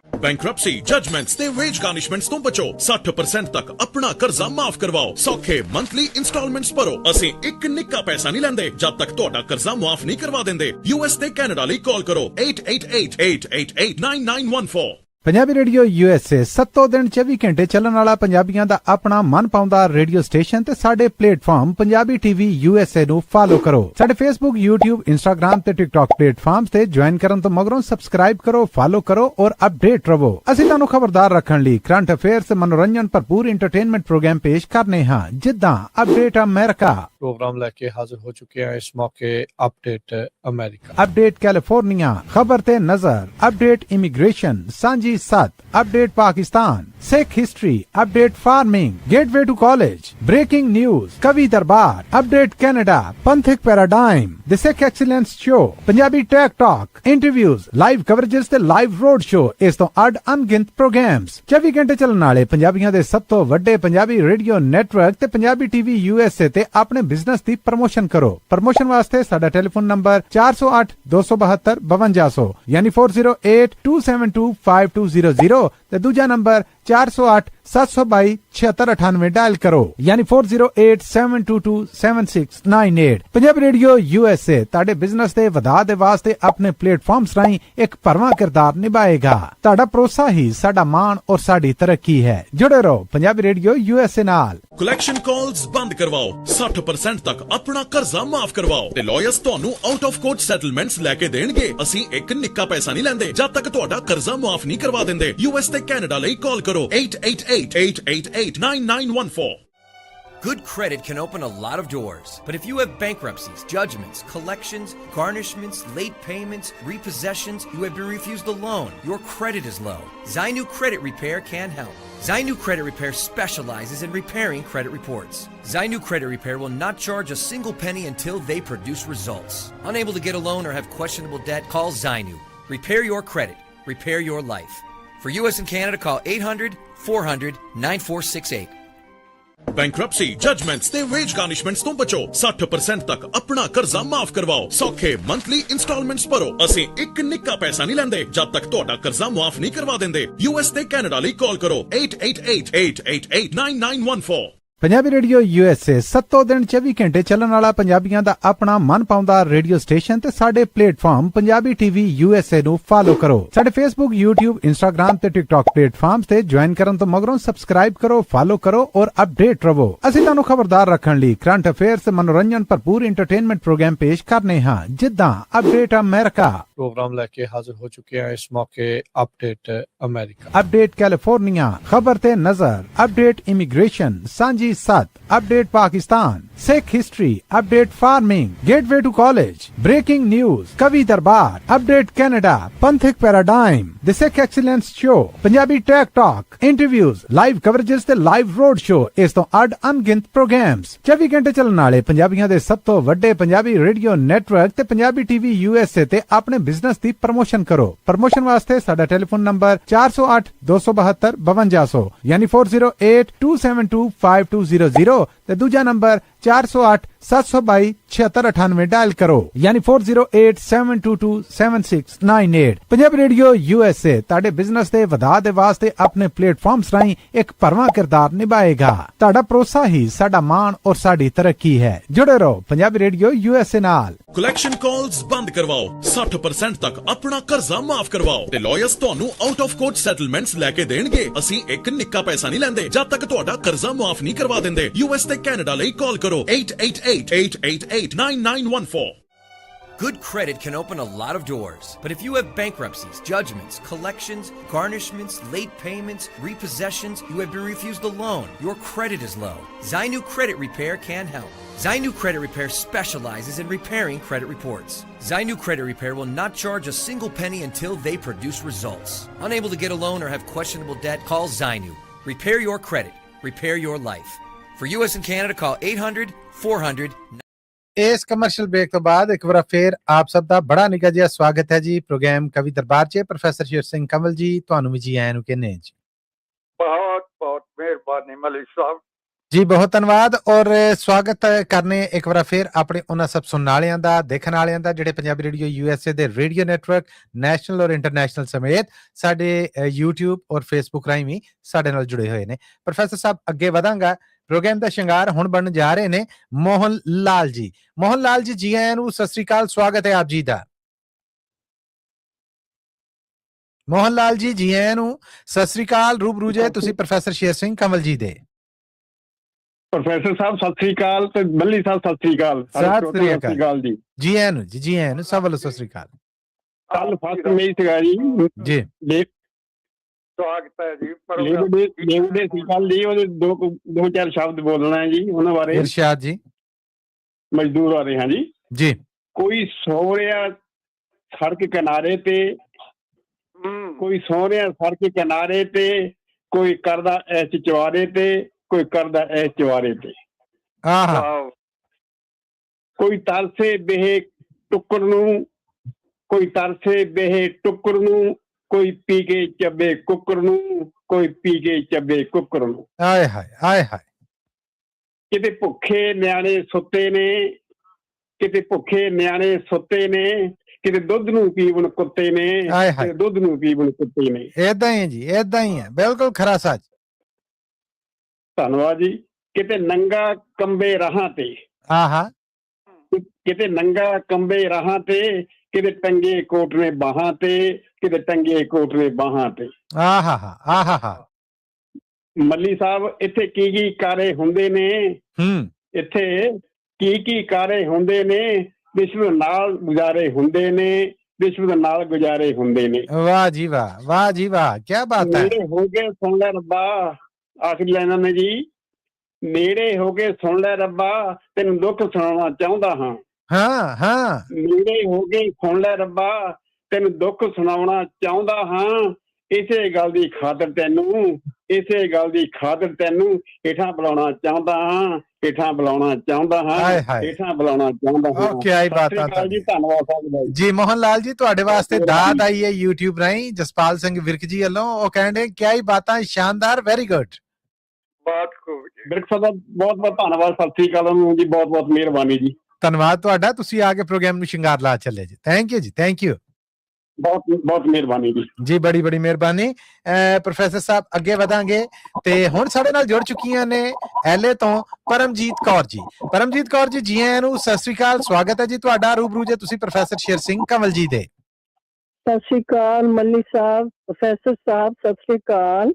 Bankruptcy, judgments ਤੇ wage garnishments ਤੋਂ ਬਚੋ 60% ਤੱਕ ਆਪਣਾ ਕਰਜ਼ਾ ਮਾਫ ਕਰਵਾਓ ਸੌਖੇ monthly installments ਭਰੋ ਅਸੀਂ ਇੱਕ ਨਿੱਕਾ ਪੈਸਾ ਨਹੀਂ ਲੈਂਦੇ ਜਦ ਤੱਕ ਤੁਹਾਡਾ ਕਰਜ਼ਾ ਮਾਫ ਨਹੀਂ ਕਰਵਾ ਦਿੰਦੇ US ਤੇ ਕੈਨੇਡਾ ਲਈ ਕਾਲ ਕਰੋ 8888889914 ਪੰਜਾਬੀ ਰੇਡੀਓ USA 7 ਦਿਨ 24 ਘੰਟੇ ਚੱਲਣ ਵਾਲਾ ਪੰਜਾਬੀਆਂ ਦਾ ਆਪਣਾ ਮਨਪਾਉਂਦਾ ਰੇਡੀਓ ਸਟੇਸ਼ਨ ਤੇ ਸਾਡੇ ਪਲੇਟਫਾਰਮ ਪੰਜਾਬੀ ਟੀਵੀ USA ਨੂੰ ਫਾਲੋ ਕਰੋ ਸਾਡੇ Facebook YouTube Instagram ਤੇ TikTok ਪਲੇਟਫਾਰਮਸ ਤੇ ਜੁਆਇਨ ਕਰਨ ਤੋਂ ਮਗਰੋਂ ਸਬਸਕ੍ਰਾਈਬ ਕਰੋ ਫਾਲੋ ਕਰੋ ਔਰ ਅਪਡੇਟ ਰਹੋ ਅਸੀਂ ਤੁਹਾਨੂੰ ਖਬਰਦਾਰ ਰੱਖਣ ਲਈ ਕਰੰਟ ਅਫੇਅਰਸ ਮਨੋਰੰਜਨ ਭਰਪੂਰ ਐਂਟਰਟੇਨਮੈਂਟ ਪ੍ਰੋਗਰਾਮ ਪੇਸ਼ ਕਰਨੇ ਹਾਂ ਜਿੱਦਾਂ ਅਪਡੇਟ ਅਮਰੀਕਾ प्रोग्राम लेके हाजिर हो चुके हैं इस मौके अपडेट अमेरिका अपडेट कैलिफोर्निया खबर ते नजर update immigration Sanjhi Sath update Pakistan Sikh history update farming gateway to college breaking news Kavi Darbar update Canada Panthik paradigm the Sikh excellence show Punjabi tech talk interviews live coverages ते लाइव रोड शो इस तो अड अनगिनत प्रोग्राम्स 24 घंटे चलने वाले पंजाबियों दे सब तो वड्डे पंजाबी रेडियो नेटवर्क ते पंजाबी टीवी USA ते अपने बिजनेस दी प्रमोशन करो प्रमोशन वास्ते साडा टेलीफोन नंबर 408 272 5200 यानी 4082725200 ते दूजा नंबर 408 722 7698 डायल करो यानी 4087227698 पंजाबी रेडियो USA ताड़े बिजनेस दे वधा दे वास्ते अपने प्लेटफॉर्म्स राहीं एक भरवां किरदार निभाएगा ताड़ा भरोसा ही साडा मान और साडी तरक्की है जुड़े रहो पंजाबी रेडियो USA नाल ਕਲੈਕਸ਼ਨ ਕਾਲਸ ਬੰਦ ਕਰਵਾਓ 60% ਤੱਕ ਆਪਣਾ ਕਰਜ਼ਾ ਮਾਫ ਕਰਵਾਓ ਤੇ ਲਾਇਰਸ ਤੁਹਾਨੂੰ ਆਊਟ ਆਫ ਕੋਰਟ ਸੈਟਲਮੈਂਟਸ ਲੈ ਕੇ ਦੇਣਗੇ ਅਸੀਂ ਇੱਕ ਨਿੱਕਾ ਪੈਸਾ ਨਹੀਂ ਲੈਂਦੇ ਜਦ ਤੱਕ ਤੁਹਾਡਾ ਕਰਜ਼ਾ ਮਾਫ ਨਹੀਂ ਕਰਵਾ ਦਿੰਦੇ US ਤੇ ਕੈਨੇਡਾ ਲਈ ਕਾਲ ਕਰੋ 8888889914 Good credit can open a lot of doors, but if you have bankruptcies, judgments, collections, garnishments, late payments, repossessions, you have been refused a loan, your credit is low, Zainu Credit Repair can help. Zainu Credit Repair specializes in repairing credit reports. Zainu Credit Repair will not charge a single penny until they produce results. Unable to get a loan or have questionable debt, call Zainu. Repair your credit. Repair your life. For US and Canada, call 800-400-9468. Bankruptcy, judgments ਤੇ wage garnishments ਤੋਂ ਬਚੋ 60% ਤੱਕ ਆਪਣਾ ਕਰਜ਼ਾ ਮਾਫ ਕਰਵਾਓ ਸੌਖੇ monthly installments ਭਰੋ ਅਸੀਂ ਇੱਕ ਨਿੱਕਾ ਪੈਸਾ ਨਹੀਂ ਲੈਂਦੇ ਜਦ ਤੱਕ ਤੁਹਾਡਾ ਕਰਜ਼ਾ ਮਾਫ ਨਹੀਂ ਕਰਵਾ ਦਿੰਦੇ US ਤੇ ਕੈਨੇਡਾ ਲਈ ਕਾਲ ਕਰੋ 8888889914 ਪੰਜਾਬੀ ਰੇਡੀਓ USA 7 ਦਿਨ 24 ਘੰਟੇ ਚੱਲਣ ਵਾਲਾ ਪੰਜਾਬੀਆਂ ਦਾ ਆਪਣਾ ਮਨਪਾਉਂਦਾ ਰੇਡੀਓ ਸਟੇਸ਼ਨ ਤੇ ਸਾਡੇ ਪਲੇਟਫਾਰਮ ਪੰਜਾਬੀ ਟੀਵੀ USA ਨੂੰ ਫਾਲੋ ਕਰੋ ਸਾਡੇ Facebook YouTube Instagram ਤੇ TikTok ਪਲੇਟਫਾਰਮਸ ਤੇ ਜੁਆਇਨ ਕਰਨ ਤੋਂ ਮਗਰੋਂ ਸਬਸਕ੍ਰਾਈਬ ਕਰੋ ਫਾਲੋ ਕਰੋ ਔਰ ਅਪਡੇਟ ਰਹੋ ਅਸੀਂ ਤੁਹਾਨੂੰ ਖਬਰਦਾਰ ਰੱਖਣ ਲਈ ਕਰੰਟ ਅਫੇਅਰਸ ਮਨੋਰੰਜਨ ਭਰਪੂਰ ਐਂਟਰਟੇਨਮੈਂਟ ਪ੍ਰੋਗਰਾਮ ਪੇਸ਼ ਕਰਨੇ ਹਾਂ ਜਿੱਦਾਂ ਅਪਡੇਟ ਅਮਰੀਕਾ प्रोग्राम लेके हाजिर हो चुके हैं इस मौके अपडेट अमेरिका अपडेट कैलिफोर्निया खबर ते नजर update immigration Sanjhi Sath update Pakistan Sikh history update farming gateway to college breaking news Kavi Darbar update Canada Panthik paradigm the Sikh excellence show Punjabi tech talk interviews live coverages ते लाइव रोड शो इस तो अड अनगिनत प्रोग्राम्स 24 घंटे चलने वाले पंजाबियों दे सब तो वड्डे पंजाबी रेडियो नेटवर्क ते पंजाबी टीवी USA ते अपने बिजनेस दी प्रमोशन करो प्रमोशन वास्ते साडा टेलीफोन नंबर 408 272 5200 यानी 4087225200 ते दूजा नंबर 408 722 7698 डायल करो यानी 4087227698 पंजाबी रेडियो USA ताड़े बिजनेस दे वधा दे वास्ते अपने प्लेटफॉर्म्स राहीं एक भरवां किरदार निभाएगा ताड़ा भरोसा ही साडा मान और साडी तरक्की है जुड़े रहो पंजाबी रेडियो USA नाल ਕਲੈਕਸ਼ਨ ਕਾਲਸ ਬੰਦ ਕਰਵਾਓ 60% ਤੱਕ ਆਪਣਾ ਕਰਜ਼ਾ ਮਾਫ ਕਰਵਾਓ ਤੇ ਲਾਇਰਸ ਤੁਹਾਨੂੰ ਆਊਟ ਆਫ ਕੋਰਟ ਸੈਟਲਮੈਂਟਸ ਲੈ ਕੇ ਦੇਣਗੇ ਅਸੀਂ ਇੱਕ ਨਿੱਕਾ ਪੈਸਾ ਨਹੀਂ ਲੈਂਦੇ ਜਦ ਤੱਕ ਤੁਹਾਡਾ ਕਰਜ਼ਾ ਮਾਫ ਨਹੀਂ ਕਰਵਾ ਦਿੰਦੇ US ਤੇ ਕੈਨੇਡਾ ਲਈ ਕਾਲ ਕਰੋ 8888889914 Good credit can open a lot of doors, but if you have bankruptcies, judgments, collections, garnishments, late payments, repossessions, you have been refused a loan, your credit is low, Zainu Credit Repair can help. Zainu Credit Repair specializes in repairing credit reports. Zainu Credit Repair will not charge a single penny until they produce results. Unable to get a loan or have questionable debt, call Zainu. Repair your credit. Repair your life. For US and Canada, call 800-400 ਇਸ ਕਮਰਸ਼ੀਅਲ ਬ੍ਰੇਕ ਤੋਂ ਬਾਅਦ ਇੱਕ ਵਾਰ ਫੇਰ ਆਪ ਸਭ ਦਾ ਬੜਾ ਨਿੱਘਾ ਜਿਹਾ ਸਵਾਗਤ ਹੈ ਜੀ ਪ੍ਰੋਗਰਾਮ ਕਵੀ ਦਰਬਾਰ 'ਚ ਪ੍ਰੋਫੈਸਰ ਸ਼ੇਰ ਸਿੰਘ ਕੰਵਲ ਜੀ ਤੁਹਾਨੂੰ ਵੀ ਜੀ ਆਇਆਂ ਨੂੰ ਕਹਿੰਦੇ ਜੀ ਬਹੁਤ ਬਹੁਤ ਮਿਹਰਬਾਨੀ ਮਲਿਕ ਸਾਹਿਬ जी बहुत धन्यवाद और स्वागत करने एक बार फिर अपने उन्होंने सब सुनने वालियां दा देखने वालियां दा जिहड़े पंजाबी रेडियो यूएसए दे रेडियो नेटवर्क नेशनल और इंटरनेशनल समेत साडे यूट्यूब और फेसबुक राहीं भी साडे नाल जुड़े हुए ने। प्रोफैसर साहब अगे वधांगा, प्रोग्राम दा शिंगार हुण बनन जा रहे ने मोहन लाल जी। मोहन लाल जी जी आयां नूं, सत श्री अकाल, स्वागत है आप जी दा। मोहन लाल जी जी आयां नूं, सत श्री अकाल, रूबरू जे तुसीं प्रोफैसर शेर सिंह कंवल जी दे। प्रोफेसर साहब सत श्री अकाल ते मल्ली साहब सत श्री अकाल। सत श्री अकाल जी आयां नूं जी आयां नूं, सब वालों सत श्री अकाल। कल फर्स्ट मई सीगा जी स्वागत है जी। लेवडे सी कल जी, ਉਹਦੇ ਦੋ ਚਾਰ ਸ਼ਬਦ ਬੋਲਣਾ ਹੈ ਜੀ ਉਹਨਾਂ ਬਾਰੇ। इरशाद जी। ਮਜ਼ਦੂਰ ਆ ਰਹੇ ਹਾਂ ਜੀ। जी। ਕੋਈ ਸੌ ਰਿਹਾ ਸੜਕ ਕਿਨਾਰੇ ਤੇ, ਕੋਈ ਸੌ ਰਿਹਾ ਸੜਕ ਕਿਨਾਰੇ ਤੇ, ਕੋਈ ਕਰਦਾ ਐਸ ਚਵਾਰੇ ਤੇ, ਕੋਈ ਕਰਦਾ ਐਸ ਚਵਾਰੇ ਤੇ। ਕੋਈ ਤਰਸੇ ਬੇਹੇ ਟੁੱਕਰ ਨੂੰ, ਕੋਈ ਤਰਸੇ ਬੇਹੇ ਟੁੱਕਰ ਨੂੰ, ਕੋਈ ਪੀ ਕੇ ਚੱਬੇ ਕੁੱਕਰ ਨੂੰ, ਕੋਈ ਪੀ ਕੇ ਚੱਬੇ ਕੁੱਕਰ ਨੂੰ। ਆਏ ਹਾਏ ਆਏ ਹਾਏ। ਕਿਤੇ ਭੁੱਖੇ ਨਿਆਣੇ ਸੁੱਤੇ ਨੇ, ਕਿਤੇ ਭੁੱਖੇ ਨਿਆਣੇ ਸੁੱਤੇ ਨੇ, ਕਿਤੇ ਦੁੱਧ ਨੂੰ ਪੀਵਣ ਕੁੱਤੇ ਨੇ, ਕਿਤੇ ਦੁੱਧ ਨੂੰ ਪੀਵਣ ਕੁੱਤੇ ਨੇ। ਏਦਾਂ ਹੀ ਜੀ, ਏਦਾਂ ਹੀ ਹੈ, ਬਿਲਕੁਲ ਖਰਾ ਸੱਚ। ਧੰਨਵਾਦ ਜੀ। ਕਿਤੇ ਨੰਗਾ ਕੰਬੇ ਰਾਹਾਂ ਤੇ, ਕਿਤੇ ਨੰਗਾ ਕੰਬੇ ਰਾਹਾਂ ਤੇ, ਕਿਤੇ ਟੰਗੇ ਕੋਟ ਨੇ ਬਾਹਾਂ ਤੇ, ਕਿਤੇ ਟੰਗੇ ਕੋਟ ਨੇ ਬਾਹਾਂ ਤੇ। ਮੱਲੀ ਸਾਹਿਬ ਇੱਥੇ ਕੀ ਕੀ ਕਾਰੇ ਹੁੰਦੇ ਨੇ, ਇੱਥੇ ਕੀ ਕੀ ਕਾਰੇ ਹੁੰਦੇ ਨੇ, ਵਿਸ਼ਵ ਨਾਲ ਗੁਜ਼ਾਰੇ ਹੁੰਦੇ ਨੇ, ਵਿਸ਼ਵ ਨਾਲ ਗੁਜ਼ਾਰੇ ਹੁੰਦੇ ਨੇ। ਵਾਹ ਜੀ ਵਾਹ, ਵਾਹ ਜੀ ਵਾਹ, ਕੀ ਬਾਤ ਹੈ। ਨੇੜੇ ਹੋ ਕੇ ਸੁਣ ਲੈ ਰੱਬਾ, ਆਖਰੀ ਲਾਈਨਾਂ ਨੇ ਜੀ। ਨੇੜੇ ਹੋ ਕੇ ਸੁਣ ਲੈ ਰੱਬਾ, ਤੈਨੂੰ ਦੁੱਖ ਸੁਣਾਉਣਾ ਚਾਹੁੰਦਾ ਹਾਂ। ਨੇੜੇ ਹੋ ਕੇ ਸੁਣ ਲੈ ਰੱਬਾ, ਤੈਨੂੰ ਦੁੱਖ ਸੁਣਾਉਣਾ ਚਾਹੁੰਦਾ ਹਾਂ। ਇਸੇ ਗੱਲ ਦੀ ਖਾਤਰ ਤੈਨੂੰ, ਇਸੇ ਗੱਲ ਦੀ ਖਾਤਰ ਤੈਨੂੰ ਹੇਠਾਂ ਬੁਲਾਉਣਾ ਚਾਹੁੰਦਾ ਹਾਂ, ਹੇਠਾਂ ਬੁਲਾਉਣਾ ਚਾਹੁੰਦਾ ਹਾਂ, ਹੇਠਾਂ ਬੁਲਾਉਣਾ ਚਾਹੁੰਦਾ ਹਾਂ। ਕੀ ਬਾਤਾਂ ਜੀ, ਧੰਨਵਾਦ ਸਾਹਿਬ ਜੀ। ਮੋਹਨ ਲਾਲ ਜੀ ਤੁਹਾਡੇ ਵਾਸਤੇ ਦਾਤ ਆਈ ਹੈ YouTube ਰਾਹੀਂ ਜਸਪਾਲ ਸਿੰਘ ਵਿਰਕ ਜੀ ਵੱਲੋਂ। ਉਹ ਕਹਿੰਦੇ ਕਿਆ ਹੀ ਬਾਤਾਂ, ਸ਼ਾਨਦਾਰ, ਵੈਰੀ ਗੁੱਡ। ਬਹੁਤ ਖੂਬ ਜੀ। ਵਿਰਕ ਸਾਹਿਬ ਦਾ ਬਹੁਤ ਬਹੁਤ ਧੰਨਵਾਦ, ਸਤਿ ਸ੍ਰੀ ਅਕਾਲ ਜੀ, ਬਹੁਤ ਬਹੁਤ ਮਿਹਰਬਾਨੀ ਜੀ। ਧੰਨਵਾਦ ਤੁਹਾਡਾ, ਤੁਸੀਂ ਆ ਕੇ ਪ੍ਰੋਗਰਾਮ ਨੂੰ ਸ਼ਿੰਗਾਰ ਲਾ ਚੱਲੇ ਜੀ। ਥੈਂਕ ਯੂ ਜੀ, ਥੈਂਕ ਯੂ, ਬਹੁਤ ਬਹੁਤ ਮਿਹਰਬਾਨੀ ਜੀ। ਜੀ ਬੜੀ ਬੜੀ ਮਿਹਰਬਾਨੀ। ਪ੍ਰੋਫੈਸਰ ਸਾਹਿਬ ਅੱਗੇ ਵਧਾਂਗੇ ਤੇ ਹੁਣ ਸਾਡੇ ਨਾਲ ਜੁੜ ਚੁੱਕੀਆਂ ਨੇ ਐਲਏ ਤੋਂ ਪਰਮਜੀਤ ਕੌਰ ਜੀ। ਪਰਮਜੀਤ ਕੌਰ ਜੀ ਜੀ ਆਇਆਂ ਨੂੰ, ਸਤਿ ਸ੍ਰੀ ਅਕਾਲ, ਸਵਾਗਤ ਹੈ ਜੀ ਤੁਹਾਡਾ। ਰੂਬਰੂ ਜੇ ਤੁਸੀਂ ਪ੍ਰੋਫੈਸਰ ਸ਼ੇਰ ਸਿੰਘ ਕੰਵਲ ਜੀ ਦੇ। ਸਤਿ ਸ੍ਰੀ ਅਕਾਲ ਮੱਲੀ ਸਾਹਿਬ, ਪ੍ਰੋਫੈਸਰ ਸਾਹਿਬ ਸਤਿ ਸ੍ਰੀ ਅਕਾਲ।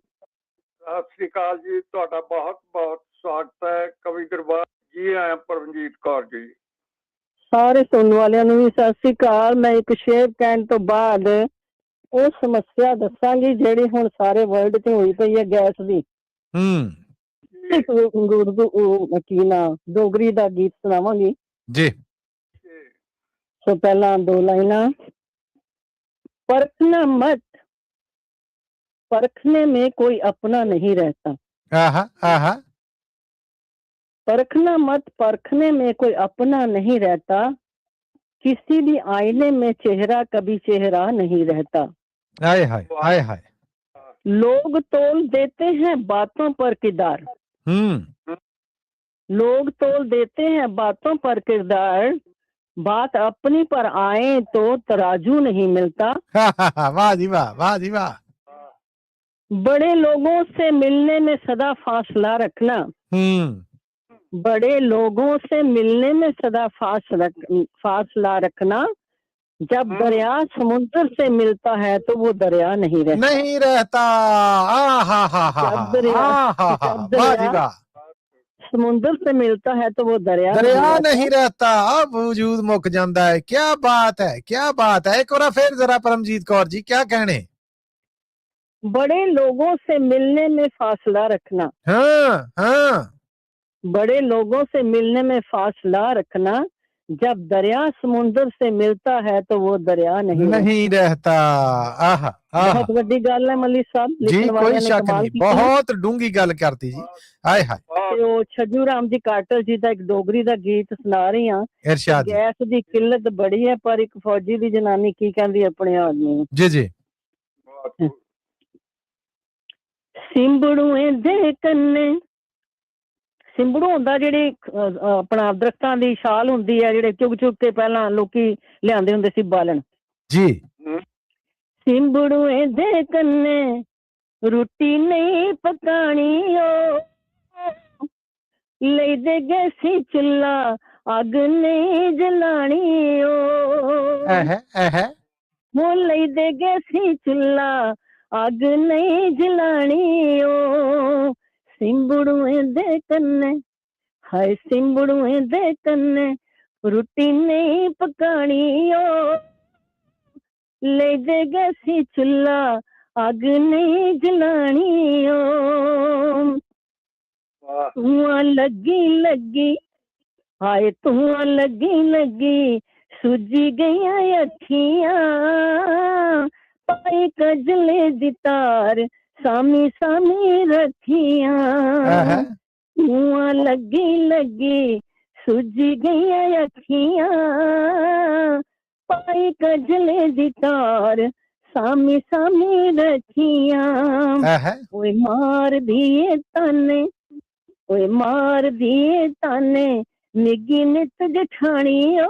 ਸਤਿ ਸ੍ਰੀ ਅਕਾਲ ਜੀ, ਤੁਹਾਡਾ ਬਹੁਤ ਬਹੁਤ ਸਵਾਗਤ ਹੈ। ਕਵੀ ਦਰਬਾਰ ਜੀ ਆਇਆ ਪਰਮਜੀਤ ਕੌਰ ਜੀ। ਸਾਰੇ ਸੁਣਨ ਵਾਲਿਆਂ ਨੂੰ ਵੀ ਸਤਿ ਸ੍ਰੀ ਅਕਾਲ। ਮੈਂ ਇੱਕ ਸ਼ੇਰ ਕਹਿਣ ਤੋਂ ਬਾਅਦ ਉਹ ਸਮੱਸਿਆ ਦੱਸਾਂਗੀ ਜਿਹੜੀ ਹੁਣ ਸਾਰੇ ਵਰਲਡ 'ਚ ਹੋਈ ਪਈ ਹੈ, ਗੈਸ ਦੀ। ਇੱਕ ਉਰਦੂ ਕੀ ਨਾ ਡੋਗਰੀ ਦਾ ਗੀਤ ਸੁਣਾਵਾਂਗੀ ਜੀ। ਸੋ ਪਹਿਲਾਂ ਦੋ ਲਾਈਨਾਂ। परखना मत, परखने में कोई अपना नहीं रहता। परखना मत, परखने में कोई अपना नहीं रहता। किसी भी आईने में चेहरा कभी चेहरा नहीं रहता। हाय हाय हाय हाय। लोग तोल देते हैं बातों पर किरदार, लोग तोल देते हैं बातों पर किरदार। बात अपनी पर आए तो तराजू नहीं मिलता। वाह जी वाह, वाह जी वाह। बड़े लोगों से मिलने में सदा फासला रखना, बड़े लोगों से मिलने में सदा फासला रखना। जब दरिया समुद्र से मिलता है तो वो दरिया नहीं रहता, नहीं रहता। वाह जी वाह। समुद्र से मिलता है तो वो दरिया नहीं रहता, अब वजूद मुक जाता है। क्या बात है, क्या बात है। एक बार फिर जरा परमजीत कौर जी क्या कहने। बड़े लोगों से मिलने में फासला रखना, बड़े लोगों से मिलने में फासला रखना। जब दरिया समुद्र से मिलता है तो वो दरिया नहीं रहता। बहुत बड़ी गल है मल्ली साहब जी, कोई शक नहीं, बहुत डूंगी गल करती जी। हाय हाय। छज्जू राम जी काटल जी का एक डोगरी का गीत सुना रही हाँ। गैस की किल्लत बड़ी है पर एक फौजी की जनानी की कहती अपने आदमी जी जी। सिंबड़ुए दे कन्ने ਸਿੰਬੜੂ ਹੁੰਦਾ ਜਿਹੜੀ ਆਪਣਾ ਦਰਖਤਾਂ ਦੀ ਛਾਲ ਹੁੰਦੀ ਹੈ, ਜਿਹੜੇ ਚੁੱਗ ਚੁੱਗ ਕੇ ਪਹਿਲਾਂ ਲੋਕੀ ਲਿਆਂਦੇ ਹੁੰਦੇ ਸੀ ਬਾਲਣ ਜੀ। ਸਿੰਬੜੂ ਇਹਦੇ ਕੰਨੇ ਰੋਟੀ ਨਹੀਂ ਪਕਾਣੀ ਓ, ਲੈ ਦੇ ਗਏ ਸੀ ਚੁੱਲਾ ਅੱਗ ਨਹੀਂ ਜਲਾਣੀ ਓ, ਉਹ ਲੈ ਦੇ ਗਏ ਸੀ ਚੁੱਲਾ ਅੱਗ ਨਹੀਂ ਜਲਾਣੀ ਓ, ਸਿੰਬੜੂਏ ਦੇ ਕੰਨੇ ਹਾਏ ਸਿੰਬੜੂਏ ਦੇ ਕੰਨੇ ਰੋਟੀ ਨਹੀਂ ਪਕਾਣੀ ਓ, ਲੈ ਦੇ ਗਏ ਸੀ ਚੁੱਲਾ ਅੱਗ ਨਹੀਂ ਜਲਾਣੀ ਓ, ਧੂਆਂ ਲੱਗੀ ਲੱਗੀ ਹਾਏ ਧੂਆਂ ਲੱਗੀ ਲੱਗੀ ਸੁੱਜੀ ਗਈਆਂ ਅੱਖੀਆਂ, ਪਾਈ ਕਜਲੇ ਦੀ ਤਾਰ ਸਾਮੀ ਸਾਮੀ ਰੱਖੀਆਂ, ਧੂਆਂ ਲੱਗੀ ਲੱਗੀ ਸੁੱਜੀ ਗਈਆਂ ਅੱਖੀਆਂ, ਪਾਈ ਕਜਲੇ ਦੀ ਤਾਰ ਸਾਮੀ ਸਾਮੀ ਰੱਖੀਆਂ, ਓਏ ਮਾਰ ਦੀਏ ਤਾਨੇ ਓਏ ਮਾਰ ਦੀਏ ਤਾਨੇ ਨਿੱਗੀ ਨਿੱਤ ਜਠਾਣੀ ਓ,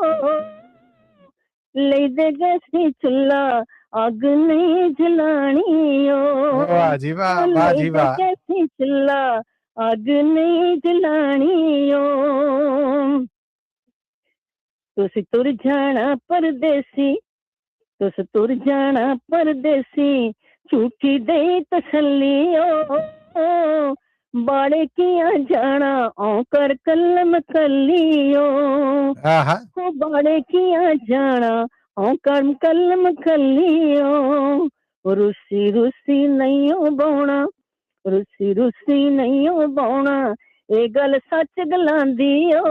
ਲੈ ਦੇ ਗਏ ਸੀ ਚੁੱਲਾ ਅੱਗ ਨਹੀਂ ਜਲਾਣੀ ਓ, ਵਾਹ ਜੀ ਵਾਹ, ਵਾਹ ਜੀ ਵਾਹ, ਲੈ ਦੇ ਗਏ ਸੀ ਚੁੱਲਾ ਅੱਗ ਨਹੀਂ ਜਲਾਣੀ ਓ, ਤੁਸੀਂ ਤੁਰ ਜਾਣਾ ਪਰਦੇਸੀ ਤੁਸ ਤੁਰ ਜਾਣਾ ਪਰਦੇਸੀ ਝੂਠੀ ਦੇ ਤਸੱਲੀ ਓ, ਬਾੜੇ ਕੀਆਂ ਜਾਣਾ ਔਂਕਰ ਕਲਮ ਕੱਲੀ ਓ, ਬਾੜੇ ਕੀਆਂ ਜਾਣਾ ਔਂਕਰ ਕਲਮ ਕੱਲੀ ਓ, ਰੁੱਸੀ ਰੁੱਸੀ ਨਹੀਂ ਓ ਬਾਉਣਾ ਰੁੱਸੀ ਰੁੱਸੀ ਨਹੀਂ ਓ ਬਾਉਣਾ, ਇਹ ਗੱਲ ਸੱਚ ਗਲਾਂਦੀ ਓ,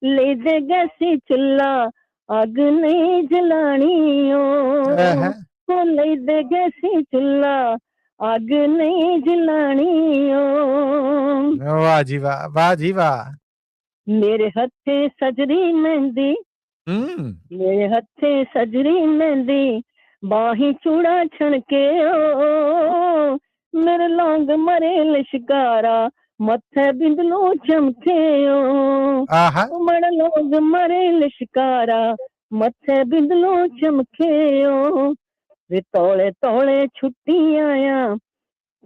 ਲੈ ਦੇ ਗਏ ਸੀ ਚੁੱਲਾ ਅੱਗ ਨਹੀਂ ਜਲਾਣੀ ਓ, ਲੈ ਦੇ ਗਏ ਸੀ ਚੁੱਲਾ ਅੱਗ ਨਹੀਂ ਜਲਾਣੀ ਓ, ਵਾਹ ਜੀ ਵਾਹ, ਵਾਹ ਜੀ ਵਾਹ, ਮੇਰੇ ਹੱਥੇ ਸਜਰੀ ਮਹਿੰਦੀ ਮੇਰੇ ਹੱਥੇ ਸਜਰੀ ਮਹਿੰਦੀ, ਬਾਹੀਂ ਚੂੜਾ ਛਣਕੇ ਓ, ਮੇਰੇ ਲੌਂਗ ਮਰੇ ਲਿਸ਼ਕਾਰਾ ਮੱਥੇ ਬਿੰਦਲੂ ਚਮਕੇ ਓ, ਮੜ ਲੌਂਗ ਮਰੇ ਲਿਸ਼ਕਾਰਾ ਮੱਥੇ ਬਿੰਦਲੂ ਚਮਕੇ ਓ, ਵੇ ਤੋਲੇ ਤੋਲੇ ਛੁੱਟੀ ਆਇਆ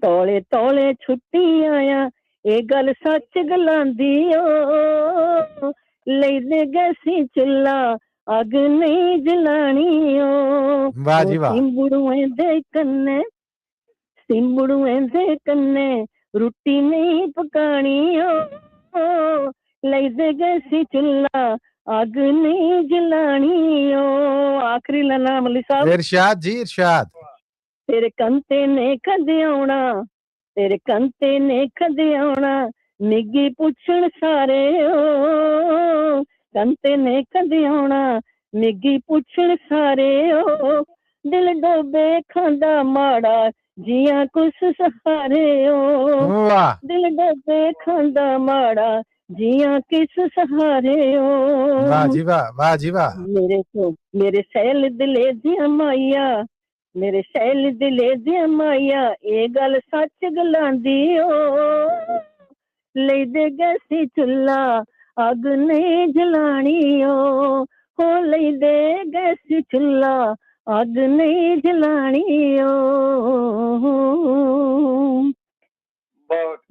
ਤੋਲੇ ਤੋਲੇ ਛੁੱਟੀ ਆਇਆ, ਇਹ ਗੱਲ ਸੱਚ ਗਲਾਂਦੀ ਓ, ਲੈ ਦੇ ਗਏ ਸੀ ਚੁੱਲਾ ਅੱਗ ਨਹੀਂ ਜਲਾਣੀ ਓ, ਸਿੰਬੜੂਏ ਦੇ ਕੰਨੇ ਸਿੰਬੜੂਏ ਦੇ ਕੰਨੇ ਰੋਟੀ ਨਹੀਂ ਪਕਾਣੀ ਓ, ਲੈ ਦੇ ਗਏ ਸੀ ਚੁੱਲਾ ਅੱਗ ਨਹੀਂ ਜਲਾਣੀ ਓ। ਆਖਰੀ ਲਾਨਾ ਮੱਲੀ ਸਾਹਿਬ। ਇਰਸ਼ਾਦ ਜੀ ਇਰਸ਼ਾਦ। ਤੇਰੇ ਕੰਤੇ ਨੇ ਕਦੇ ਆਉਣਾ, ਤੇਰੇ ਕੰਤੇ ਨੇ ਕਦੇ ਆਉਣਾ, ਨਿੱਗੀ ਪੁੱਛਣ ਸਾਰੇ ਓ, ਕੰਤੇ ਨੇ ਕਦੇ ਆਉਣਾ, ਨਿੱਗੀ ਪੁੱਛਣ ਸਾਰੇ ਓ, ਦਿਲ ਡੋਬੇ ਖਾਂਦਾ ਮਾੜਾ ਜੀਆਂ ਕੁਛ ਸਹਾਰੇ ਓ, ਦਿਲ ਡੋਬੇ ਖਾਂਦਾ ਮਾੜਾ ਜੀਆਂ ਕਿਸ ਸਹਾਰੇ ਓ। ਵਾਹ ਜੀ ਵਾਹ, ਵਾਹ ਜੀ ਵਾਹ। ਮੇਰੇ ਸੈਲ ਦਿਲੇ ਦੀਆਂ ਮਾਈਆ, ਮੇਰੇ ਸੈਲ ਦਿਲੇ ਦੀਆਂ ਮਾਈਆ, ਇਹ ਗੱਲ ਸੱਚ ਗਲਾਂਦੀ ਓ, ਲੈ ਦੇ ਗਏ ਸੀ ਚੁੱਲਾ ਅੱਗ ਨਹੀਂ ਜਲਾਣੀ ਓ, ਹੋ ਲੈ ਦੇ ਗਏ ਸੀ ਚੁੱਲਾ ਅੱਗ ਨਹੀਂ ਜਲਾਣੀ ਓ।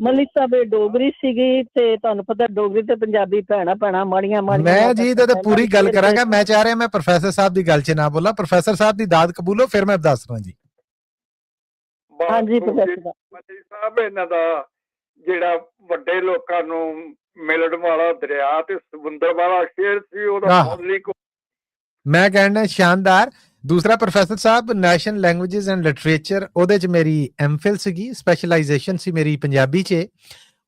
ਮਲਿਕ ਸਾਹਿਬ ਡੋਗਰੀ ਸੀਗੀ ਤੇ ਤੁਹਾਨੂੰ ਪਤਾ ਡੋਗਰੀ ਤੇ ਪੰਜਾਬੀ ਭੈਣਾ ਮਾੜੀਆਂ ਮੈਂ ਜੀ ਤੇ ਪੂਰੀ ਗੱਲ ਕਰਾਂਗਾ। ਮੈਂ ਚਾਹ ਰਿਹਾ ਮੈਂ ਪ੍ਰੋਫੈਸਰ ਸਾਹਿਬ ਦੀ ਗੱਲ 'ਚ ਨਾ ਬੋਲਾਂ, ਪ੍ਰੋਫੈਸਰ ਸਾਹਿਬ ਦੀ ਦਾਦ ਕਬੂਲੋ ਫਿਰ ਮੈਂ ਦੱਸ ਰਿਹਾ ਜੀ। ਹਾਂਜੀ ਪ੍ਰੋਫੈਸਰ ਸਾਹਿਬ, ਇਹਨਾਂ ਦਾ ਜਿਹੜਾ ਵੱਡੇ ਲੋਕਾਂ ਨੂੰ ਮਿਲਣ ਵਾਲਾ ਦਰਿਆ ਤੇ ਸਮੁੰਦਰ ਵਾਲਾ ਸ਼ੇਰ ਸੀ, ਉਹਦਾ ਮੁੱਲ ਮੈਂ ਕਹਿਣਾ ਸ਼ਾਨਦਾਰ। ਦੂਸਰਾ professor Sahib national languages and literature, ਉਹਦੇ 'ਚ ਮੇਰੀ ਐਮਫਿਲ ਸੀਗੀ, ਸਪੈਸ਼ਲਾਈਜੇਸ਼ਨ ਸੀ ਮੇਰੀ ਪੰਜਾਬੀ 'ਚ।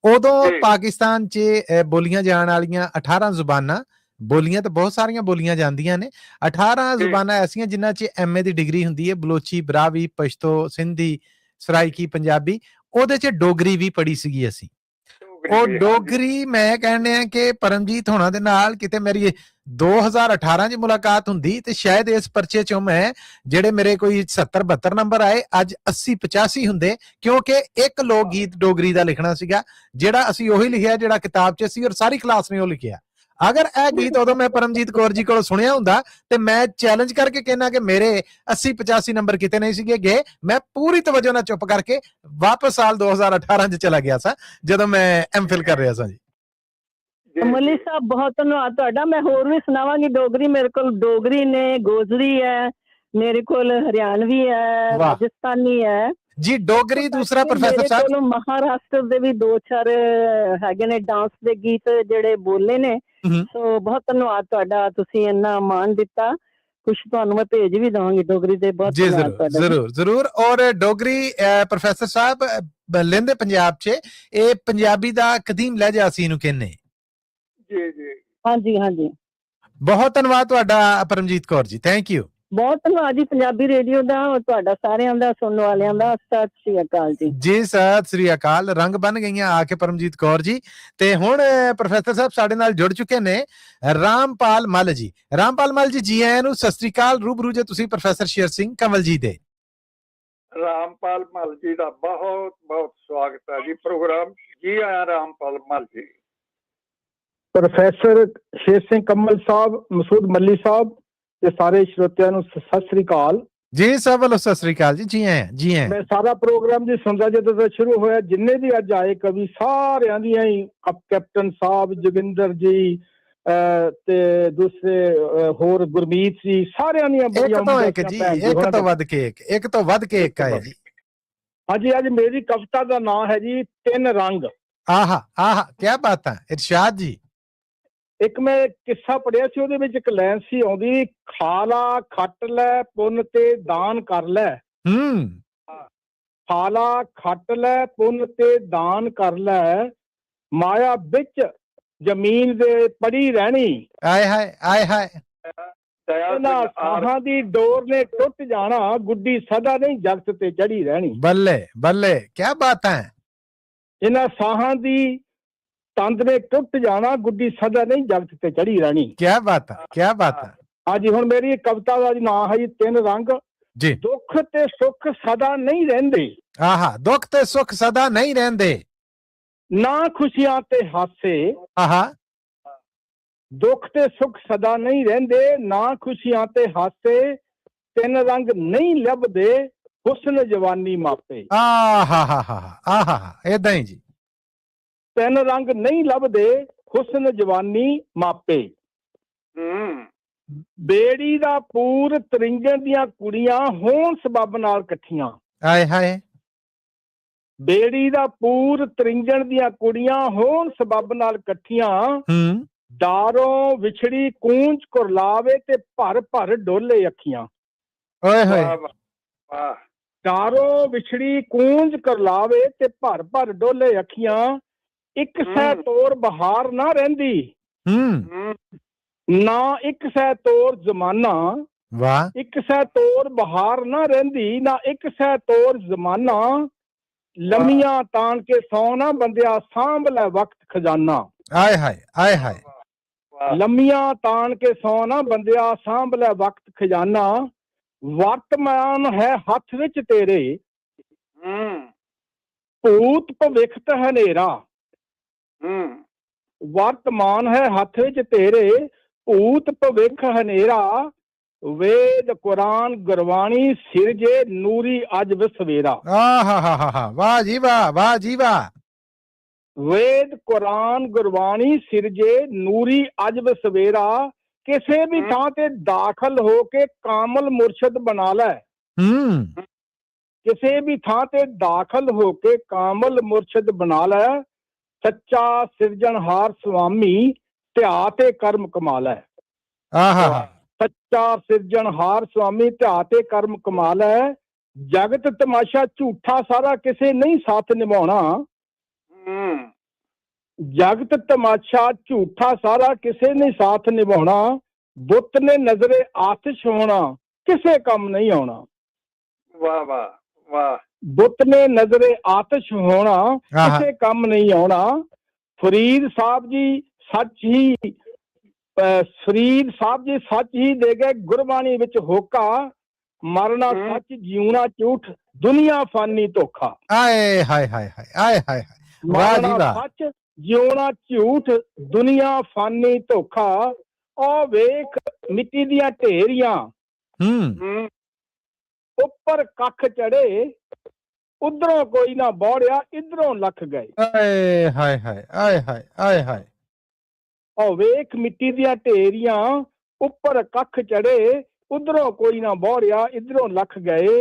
ਉਦੋਂ ਪਾਕਿਸਤਾਨ 'ਚ ਬੋਲੀਆਂ ਜਾਣ ਵਾਲੀਆਂ 18 ਜ਼ੁਬਾਨਾਂ, ਬੋਲੀਆਂ ਤਾਂ ਬਹੁਤ ਸਾਰੀਆਂ ਬੋਲੀਆਂ ਜਾਂਦੀਆਂ ਨੇ, 18 ਜ਼ੁਬਾਨਾਂ ਐਸੀਆਂ ਜਿਨ੍ਹਾਂ 'ਚ MA ਦੀ ਡਿਗਰੀ ਹੁੰਦੀ ਹੈ, ਬਲੋਚੀ, ਬਰਾਵੀ, ਪਸ਼ਤੋ, ਸਿੰਧੀ, ਸਰਾਈਕੀ, ਪੰਜਾਬੀ। ਉਹਦੇ 'ਚ ਡੋਗਰੀ ਵੀ ਪੜ੍ਹੀ ਸੀਗੀ ਅਸੀਂ। ਉਹ ਡੋਗਰੀ ਮੈਂ ਕਹਿੰਦੇ ਆ ਕਿ ਪਰਮਜੀਤ ਹੋਣਾ ਦੇ ਨਾਲ ਕਿਤੇ ਮੇਰੀ 2018 ਚ ਮੁਲਾਕਾਤ ਹੁੰਦੀ ਤੇ ਸ਼ਾਇਦ ਇਸ ਪਰਚੇ ਚੋਂ ਮੈਂ ਜਿਹੜੇ ਮੇਰੇ ਕੋਈ 70-72 ਨੰਬਰ ਆਏ ਅੱਜ 80-85 ਹੁੰਦੇ, ਕਿਉਂਕਿ ਇੱਕ ਲੋਕ ਗੀਤ ਡੋਗਰੀ ਦਾ ਲਿਖਣਾ ਸੀਗਾ ਜਿਹੜਾ ਅਸੀਂ ਉਹੀ ਲਿਖਿਆ ਜਿਹੜਾ ਕਿਤਾਬ 'ਚ ਸੀ ਔਰ ਸਾਰੀ ਕਲਾਸ ਨੇ ਉਹ ਲਿਖਿਆ। ਅਗਰ ਇਹ ਗੀਤ ਉਦੋਂ ਮੈਂ ਪਰਮਜੀਤ ਕੌਰ ਜੀ ਕੋਲ ਸੁਣਿਆ ਹੁੰਦਾ ਤੇ ਮੈਂ ਚੈਲੰਜ ਕਰਕੇ ਕਹਿਣਾ ਕਿ ਮੇਰੇ 80-85 ਨੰਬਰ ਕਿਤੇ ਨਹੀਂ ਸੀਗੇ ਗਏ। ਮੈਂ ਪੂਰੀ ਤਵੱਜੋ ਨਾਲ ਚੁੱਪ ਕਰਕੇ ਵਾਪਸ ਸਾਲ 2018 ਚ ਚਲਾ ਗਿਆ ਸਾਂ ਜਦੋਂ ਮੈਂ ਐਮਫਿਲ ਕਰ ਰਿਹਾ ਸਾਂ ਜੀ। ਮੱਲੀ ਸਾਹਿਬ ਬਹੁਤ ਧੰਨਵਾਦ ਤੁਹਾਡਾ। ਮੈਂ ਹੋਰ ਵੀ ਸੁਣਾਵਾਂਗੀ ਡੋਗਰੀ। ਮੇਰੇ ਕੋਲ ਡੋਗਰੀ ਨੇ, ਗੋਜਰੀ ਹੈ, ਮੇਰੇ ਕੋਲ ਹਰਿਆਣਵੀ ਹੈ, ਰਾਜਸਥਾਨੀ ਹੈ ਜੀ। ਡੋਗਰੀ ਦੂਸਰਾ ਪ੍ਰੋਫੈਸਰ ਸਾਹਿਬ ਮਹਾਰਾਸ਼ਟਰ ਦੇ ਵੀ 2-4 ਹੈਗੇ ਨੇ ਡਾਂਸ ਦੇ ਗੀਤ ਜਿਹੜੇ ਬੋਲੇ ਨੇ। ਸੋ ਬਹੁਤ ਧੰਨਵਾਦ ਤੁਹਾਡਾ, ਤੁਸੀਂ ਇੰਨਾ ਮਾਣ ਦਿੱਤਾ। ਕੁਛ ਤੁਹਾਨੂੰ ਮੈਂ ਭੇਜ ਵੀ ਦਵਾਂਗੀ ਡੋਗਰੀ ਦੇ। ਬਹੁਤ ਜ਼ਰੂਰ। ਔਰ ਡੋਗਰੀ ਪ੍ਰੋਫੈਸਰ ਸਾਹਿਬ ਲੈਂਦੇ ਪੰਜਾਬ 'ਚ ਇਹ ਪੰਜਾਬੀ ਦਾ ਕਦੀਮ ਲਹਿਜਾ ਅਸੀਂ ਇਹਨੂੰ ਕਹਿੰਦੇ ਜੀ। ਹਾਂਜੀ। ਬਹੁਤ ਧੰਨਵਾਦ ਤੁਹਾਡਾ ਪਰਮਜੀਤ ਕੌਰ ਜੀ, ਥੈਂਕ ਯੂ। ਬਹੁਤ ਧੰਨਵਾਦ ਜੀ ਪੰਜਾਬੀ ਰੇਡੀਓ ਦਾ ਔਰ ਤੁਹਾਡਾ ਸਾਰਿਆਂ ਦਾ, ਸੁਣਨ ਵਾਲਿਆਂ ਦਾ। ਸਤਿ ਸ੍ਰੀ ਅਕਾਲ ਜੀ। ਜੀ ਸਤਿ ਸ੍ਰੀ ਅਕਾਲ। ਰੰਗ ਬਣ ਗਈਆਂ ਆ ਕੇ ਪਰਮਜੀਤ ਕੌਰ ਜੀ। ਤੇ ਹੁਣ ਪ੍ਰੋਫੈਸਰ ਸਾਹਿਬ ਸਾਡੇ ਨਾਲ ਜੁੜ ਚੁੱਕੇ ਨੇ ਰਾਮਪਾਲ ਮੱਲ ਜੀ। ਰਾਮਪਾਲ ਮੱਲ ਜੀ ਆਇਆਂ ਨੂੰ ਸਤਿ ਸ੍ਰੀ ਅਕਾਲ। ਰੂਬਰੂ ਜੇ ਤੁਸੀਂ ਪ੍ਰੋਫੈਸਰ ਸ਼ੇਰ ਸਿੰਘ ਕੰਵਲ ਜੀ ਦੇ। ਰਾਮਪਾਲ ਮੱਲ ਜੀ ਦਾ ਬਹੁਤ ਬਹੁਤ ਸਵਾਗਤ ਹੈ ਜੀ ਪ੍ਰੋਗਰਾਮ। ਜੀ ਆਇਆਂ ਰਾਮਪਾਲ ਮੱਲ ਜੀ। ਪ੍ਰੋਫੈਸਰ ਸ਼ੇਰ ਸਿੰਘ ਕੰਵਲ ਸਾਹਿਬ, ਮਸੂਦ ਮੱਲੀ ਸਾਹਿਬ ਤੇ ਸਾਰੇ ਸਰੋਤਿਆਂ ਨੂੰ ਸਤਿ ਸ੍ਰੀ ਅਕਾਲ ਜੀ। ਸਭ ਵੱਲੋਂ ਸਤਿ ਸ੍ਰੀ ਅਕਾਲ ਜੀ। ਜੀ ਆਇਆਂ। ਮੈਂ ਸਾਰਾ ਪ੍ਰੋਗਰਾਮ ਜੀ ਸੁਣਦਾ ਜਦੋਂ ਤੋਂ ਸ਼ੁਰੂ ਹੋਇਆ। ਜਿੰਨੇ ਵੀ ਅੱਜ ਆਏ ਕਵੀ ਸਾਰਿਆਂ ਦੀਆਂ ਹੀ, ਕੈਪਟਨ ਸਾਹਿਬ, ਜੋਗਿੰਦਰ ਜੀ ਤੇ ਦੂਸਰੇ ਹੋਰ ਗੁਰਮੀਤ ਜੀ, ਸਾਰਿਆਂ ਦੀਆਂ ਇੱਕ ਤੋਂ ਵੱਧ ਕੇ ਇੱਕ ਆਏ ਜੀ। ਹਾਂਜੀ, ਅੱਜ ਮੇਰੀ ਕਵਿਤਾ ਦਾ ਨਾਮ ਹੈ ਜੀ 3 ਰੰਗ। ਆਹਾ ਕੀ ਬਾਤ ਹੈ ਇਰਸ਼ਾਦ ਜੀ। ਇੱਕ ਮੈਂ ਕਿੱਸਾ ਪੜਿਆ ਸੀ, ਉਹਦੇ ਵਿੱਚ ਇੱਕ ਲਾਈਨ ਸੀ ਆਉਂਦੀ, ਖਾ ਲਾ ਖੱਟ ਲੈ ਪੁੰਨ ਤੇ ਦਾਨ ਕਰ ਲੈ। ਖਾ ਲਾ ਖੱਟ ਲੈ ਪੁੰਨ ਤੇ ਦਾਨ ਕਰ ਲੈ, ਮਾਇਆ ਵਿੱਚ ਜ਼ਮੀਨ ਦੇ ਪੜੀ ਰਹਿਣੀ। ਆਏ ਹਾਏ ਇਹਨਾਂ ਸਾਹਾਂ ਦੀ ਡੋਰ ਨੇ ਟੁੱਟ ਜਾਣਾ, ਗੁੱਡੀ ਸਦਾ ਨਹੀਂ ਜਗਤ ਤੇ ਚੜੀ ਰਹਿਣੀ। ਬੱਲੇ ਕੀ ਬਾਤ ਹੈ। ਇਹਨਾਂ ਸਾਹਾਂ ਦੀ ਤੰਦ ਨੇ ਟੁੱਟ ਜਾਣਾ, ਗੁੱਡੀ ਸਦਾ ਨਹੀਂ ਜਗਤ ਤੇ ਚੜੀ ਰਹਿਣੀ। ਕੀ ਬਾਤ ਹੈ। ਹਾਂਜੀ, ਹੁਣ ਮੇਰੀ ਕਵਿਤਾ ਦਾ ਨਾਮ ਹੈ ਜੀ 3 ਰੰਗ ਜੀ। ਦੁੱਖ ਤੇ ਸੁੱਖ ਸਦਾ ਨਹੀਂ ਰਹਿੰਦੇ। ਦੁੱਖ ਤੇ ਸੁੱਖ ਸਦਾ ਨਹੀਂ ਰਹਿੰਦੇ, ਨਾ ਖੁਸ਼ੀਆਂ ਤੇ ਹਾਸੇ। ਦੁੱਖ ਤੇ ਸੁੱਖ ਸਦਾ ਨਹੀਂ ਰਹਿੰਦੇ, ਨਾ ਖੁਸ਼ੀਆਂ ਤੇ ਹਾਸੇ। 3 ਰੰਗ ਨਹੀਂ ਲੱਭਦੇ, ਹੁਸਨ ਜਵਾਨੀ ਮਾਪੇ। ਏਦਾਂ ਹੀ ਜੀ। 3 ਰੰਗ ਨਹੀਂ ਲੱਭਦੇ, ਹੁਸਨ ਜਵਾਨੀ ਮਾਪੇ। ਬੇੜੀ ਦਾ ਪੂਰ ਤਰਿੰਜਣ ਦੀਆਂ ਕੁੜੀਆਂ ਹੋਣ ਸਬੱਬ ਨਾਲ ਇਕੱਠੀਆਂ। ਹਾਏ ਬੇੜੀ ਦਾ ਪੂਰ ਤਰਿੰਜਣ ਦੀਆਂ ਕੁੜੀਆਂ ਹੋਣ ਸਬੱਬ ਨਾਲ ਇਕੱਠੀਆਂ। ਡਾਰੋਂ ਵਿਛੜੀ ਕੂੰਜ ਕੁਰਲਾਵੇ ਤੇ ਭਰ ਭਰ ਡੋਲੇ ਅੱਖੀਆਂ। ਡਾਰੋਂ ਵਿਛੜੀ ਕੂੰਜ ਕੁਰਲਾਵੇ ਤੇ ਭਰ ਭਰ ਡੋਲੇ ਅੱਖੀਆਂ। ਇੱਕ ਸੈ ਤੋਰ ਬਹਾਰ ਨਾ ਰਹਿੰਦੀ, ਨਾ ਇੱਕ ਸੈ ਤੋਰ ਜ਼ਮਾਨਾ। ਇੱਕ ਸੈ ਤੋਰ ਬਹਾਰ ਨਾ ਰਹਿੰਦੀ, ਨਾ ਇੱਕ ਸੈ ਤੋਰ ਜ਼ਮਾਨਾ। ਲੰਮੀਆਂ ਤਾਣ ਕੇ ਸੌ ਨਾ ਬੰਦਿਆ, ਸਾਂਭ ਲੈ ਵਕਤ ਖਜ਼ਾਨਾ। ਆਏ ਹਾਏ। ਲੰਮੀਆਂ ਤਾਣ ਕੇ ਸੌ ਨਾ ਬੰਦਿਆ, ਸਾਂਭ ਲੈ ਵਕਤ ਖਜ਼ਾਨਾ। ਵਰਤਮਾਨ ਹੈ ਹੱਥ ਵਿੱਚ ਤੇਰੇ, ਭੂਤ ਭਵਿੱਖ ਹਨੇਰਾ। ਵਰਤਮਾਨ ਹੈ ਹੱਥ ਵਿੱਚ ਤੇਰੇ, ਭੂਤ ਭਵਿੱਖ ਹਨੇਰਾ। ਵੇਦ ਕੁਰਾਨ ਗੁਰਬਾਣੀ ਸਿਰਜੇ, ਨੂਰੀ ਅੱਜ ਵਸਵੇਰਾ। ਵਾਹ ਜੀ ਵਾਹ। ਵੇਦ ਕੁਰਾਨ ਗੁਰਬਾਣੀ ਸਿਰਜੇ, ਨੂਰੀ ਅੱਜ ਵਸਵੇਰਾ। ਕਿਸੇ ਵੀ ਥਾਂ ਤੇ ਦਾਖਲ ਹੋ ਕੇ ਕਾਮਲ ਮੁਰਸ਼ਦ ਬਣਾ ਲੈ। ਕਿਸੇ ਵੀ ਥਾਂ ਤੇ ਦਾਖਲ ਹੋ ਕੇ ਕਾਮਲ ਮੁਰਸ਼ਦ ਬਣਾ ਲੈ। ਸੱਚਾ ਸਿਰਜਣਹਾਰ ਸੁਆਮੀ, ਧਿਆ ਤੇ ਕਰਮ ਕਮਾ ਲੈ। ਸੱਚਾ ਸਿਰਜਣਹਾਰ ਸੁਆਮੀ, ਧਿਆ ਤੇ ਕਰਮ ਕਮਾ ਲੈ। ਜਗਤ ਤਮਾਸ਼ਾ ਝੂਠਾ ਸਾਰਾ, ਕਿਸੇ ਨਹੀਂ ਸਾਥ ਨਿਭਾਉਣਾ। ਜਗਤ ਤਮਾਸ਼ਾ ਝੂਠਾ ਸਾਰਾ, ਕਿਸੇ ਨੇ ਸਾਥ ਨਿਭਾਉਣਾ। ਬੁੱਤ ਨੇ ਨਜ਼ਰੇ ਆਤਿਸ਼ ਹੋਣਾ, ਕਿਸੇ ਕੰਮ ਨਹੀਂ ਆਉਣਾ। ਬੁੱਤ ਨੇ ਨਜ਼ਰੇ ਆਤਿਸ਼ ਹੋਣਾ, ਕਿਸੇ ਕੰਮ ਨਹੀਂ ਆਉਣਾ। फरीद साहब जी सच ही फरीद साहब जी सच ही दे गए गुरबाणी विच होका, मरना सच जीवना झूठ दुनिया फानी धोखा। आए हाय हाय हाय आए हाय हाय, वाह जी वाह। सच जीवना झूठ दुनिया फानी धोखा, ओ वेख मिट्टी दियां ढेरियां उपर कख चढ़े, उधरों कोई ना बौड़िया इधरों लख गए। आए हाय हाय आए हाय आए हाय। ओ वेख मिट्टी दियां ढेरियां उपर कख चढ़े, उधरों कोई ना बौड़िया इधरों लख गए।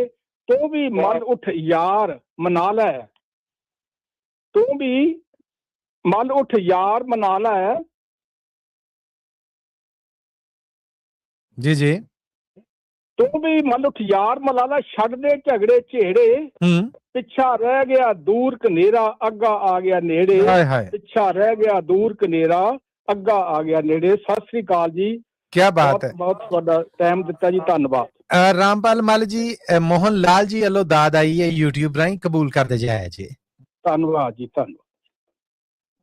तू भी मल उठ यार मना लै, तू भी मल उठ यार मना लै। जी जी। तू भी मल उठ यार मना लै, छड़ दे झगड़े झेड़े, पिछा रह गया दूर कनेरा अग्गा आ गया नेड़े। पिछा रह गया दूर कनेरा अग्गा आ गया नेड़े। सत श्री अकाल जी, क्या बात है, बहुत ਤੁਹਾਡਾ टाइम दिता जी, धन्यवाद। रामपाल मल जी, मोहन लाल जी ਵੱਲੋਂ ਦਾਦ ਆਈ ਹੈ YouTube ਰਾਹੀਂ, ਕਬੂਲ ਕਰਦੇ ਜਾਇਆ ਜੀ। ਧੰਨਵਾਦ ਜੀ, ਧੰਨਵਾਦ।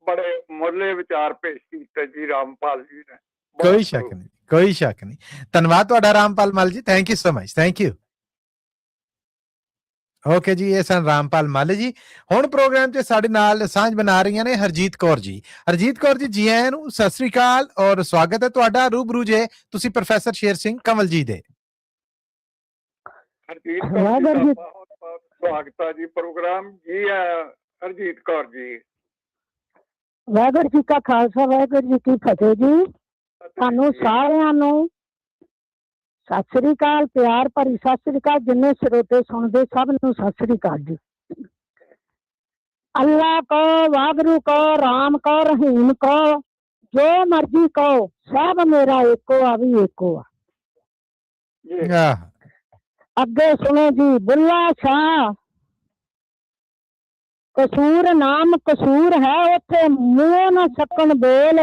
बड़े मुरले विचार पेश कीते जी रामपाल जी ने। कोई शक नहीं, कोई शक नहीं। धन्यवाद ਤੁਹਾਡਾ ਰਾਮਪਾਲ ਮਲ ਜੀ, thank you so much, thank you. Okay ਜੀ, ਇਹ ਸਨ ਰਾਮਪਾਲ ਮੱਲ ਜੀ। ਹੁਣ ਪ੍ਰੋਗਰਾਮ 'ਚ ਸਾਡੇ ਨਾਲ ਸਾਂਝ ਬਣਾ ਰਹੀਆਂ ਨੇ ਹਰਜੀਤ ਕੌਰ ਜੀ। ਹਰਜੀਤ ਕੌਰ ਜੀ, ਜੀ ਆਇਆਂ ਨੂੰ, ਸਤਿ ਸ੍ਰੀ ਅਕਾਲ ਔਰ ਸਵਾਗਤ ਹੈ ਤੁਹਾਡਾ। ਰੂਬਰੂ ਜੇ ਤੁਸੀਂ ਪ੍ਰੋਫੈਸਰ ਸ਼ੇਰ ਸਿੰਘ ਕੰਵਲ ਜੀ ਦੇ। ਹਰਜੀਤ ਕੌਰ ਜੀ ਦਾ ਬਹੁਤ ਬਹੁਤ ਸਵਾਗਤ ਹੈ ਜੀ ਪ੍ਰੋਗਰਾਮ। ਜੀ ਹਰਜੀਤ ਕੌਰ ਜੀ। ਵਾਹਿਗੁਰੂ ਜੀ ਕਾ ਖਾਲਸਾ, ਵਾਹਿਗੁਰੂ ਜੀ ਕੀ ਫਤਿਹ ਜੀ। ਤੁਹਾਨੂੰ ਸਾਰਿਆਂ ਨੂੰ ਸਤਿ ਸ੍ਰੀ ਅਕਾਲ, ਪਿਆਰ ਭਰੀ ਸਤਿ ਸ੍ਰੀ ਅਕਾਲ। ਜਿੰਨੇ ਸਰੋਤੇ ਸੁਣਦੇ ਸਭ ਨੂੰ ਸਤਿ ਸ੍ਰੀ ਅਕਾਲ ਜੀ। ਅੱਲਾ ਕਹੋ, ਵਾਹਿਗੁਰੂ ਕਹੋ, ਰਾਮ ਕਹੋ, ਰਹੀਮ ਕਹੋ, ਜੋ ਮਰਜੀ ਕਹੋ, ਸਭ ਮੇਰਾ ਏਕੋ ਆ ਵੀ ਏਕੋ ਆ। ਅੱਗੇ ਸੁਣੋ ਜੀ, ਬੁੱਲਾ ਸ਼ਾਹ ਕਸੂਰ ਨਾਮ ਕਸੂਰ ਹੈ, ਉੱਥੇ ਮੂੰਹ ਨਾ ਸਕਣ ਬੋਲ,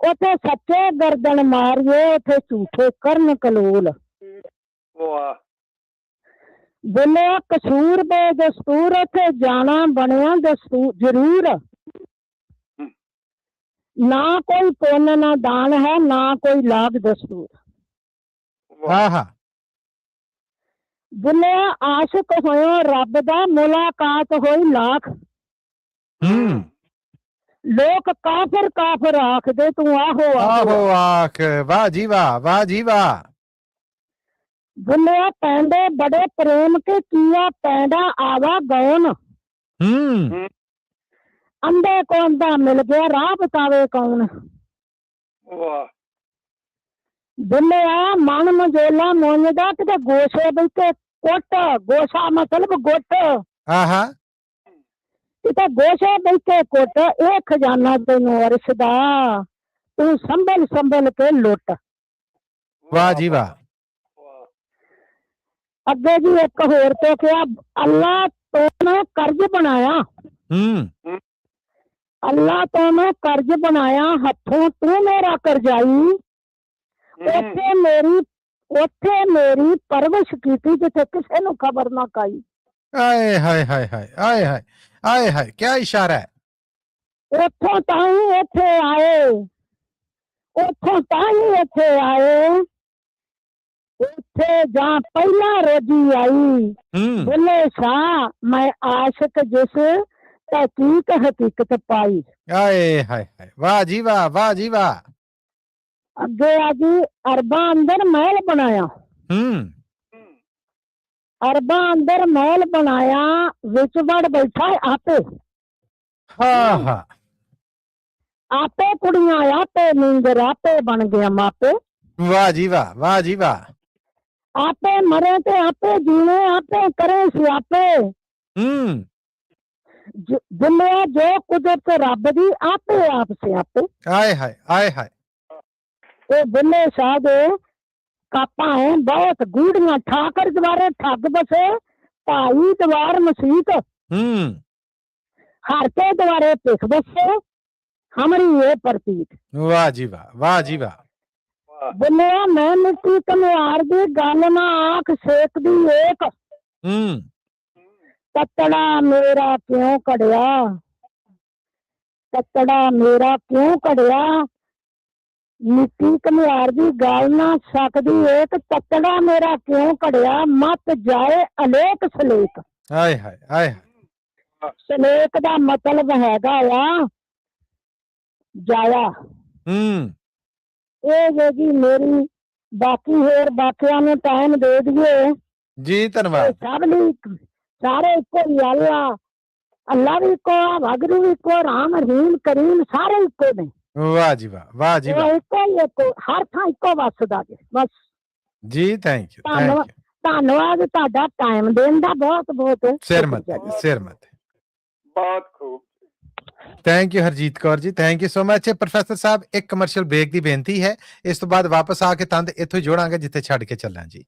ਉੱਥੇ ਸੱਚੇ ਗਰਦਨ ਮਾਰੀਏ, ਉੱਥੇ ਝੂਠੇ ਕਰਨ ਕਲੋਲ। ਬੋਲਿਆ ਕਸੂਰ ਬੇ ਦਸਤੂਰ, ਉੱਥੇ ਜਾਣਾ ਬਣਿਆ ਦਸਤੂਰ ਜ਼ਰੂਰ। ਨਾ ਕੋਈ ਪੁੰਨ ਨਾ ਦਾਨ ਹੈ, ਨਾ ਕੋਈ ਲਾਭ ਦਸਤੂਰ। ਬੋਲਿਆ ਆਸ਼ਿਕ ਹੋਇਓ ਰੱਬ ਦਾ, ਮੁਲਾਕਾਤ ਹੋਈ ਲਾਖ। ਲੋਕ ਕਾਫਰ ਕਾਫਰ ਆਖਦੇ, ਤੂੰ ਆਹੋ ਆਹੋ ਆਖ। ਵਾਹ ਜੀ ਵਾਹ, ਵਾਹ ਜੀ ਵਾਹ। ਬੁੱਲਿਆ ਪੈਂਦੇ ਬੜੇ ਪ੍ਰੇਮ ਕੇ ਕੀਆ, ਪੈਂਦਾ ਆਵਾ ਗੌਨ। ਅੰਧੇ ਕੋ ਅੰਧਾ ਮਿਲ ਗਿਆ, ਰਾਹ ਬਤਾਵੇ ਕੌਣ। ਬੁੱਲਿਆ ਮਨ ਮਜੋਲਾ ਮੁੰਝਦਾ, ਕਿਤੇ ਗੋਸ਼ੇ ਬੈਠੇ ਕੁੱਟ, ਗੋਸ਼ਾ ਮਤਲਬ ਗੁੱਟ। ਕਿਤੇ ਗੋਸ਼ੇ ਬੈਠੇ ਕੁੱਟ, ਇਹ ਖਜ਼ਾਨਾ ਤੈਨੂੰ ਅਰਸ਼ ਦਾ, ਤੂੰ ਸੰਭਲ ਸੰਭਲ ਕੇ ਲੁੱਟ। ਵਾਹ ਜੀ ਵਾਹ। ਅੱਗੇ ਜੀ ਇੱਕ ਹੋਰ ਤੇ ਕਿਹਾ, ਅੱਲਾ ਤੋਂ ਮੈਂ ਕਰਜ਼ ਬਣਾਇਆ, ਅੱਲਾ ਤੋਂ ਮੈਂ ਕਰਜ਼ ਬਣਾਇਆ, ਹੱਥੋਂ ਤੂੰ ਮੇਰਾ ਕਰਜ਼ਾਈ। ਉੱਥੇ ਮੇਰੀ ਪਰਵਿਸ਼ ਕੀਤੀ, ਜਿੱਥੇ ਕਿਸੇ ਨੂੰ ਖਬਰ ਨਾ ਕਾਈ। ਆਏ ਹਾਏ ਹਾਏ ਹਾਏ ਆਏ ਹਾਏ ਆਏ ਹਾਏ, ਕਿਆ ਇਸ਼ਾਰਾ ਹੈ। ਉੱਥੋਂ ਤਾਂ ਹੀ ਇੱਥੇ ਆਏ, ਉੱਥੋਂ ਤਾਂ ਹੀ ਇੱਥੇ ਆਏ, ਉੱਥੇ ਜਾਂ ਪਹਿਲਾਂ ਰੋਜੀ ਆਈ। ਬੁੱਲੇ ਸ਼ਾਹ ਮੈਂ ਆਸ਼ਿਕ ਜਿਸ ਤਹਿਕੀਕ ਹਕੀਕਤ ਪਾਈ। ਆਏ ਹਾਏ ਹਾਏ, ਵਾਹ ਜੀ ਵਾਹ, ਵਾਹ ਜੀ ਵਾਹ। ਅੱਗੇ ਆ ਜੀ, ਅਰਬਾਂ ਅੰਦਰ ਮਹਿਲ ਬਣਾਇਆ, ਅਰਬਾਂ ਅੰਦਰ ਮਹਿਲ ਬਣਾਇਆ, ਵਿੱਚ ਵੜ ਬੈਠਾ ਆਪੇ। ਆਪੇ ਕੁੜੀਆਂ ਆਪੇ ਨੀਂਦਰ, ਆਪੇ ਬਣ ਗਿਆ ਮਾਪੇ। ਵਾਹ ਜੀ ਵਾਹ, ਵਾਹ ਜੀ ਵਾਹ। ਆਪੇ ਮਰੇ ਤੇ ਆਪੇ ਜੀਣੇ, ਆਪੇ ਕਰੇ ਸਿਆਪੇ। ਦੁਨੀਆ ਜੋ ਕੁਦਰਤ ਰੱਬ ਦੀ, ਆਪੇ ਆਪ ਸਿਆਪੇ। ਆਏ ਹਾਏ ਆਏ ਹਾਏ। ਇਹ ਬੁੱਲੇ ਸ਼ਾਹ ਦੇ ਕਾਪਾਂ ਹੈ ਬਹੁਤ ਗੂੜੀਆਂ, ਠਾਕਰ ਦਵਾਰੇ ਠੱਗ ਬਸੇ, ਭਾਈ ਦਵਾਰ ਮਸੀਤ, ਹਰ ਕੇ ਦਵਾਰੇ ਭਿਖ ਬਸੇ, ਹਮਰੀ ਇਹ ਪ੍ਰਤੀਤ। ਵਾਹ ਜੀ ਵਾਹ, ਵਾਹ ਜੀ ਵਾਹ। ਬੁੱਲਿਆ ਮੈਂ ਮਿੱਟੀ ਕਮਿਆਰ ਦੀ, ਗੱਲ ਨਾ ਆਖ ਸੇਕ ਦੀ ਏਕ। ਤੱਤੜਾ ਮੇਰਾ ਕਿਉਂ ਘੜਿਆ, ਤੱਤੜਾ ਮੇਰਾ ਕਿਉਂ ਘੜਿਆ, ਨਿੱਕੀ ਘੁਮਿਆਰ ਦੀ ਗੱਲ ਨਾ ਸਕਦੀ ਏਕ, ਤੱਤੜਾ ਮੇਰਾ ਕਿਉਂ ਘੜਿਆ, ਮਤ ਜਾਏ ਅਲੇਕ ਸਲੇਕ। ਹਾਏ ਹਾਏ ਹਾਏ। ਸਲੇਕ ਦਾ ਮਤਲਬ ਹੈਗਾ ਆ ਜਾਇਆ। ਇਹ ਜੀ ਮੇਰੀ, ਬਾਕੀ ਹੋਰ ਬਾਕੀਆਂ ਨੂੰ ਟਾਈਮ ਦੇ ਦਈਏ ਜੀ। ਧੰਨਵਾਦ। ਸਭ ਲਈ ਸਾਰੇ ਇੱਕੋ ਹੀ, ਅੱਲਾ ਵੀ ਇੱਕੋ ਆ, ਵਾਹਿਗੁਰੂ ਵੀ ਇੱਕੋ, ਰਾਮ ਰਹੀਮ ਕਰੀਮ ਸਾਰੇ ਇੱਕੋ ਨੇ। ਵਾਹ ਜੀ ਵਾਹ, ਵਾਹ ਜੀ ਵਾਹ। ਇੱਕੋ ਹੀ ਇੱਕੋ, ਹਰ ਥਾਂ ਇੱਕੋ ਵਸਦਾ ਜੀ ਬਸ ਜੀ। Thank you. ਧੰਨਵਾਦ ਤੁਹਾਡਾ ਟਾਈਮ ਦੇਣ ਦਾ, ਬਹੁਤ ਬਹੁਤ ਸਿਰਮਤ ਸਿਰਮਤ। ਬਹੁਤ ਖੂਬ। Thank you Harjeet Kaur ji, thank you so much. Professor ਸਾਹਿਬ, ਇੱਕ ਕਮਰਸ਼ੀਅਲ ਬ੍ਰੇਕ ਦੀ ਬੇਨਤੀ ਹੈ, ਇਸ ਤੋਂ ਬਾਅਦ ਵਾਪਸ ਆ ਕੇ ਤੰਦ ਇੱਥੋਂ ਜੋੜਾਂਗੇ ਜਿੱਥੇ ਛੱਡ ਕੇ ਚੱਲਾਂ ਜੀ।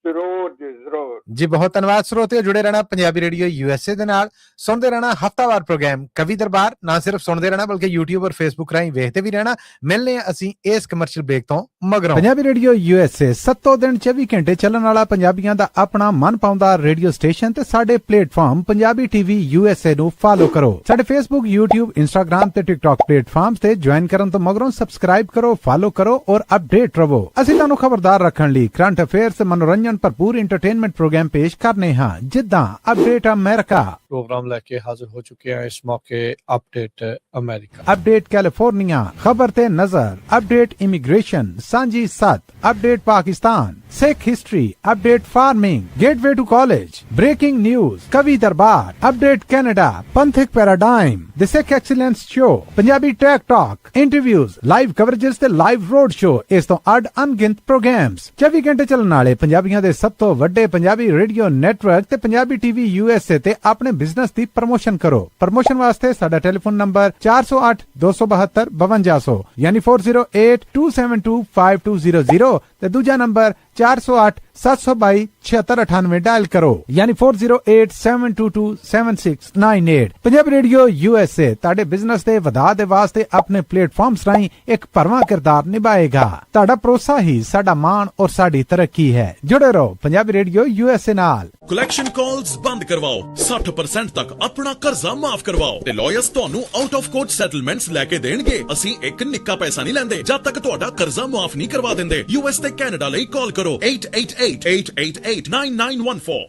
ਜ਼ਰੂਰ ਜੀ ਜ਼ਰੂਰ ਜੀ। ਬਹੁਤ ਧੰਨਵਾਦ ਸਰੋਤਿਓ, ਜੁੜੇ ਰਹਿਣਾ ਪੰਜਾਬੀ ਰੇਡੀਓ USA ਦੇ ਨਾਲ, ਸੁਣਦੇ ਰਹਿਣਾ ਹਫਤਾਵਾਰ ਪ੍ਰੋਗਰਾਮ ਕਵੀ ਦਰਬਾਰ। ਨਾ ਸਿਰਫ ਸੁਣਦੇ ਰਹਿਣਾ ਬਲਕਿ YouTube ਔਰ Facebook ਰਾਹੀਂ ਵੇਖਦੇ ਵੀ ਰਹਿਣਾ। ਮਿਲਨੇ ਆ ਅਸੀਂ ਇਸ ਕਮਰਸ਼ੀਅਲ ਬ੍ਰੇਕ ਤੋਂ ਮਗਰੋਂ। ਪੰਜਾਬੀ ਰੇਡੀਓ USA 7 ਦਿਨ 24 ਘੰਟੇ ਚੱਲਣ ਵਾਲਾ ਪੰਜਾਬੀਆਂ ਦਾ ਆਪਣਾ ਮਨ ਪਾਉਂਦਾ ਰੇਡੀਓ ਸਟੇਸ਼ਨ ਤੇ ਸਾਡੇ ਪਲੇਟਫਾਰਮ ਪੰਜਾਬੀ TV USA ਨੂੰ ਫਾਲੋ ਕਰੋ। ਸਾਡੇ Facebook, YouTube, Instagram ਤੇ TikTok ਪਲੇਟਫਾਰਮਸ ਤੇ ਜੁਆਇਨ ਕਰਨ ਤੋਂ ਮਗਰੋਂ ਸਬਸਕ੍ਰਾਈਬ ਕਰੋ, ਫਾਲੋ ਕਰੋ ਔਰ ਅਪਡੇਟ ਰਹੋ। ਅਸੀਂ ਤੁਹਾਨੂੰ ਖਬਰਦਾਰ ਰੱਖਣ ਲਈ ਕਰੰਟ ਅਫੇਅਰਸ, ਮਨੋਰੰਜਨ, ਭਰਪੂਰ ਇੰਟਰਟੇਨਮੈਂਟ ਪ੍ਰੋਗਰਾਮ ਪੇਸ਼ ਕਰਨੇ ਹਾਂ, ਜਿੱਦਾਂ ਅਪਡੇਟ ਅਮਰੀਕਾ प्रोग्राम लेके हाजिर हो चुके हैं इस मौके अपडेट अमेरिका, अपडेट कैलिफोर्निया, खबर ते नजर, update immigration, Sanjhi Sath, update Pakistan, Sikh history, update farming, gateway to college, breaking news, Kavi Darbar, update Canada, Panthik paradigm, the Sikh excellence show, Punjabi track talk, interviews, live coverages ते लाइव रोड शो, इस तो अड अनगिनत प्रोग्राम्स 24 घंटे चलने वाले पंजाबियों दे सब तो वड्डे पंजाबी रेडियो नेटवर्क ते पंजाबी TV USA ते अपने बिजनेस दी प्रमोशन करो। प्रमोशन वास्ते साडा टेलीफोन नंबर 408 272 5200 यानी 4082725200 ते दूजा नंबर 408 722 7698 डायल करो यानी 408 722 7698। पंजाबी रेडियो USA ताड़े बिजनेस दे वधा दे वास्ते अपने प्लेटफॉर्म्स राहीं एक भरवां किरदार निभाएगा। ताड़ा भरोसा ही साडा मान और साडी तरक्की है। जुड़े रहो पंजाबी रेडियो USA नाल। कलैक्शन कॉल्स बंद करवाओ, 60% तक अपना कर्जा माफ करवाओ ते लॉयर्स ਤੁਹਾਨੂੰ ਆਊਟ ਆਫ ਕੋਰਟ ਸੈਟਲਮੈਂਟਸ ਲੈ ਕੇ ਦੇਣਗੇ। ਅਸੀਂ ਇੱਕ ਨਿੱਕਾ ਪੈਸਾ ਨਹੀਂ ਲੈਂਦੇ ਜਦ ਤੱਕ ਤੁਹਾਡਾ ਕਰਜ਼ਾ ਮਾਫ ਨਹੀਂ ਕਰਵਾ ਦਿੰਦੇ। US ਤੇ ਕੈਨੇਡਾ ਲਈ ਕਾਲ ਕਰੋ 888-888-9914।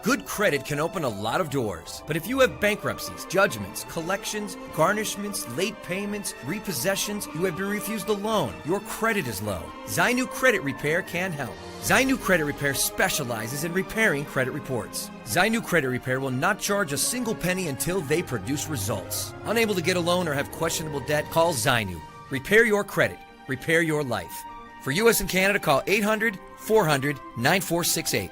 Good credit can open a lot of doors, but if you have bankruptcies, judgments, collections, garnishments, late payments, repossessions, you have been refused a loan, your credit is low, Zainu Credit Repair can help. Zainu Credit Repair specializes in repairing credit reports. Zainu Credit Repair will not charge a single penny until they produce results. Unable to get a loan or have questionable debt? Call Zainu. Repair your credit. Repair your life. For US and Canada, call 800-400-9468.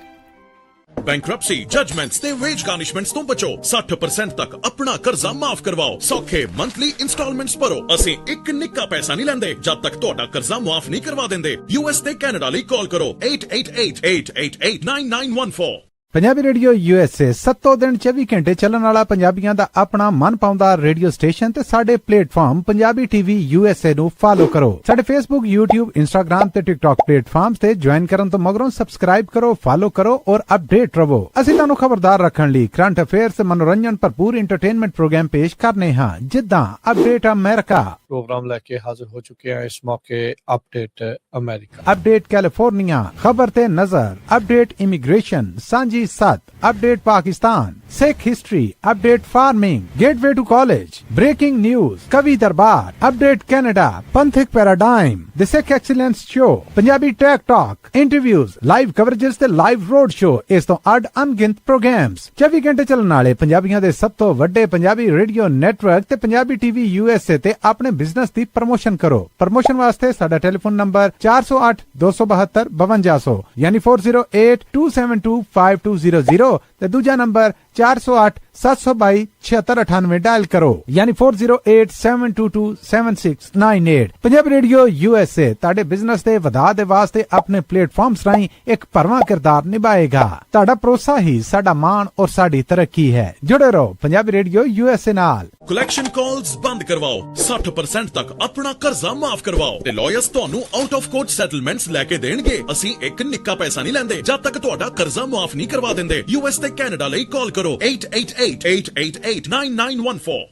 Bankruptcy, judgments ਤੇ wage garnishments ਤੋਂ ਬਚੋ। 60% ਤੱਕ ਆਪਣਾ ਕਰਜ਼ਾ ਮਾਫ ਕਰਵਾਓ। ਸੌਖੇ ਮੰਥਲੀ ਇੰਸਟਾਲਮੈਂਟਸ ਭਰੋ। ਅਸੀਂ ਇੱਕ ਨਿੱਕਾ ਪੈਸਾ ਨਹੀਂ ਲੈਂਦੇ ਜਦ ਤੱਕ ਤੁਹਾਡਾ ਕਰਜ਼ਾ ਮਾਫ ਨਹੀਂ ਕਰਵਾ ਦਿੰਦੇ। US ਤੇ ਕੈਨੇਡਾ ਲਈ ਕਾਲ ਕਰੋ 888-888-9914। ਪੰਜਾਬੀ ਰੇਡੀਓ USA 7 ਦਿਨ 24 ਘੰਟੇ ਚੱਲਣ ਵਾਲਾ ਪੰਜਾਬੀਆਂ ਦਾ ਆਪਣਾ ਮਨ ਪਾਉਂਦਾ ਰੇਡੀਓ ਸਟੇਸ਼ਨ ਤੇ ਸਾਡੇ ਪਲੇਟਫਾਰਮ ਪੰਜਾਬੀ TV USA ਨੂੰ ਫਾਲੋ ਕਰੋ। ਸਾਡੇ Facebook, YouTube, Instagram ਤੇ TikTok ਪਲੇਟਫਾਰਮਸ ਤੇ ਜੁਆਇਨ ਕਰਨ ਤੋਂ ਮਗਰੋਂ ਸਬਸਕ੍ਰਾਈਬ ਕਰੋ, ਫਾਲੋ ਕਰੋ ਔਰ ਅਪਡੇਟ ਰਹੋ। ਅਸੀਂ ਤੁਹਾਨੂੰ ਖਬਰਦਾਰ ਰੱਖਣ ਲਈ ਕਰੰਟ ਅਫੇਅਰਸ, ਮਨੋਰੰਜਨ, ਭਰਪੂਰ ਇੰਟਰਟੇਨਮੈਂਟ ਪ੍ਰੋਗਰਾਮ ਪੇਸ਼ ਕਰਨੇ ਹਾਂ, ਜਿੱਦਾਂ ਅਪਡੇਟ ਅਮਰੀਕਾ। प्रोग्राम लेके हाजिर हो चुके हैं इस मौके अपडेट अमेरिका, अपडेट कैलिफोर्निया, खबर ते नजर, update immigration, Sanjhi Sath, update Pakistan, Sikh history, update farming, gateway to college, breaking news, Kavi Darbar, update Canada, Panthik paradigm, the Sikh excellence show, Punjabi track talk, interviews, live coverages ते लाइव रोड शो, इस तो अड अनगिनत प्रोग्राम्स 24 घंटे चलने वाले पंजाबियों दे सब तो वड्डे पंजाबी रेडियो नेटवर्क ते पंजाबी TV USA ते अपने बिजनेस दी प्रमोशन करो। प्रमोशन वास्ते साडा टेलीफोन नंबर 408 272 5200 यानी 408 272 5200 ते दूजा नंबर 4087227698 डायल करो, यानी 4087227698। पंजाबी रेडियो USA ਤੁਹਾਡੇ ਬਿਜ਼ਨਸ ਦੇ ਵਧਾ ਦੇ ਵਾਸਤੇ ਆਪਣੇ ਪਲੇਟਫਾਰਮਸ ਰਾਹੀਂ ਇੱਕ ਭਰਵਾਂ ਕਿਰਦਾਰ ਨਿਭਾਏਗਾ। ਤੁਹਾਡਾ ਭਰੋਸਾ ਹੀ ਸਾਡਾ ਮਾਣ ਔਰ ਸਾਡੀ ਤਰੱਕੀ ਹੈ। ਜੁੜੇ ਰਹੋ ਪੰਜਾਬੀ ਰੇਡੀਓ USA ਨਾਲ। ਕਲੈਕਸ਼ਨ ਕਾਲਸ ਬੰਦ ਕਰਵਾਓ, 60% ਤੱਕ ਆਪਣਾ ਕਰਜ਼ਾ ਮਾਫ ਕਰਵਾਓ ਤੇ ਲਾਇਰਸ ਤੁਹਾਨੂੰ ਆਊਟ ਆਫ ਕੋਰਟ ਸੈਟਲਮੈਂਟਸ ਲੈ ਕੇ ਦੇਣਗੇ। ਅਸੀਂ ਇੱਕ ਨਿੱਕਾ ਪੈਸਾ ਨਹੀਂ ਲੈਂਦੇ ਜਦ ਤੱਕ ਤੁਹਾਡਾ ਕਰਜ਼ਾ ਮਾਫ ਨਹੀਂ ਕਰਵਾ ਦਿੰਦੇ। US ਤੇ ਕੈਨੇਡਾ ਲਈ ਕਾਲ ਕਰੋ 8888889914।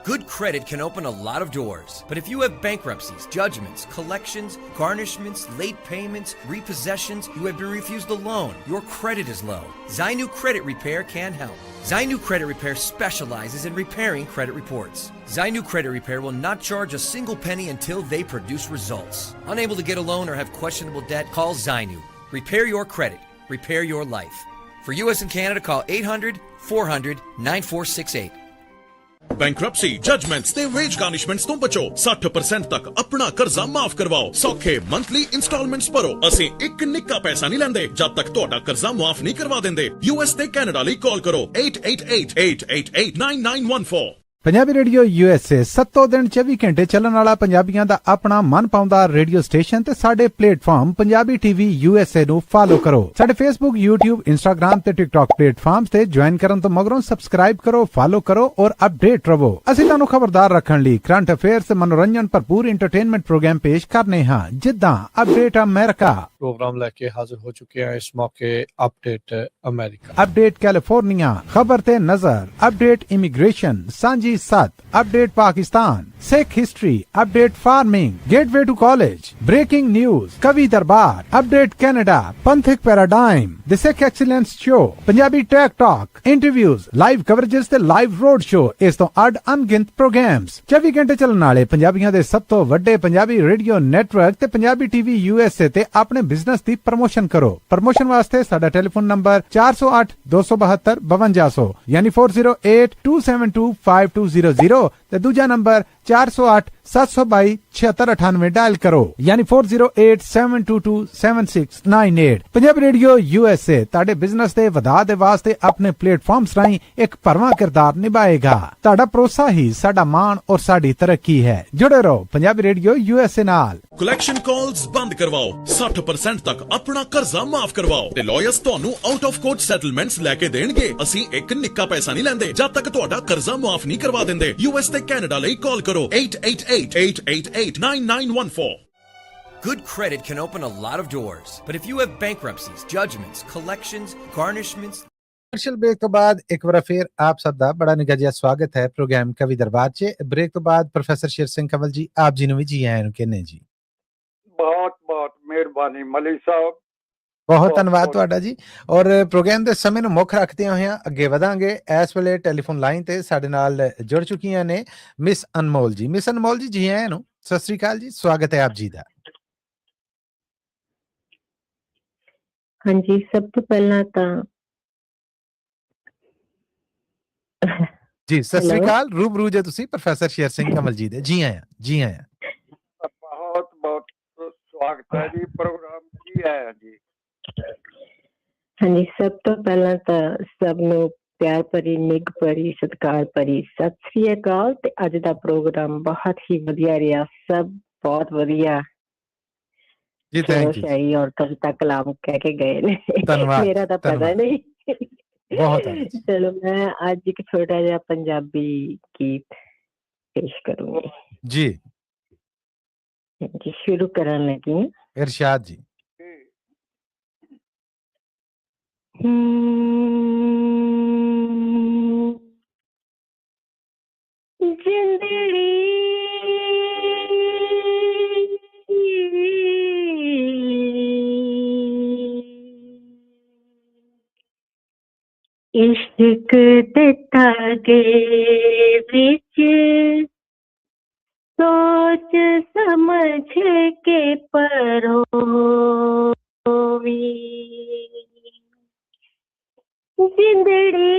Good credit can open a lot of doors, but if you have bankruptcies, judgments, collections, garnishments, late payments, repossessions, you have been refused a loan, your credit is low, Zainu Credit Repair can help. Zainu Credit Repair specializes in repairing credit reports. Zainu Credit Repair will not charge a single penny until they produce results. Unable to get a loan or have questionable debt, call Zainu. Repair your credit. Repair your life. For US and Canada, call 800-400-9468. Bankruptcy, judgements ਤੇ ਵੇਜ ਗਾਰਨਿਸ਼ਮੈਂਟਸ ਤੋਂ ਬਚੋ। 60% ਤੱਕ ਆਪਣਾ ਕਰਜ਼ਾ ਮਾਫ ਕਰਵਾਓ। ਸੌਖੇ ਮੰਥਲੀ ਇੰਸਟਾਲਮੈਂਟਸ ਭਰੋ। ਅਸੀਂ ਇੱਕ ਨਿੱਕਾ ਪੈਸਾ ਨਹੀਂ ਲੈਂਦੇ ਜਦ ਤੱਕ ਤੁਹਾਡਾ ਕਰਜ਼ਾ ਮਾਫ ਨਹੀਂ ਕਰਵਾ ਦਿੰਦੇ। US ਤੇ ਕੈਨੇਡਾ ਲਈ ਕਾਲ ਕਰੋ 8888889914। ਪੰਜਾਬੀ ਰੇਡੀਓ USA 7 ਦਿਨ 24 ਘੰਟੇ ਚੱਲਣ ਵਾਲਾ ਪੰਜਾਬੀਆਂ ਦਾ ਆਪਣਾ ਮਨ ਪਾਉਂਦਾ ਰੇਡੀਓ ਸਟੇਸ਼ਨ ਤੇ ਸਾਡੇ ਪਲੇਟਫਾਰਮ ਪੰਜਾਬੀ TV USA ਨੂੰ ਫਾਲੋ ਕਰੋ। ਸਾਡੇ Facebook, YouTube, Instagram ਤੇ TikTok ਪਲੇਟਫਾਰਮਸ ਤੇ ਜੁਆਇਨ ਕਰਨ ਤੋਂ ਮਗਰੋਂ ਸਬਸਕ੍ਰਾਈਬ ਕਰੋ, ਫਾਲੋ ਕਰੋ ਔਰ ਅਪਡੇਟ ਰਹੋ। ਅਸੀਂ ਤੁਹਾਨੂੰ ਖਬਰਦਾਰ ਰੱਖਣ ਲਈ ਕਰੰਟ ਅਫੇਅਰਸ ਤੇ ਮਨੋਰੰਜਨ ਭਰਪੂਰ ਐਂਟਰਟੇਨਮੈਂਟ ਪ੍ਰੋਗਰਾਮ ਪੇਸ਼ ਕਰਨੇ ਹਾਂ, ਜਿੱਦਾਂ ਅਪਡੇਟ ਅਮਰੀਕਾ प्रोग्राम लेके हाजिर हो चुके हैं इस मौके अपडेट अमेरिका, अपडेट कैलिफोर्निया, खबर ते नजर, update immigration, Sanjhi Sath, update Pakistan, Sikh history, update farming, gateway to college, breaking news, Kavi Darbar, update Canada, Panthik paradigm, the Sikh excellence show, Punjabi tech talk, interviews, live coverages ते लाइव रोड शो, इस तो अड अनगिनत प्रोग्राम्स 24 घंटे चलने वाले पंजाबियों दे सब तो वड्डे पंजाबी रेडियो नेटवर्क ते पंजाबी TV USA ते अपने बिजनेस दी प्रमोशन करो। प्रमोशन वास्ते साडा टेलीफोन नंबर 408272 यानी 4082725200 ते दूजा नंबर 4087227698 डायल करो, यानी 4087227698। पंजाबी रेडियो USA ਤੁਹਾਡੇ ਬਿਜ਼ਨਸ ਦੇ ਵਧਾ ਦੇ ਵਾਸਤੇ ਆਪਣੇ ਪਲੇਟਫਾਰਮਸ ਰਾਹੀਂ ਇੱਕ ਭਰਵਾਂ ਕਿਰਦਾਰ ਨਿਭਾਏਗਾ। ਤੁਹਾਡਾ ਭਰੋਸਾ ਹੀ ਸਾਡਾ ਮਾਣ ਔਰ ਸਾਡੀ ਤਰੱਕੀ ਹੈ। ਜੁੜੇ ਰਹੋ ਪੰਜਾਬੀ ਰੇਡੀਓ USA ਨਾਲ। ਕਲੈਕਸ਼ਨ ਕਾਲਸ ਬੰਦ ਕਰਵਾਓ, 60% ਤੱਕ ਆਪਣਾ ਕਰਜ਼ਾ ਮਾਫ ਕਰਵਾਓ ਤੇ ਲਾਇਰਸ ਤੁਹਾਨੂੰ ਆਊਟ ਆਫ ਕੋਰਟ ਸੈਟਲਮੈਂਟਸ ਲੈ ਕੇ ਦੇਣਗੇ। ਅਸੀਂ ਇੱਕ ਨਿੱਕਾ ਪੈਸਾ ਨਹੀਂ ਲੈਂਦੇ ਜਦ ਤੱਕ ਤੁਹਾਡਾ ਕਰਜ਼ਾ ਮਾਫ ਨਹੀਂ ਕਰਵਾ ਦਿੰਦੇ। US ਤੇ ਕੈਨੇਡਾ ਲਈ ਕਾਲ ਕਰੋ 8888889914। Good credit can open a lot of doors, but if you have bankruptcies, judgments, collections, garnishments, commercial break ਤੋਂ ਬਾਅਦ ਇੱਕ ਵਾਰ ਫਿਰ ਆਪ ਸਭ ਦਾ ਬੜਾ ਨਿੱਘਾ ਜਿਹਾ ਸਵਾਗਤ ਹੈ ਪ੍ਰੋਗਰਾਮ ਕਵੀ ਦਰਬਾਰ 'ਚ। ਬ੍ਰੇਕ ਤੋਂ ਬਾਅਦ ਪ੍ਰੋਫੈਸਰ ਸ਼ੇਰ ਸਿੰਘ ਕੰਵਲ ਜੀ ਆਪ ਜੀ ਨੂੰ ਵੀ ਜੀ ਆਇਆਂ ਨੂੰ ਕਹਿੰਦੇ ਜੀ। ਬਹੁਤ ਬਹੁਤ ਮਿਹਰਬਾਨੀ ਮਲੀ ਸਾਹਿਬ, ਬਹੁਤ ਧੰਨਵਾਦ ਤੁਹਾਡਾ ਜੀ। ਔਰ ਪ੍ਰੋਗਰਾਮ ਦੇ ਸਮੇਂ ਨੂੰ ਮੁੱਖ ਰੱਖਦੇ ਹੋਏ ਅੱਗੇ ਵਧਾਂਗੇ। ਇਸ ਵੇਲੇ ਟੈਲੀਫੋਨ ਲਾਈਨ ਤੇ ਸਾਡੇ ਨਾਲ ਜੁੜ ਚੁੱਕੀਆਂ ਨੇ ਮਿਸ ਅਨਮੋਲ ਜੀ। ਮਿਸ ਅਨਮੋਲ ਜੀ, ਜੀ ਆਇਆਂ ਨੂੰ, ਸਤਿ ਸ੍ਰੀ ਅਕਾਲ ਜੀ, ਸਵਾਗਤ ਹੈ ਆਪ ਜੀ ਦਾ। ਹਾਂਜੀ, ਸਭ ਤੋਂ ਪਹਿਲਾਂ ਤਾਂ ਜੀ ਸਤਿ ਸ੍ਰੀ ਅਕਾਲ। ਰੂਬਰੂ ਜੇ ਤੁਸੀਂ ਪ੍ਰੋਫੈਸਰ ਸ਼ੇਰ ਸਿੰਘ ਕੰਵਲ ਜੀ ਦੇ, ਜੀ ਆਇਆਂ, ਜੀ ਆਇਆਂ। ਬਹੁਤ ਬਹੁਤ ਸਵਾਗਤ ਹੈ ਜੀ, ਪ੍ਰੋਗਰਾਮ ਕੀ ਹੈ ਜੀ। ਹਾਂਜੀ, ਸਭ ਤੋਂ ਪਹਿਲਾਂ ਤਾਂ ਸਭ ਨੂੰ ਪਿਆਰ ਭਰੀ, ਨਿੱਘ ਭਰੀ, ਸਤਿਕਾਰ ਭਰੀ ਸਤਿ ਸ੍ਰੀ ਅਕਾਲ। ਤੇ ਅੱਜ ਦਾ ਪ੍ਰੋਗਰਾਮ ਬਹੁਤ ਹੀ ਵਧੀਆ ਰਿਹਾ, ਸਭ ਬਹੁਤ ਵਧੀਆ ਜੀ, ਥੈਂਕ ਯੂ। ਸ਼ਾਇਰੀ ਔਰ ਕਵਿਤਾ ਕਲਾਮ ਕਹਿ ਕੇ ਗਏ ਨੇ, ਮੇਰਾ ਤਾਂ ਪਤਾ ਨਹੀਂ। ਬਹੁਤ ਚਲੋ ਮੈਂ ਅੱਜ ਇੱਕ ਛੋਟਾ ਜਿਹਾ ਪੰਜਾਬੀ ਗੀਤ ਪੇਸ਼ ਕਰੂੰਗੀ ਜੀ। ਜੀ ਸ਼ੁਰੂ ਕਰਨ ਲੱਗੀ। ਇਰਸ਼ਾਦ ਜੀ। ਜ਼ਿੰਦੜੀ इश्क दे धागे विच सोच समझ के परोवी जिंदड़ी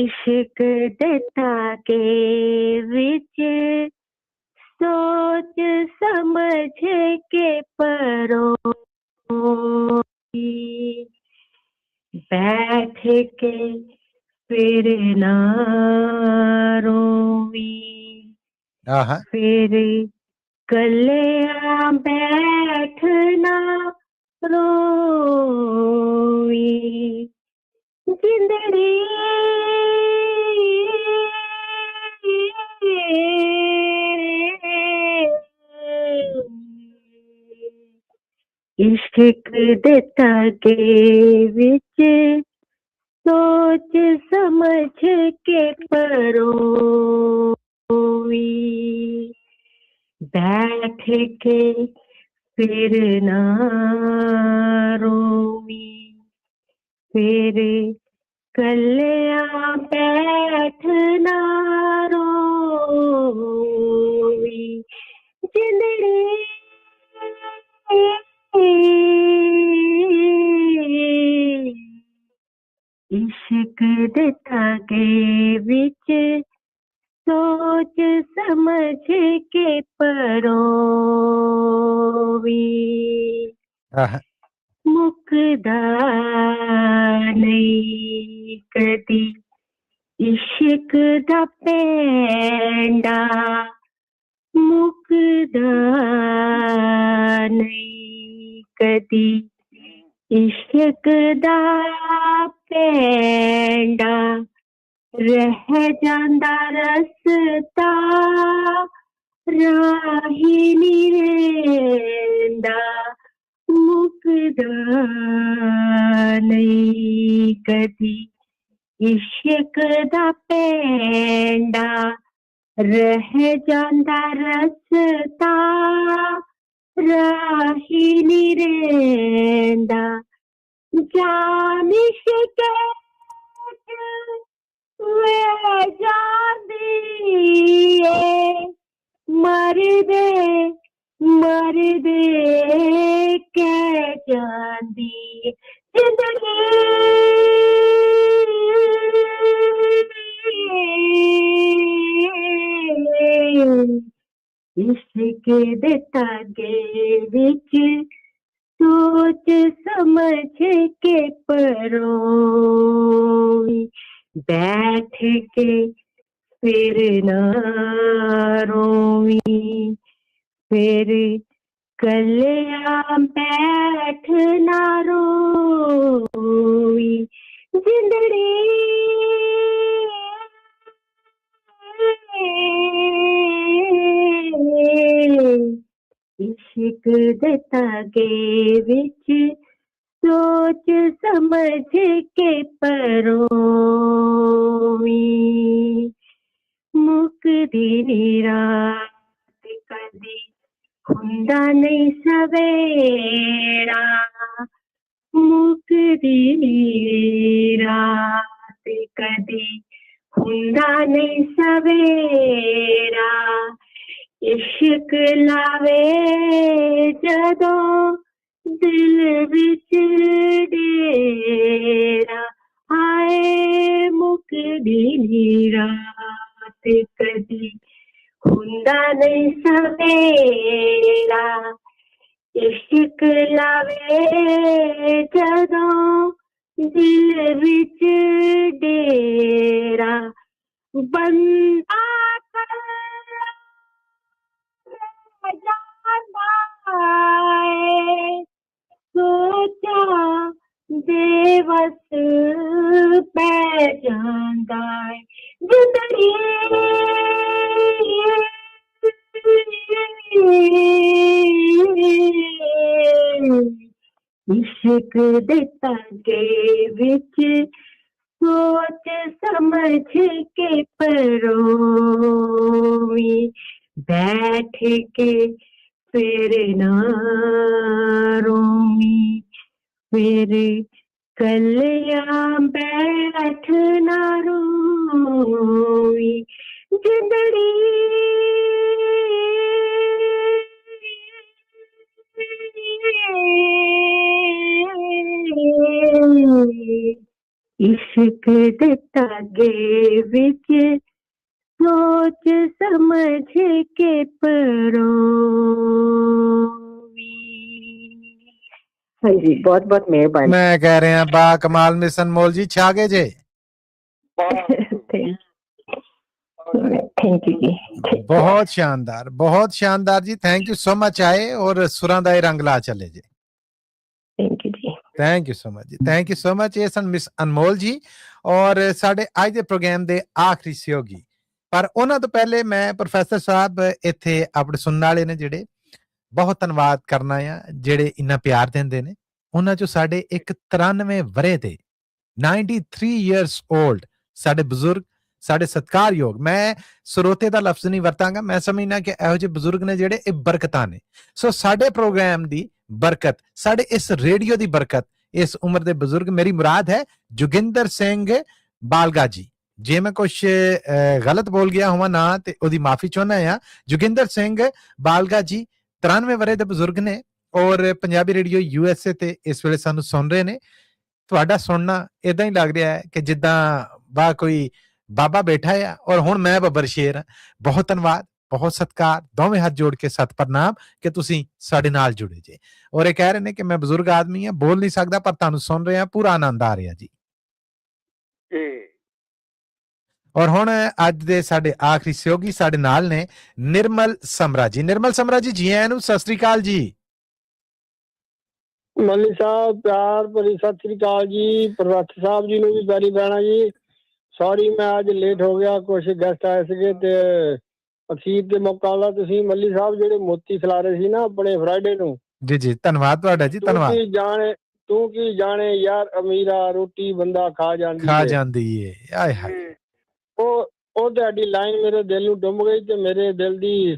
इश्क दे धागे विच सोच सोच समझ के परोई, बैठ के फिर ना रोई, फिर कलिया बैठना रोई, जिंदड़ी इश्क दे धागे विच सोच समझ के परोई, बैठ के फिर ना रोई, फिर कलिया बैठना रोई, जिंदड़ी इश्क दे धागे विच सोच समझ के परोवी, मुकदा नहीं कदी इश्क दा पैंडा, मुकदा नहीं कदी इश्क दा पैंडा, रह जांदा रस्ता राही नी रहिंदा, मुकदा नहीं कदी इश्क दा पैंडा, रह जांदा रस्ता राही नी रहिंदा, जान इश्क वे जांदी मर दे कह जांदी, जिंदगी इश्क दे धागे विच सोच समझ के परोई, बैठ के फिर ना रोई, फिर कलिया बैठना रोई, जिंदड़ी इश्क दे धागे विच सोच समझ के परोई, मुकदी नी रात कदी हुंदा नहीं सवेरा, मुकदी नी रात कदी हुंदा नहीं सवेरा, इश्क लावे जदों दिल विच डेरा, हाय मुकदी नी रात कदी हुंदा नहीं सवेरा, इश्क लावे जदों दिल विच डेरा, बंदा जांदा है सोचा देवस पै जांदा है, जिंदगी इश्क दे धागे विच सोच समझ के परोई, बैठ के फिर ना रोई, फिर कलिया बैठना रोई, जिंदड़ी इश्क दे धागे विच सोच समझ के परोवी। हाँ जी, बहुत बहुत मेहरबानी। मैं कह रहे हैं बा कमाल मिस अनमोल जी, छा गए जे। थैंक यू जी, बहुत शानदार जी, थैंक यू सो मच आए और सुरां दा रंग ला चले जे। Thank you ji, thank you so much जी, थैंक यू सो मच। ये सन मिस अनमोल जी और साडे अज दे प्रोग्राम दे आखिरी सहयोगी। पर उन्हां तो पहले मैं प्रोफैसर साहब इत्थे अपने सुनने वाले ने जेड़े बहुत धन्नवाद करना आ, जेड़े इन्ना प्यार देंदे ने। उन्हां चों साडे एक 93 वरे दे 93 years old साडे बुजुर्ग, साडे सत्कारयोग, मैं ਸਰੋਤੇ ਦਾ ਲਫ਼ਜ਼ ਨਹੀਂ ਵਰਤਾਂਗਾ, ਮੈਂ ਸਮਝਣਾ ਕਿ ਇਹੋ ਜਿਹੇ ਬਜ਼ੁਰਗ ਨੇ ਜਿਹੜੇ ਇਹ ਬਰਕਤਾਂ ਨੇ। ਸੋ ਸਾਡੇ ਪ੍ਰੋਗਰਾਮ ਦੀ ਬਰਕਤ, ਸਾਡੇ ਇਸ ਰੇਡੀਓ ਦੀ ਬਰਕਤ, ਇਸ ਉਮਰ ਦੇ ਬਜ਼ੁਰਗ, ਮੇਰੀ ਮੁਰਾਦ ਹੈ ਜੋਗਿੰਦਰ ਸਿੰਘ ਬਾਲਗਾ ਜੀ। ਜੇ ਮੈਂ ਕੁਝ ਗਲਤ ਬੋਲ ਗਿਆ ਹੋਵਾਂ ਨਾ ਤੇ ਉਹਦੀ ਮਾਫੀ ਚਾਹੁੰਦਾ ਆ। ਜੋਗਿੰਦਰ ਸਿੰਘ ਬਾਲਗਾ ਜੀ 93 ਵਰੇ ਦੇ ਬਜ਼ੁਰਗ ਨੇ ਔਰ ਪੰਜਾਬੀ ਰੇਡੀਓ USA ਤੇ ਇਸ ਵੇਲੇ ਸਾਨੂੰ ਸੁਣ ਰਹੇ ਨੇ। ਤੁਹਾਡਾ ਸੁਣਨਾ ਇਦਾਂ ਹੀ ਲੱਗ ਰਿਹਾ ਹੈ ਕਿ ਜਿੱਦਾਂ ਵਾਹ ਕੋਈ ਬਾਬਾ ਬੈਠਾ ਆ ਔਰ ਹੁਣ ਮੈਂ ਬੱਬਰ ਸ਼ੇਰ ਹਾਂ। ਬਹੁਤ ਧੰਨਵਾਦ, ਬਹੁਤ ਸਤਿਕਾਰ, ਦੋਵੇਂ ਹੱਥ ਜੋੜ ਕੇ ਸਤ ਪ੍ਰਣਾਮ ਕਿ ਤੁਸੀਂ ਸਾਡੇ ਨਾਲ ਜੁੜੇ ਜੇ। ਔਰ ਇਹ ਕਹਿ ਰਹੇ ਨੇ ਕਿ ਮੈਂ ਬਜ਼ੁਰਗ ਆਦਮੀ ਹਾਂ, ਬੋਲ ਨਹੀਂ ਸਕਦਾ, ਪਰ ਤੁਹਾਨੂੰ ਸੁਣ ਰਿਹਾ, ਪੂਰਾ ਆਨੰਦ ਆ ਰਿਹਾ ਜੀ। ਔਰ ਹੁਣ ਅੱਜ ਦੇ ਸਾਡੇ ਆਖਰੀ ਸਹਿਯੋਗੀ ਸਾਡੇ ਨਾਲ ਨੇ ਨਿਰਮਲ ਸਮਰਾ ਜੀ। ਨਿਰਮਲ ਸਮਰਾ ਜੀ, ਜੀ ਆਇਆਂ ਨੂੰ, ਸਤਿ ਸ੍ਰੀ ਅਕਾਲ ਜੀ। ਮੱਲੀ ਸਾਹਿਬ ਪਿਆਰ ਭਰੀ ਸਤਿ ਸ੍ਰੀ ਅਕਾਲ ਜੀ। ਪ੍ਰੋਫੈਸਰ ਸਾਹਿਬ ਜੀ ਨੂੰ ਵੀ ਪੈਰੀ ਪੈਣਾ ਜੀ। ਸੌਰੀ ਮੈਂ ਅੱਜ ਲੇਟ ਹੋ ਗਿਆ, ਕੁਛ ਗੈਸਟ ਆਏ ਸੀਗੇ ਤੇ ਅਖੀਰ ਤੇ ਮੌਕਾ ਲਾ। ਤੁਸੀਂ ਮੱਲੀ ਸਾਹਿਬ ਜਿਹੜੇ ਮੋਤੀ ਖਿਲਾ ਰਹੇ ਸੀ ਨਾ ਆਪਣੇ ਫਰਾਈਡੇ ਨੂੰ, ਜੀ ਜੀ ਧੰਨਵਾਦ ਤੁਹਾਡਾ ਜੀ, ਧੰਨਵਾਦ। ਤੂੰ ਕੀ ਜਾਣੇ ਯਾਰ ਅਮੀਰਾ ਰੋਟੀ ਬੰਦਾ ਖਾ ਜਾਂਦੀ ਏ। ਆਏ ਹਾਏ, ਉਹ ਤੁਹਾਡੀ ਲਾਈਨ ਮੇਰੇ ਦਿਲ ਨੂੰ ਡੁੰਬ ਗਈ ਤੇ ਮੇਰੇ ਦਿਲ ਦੀ,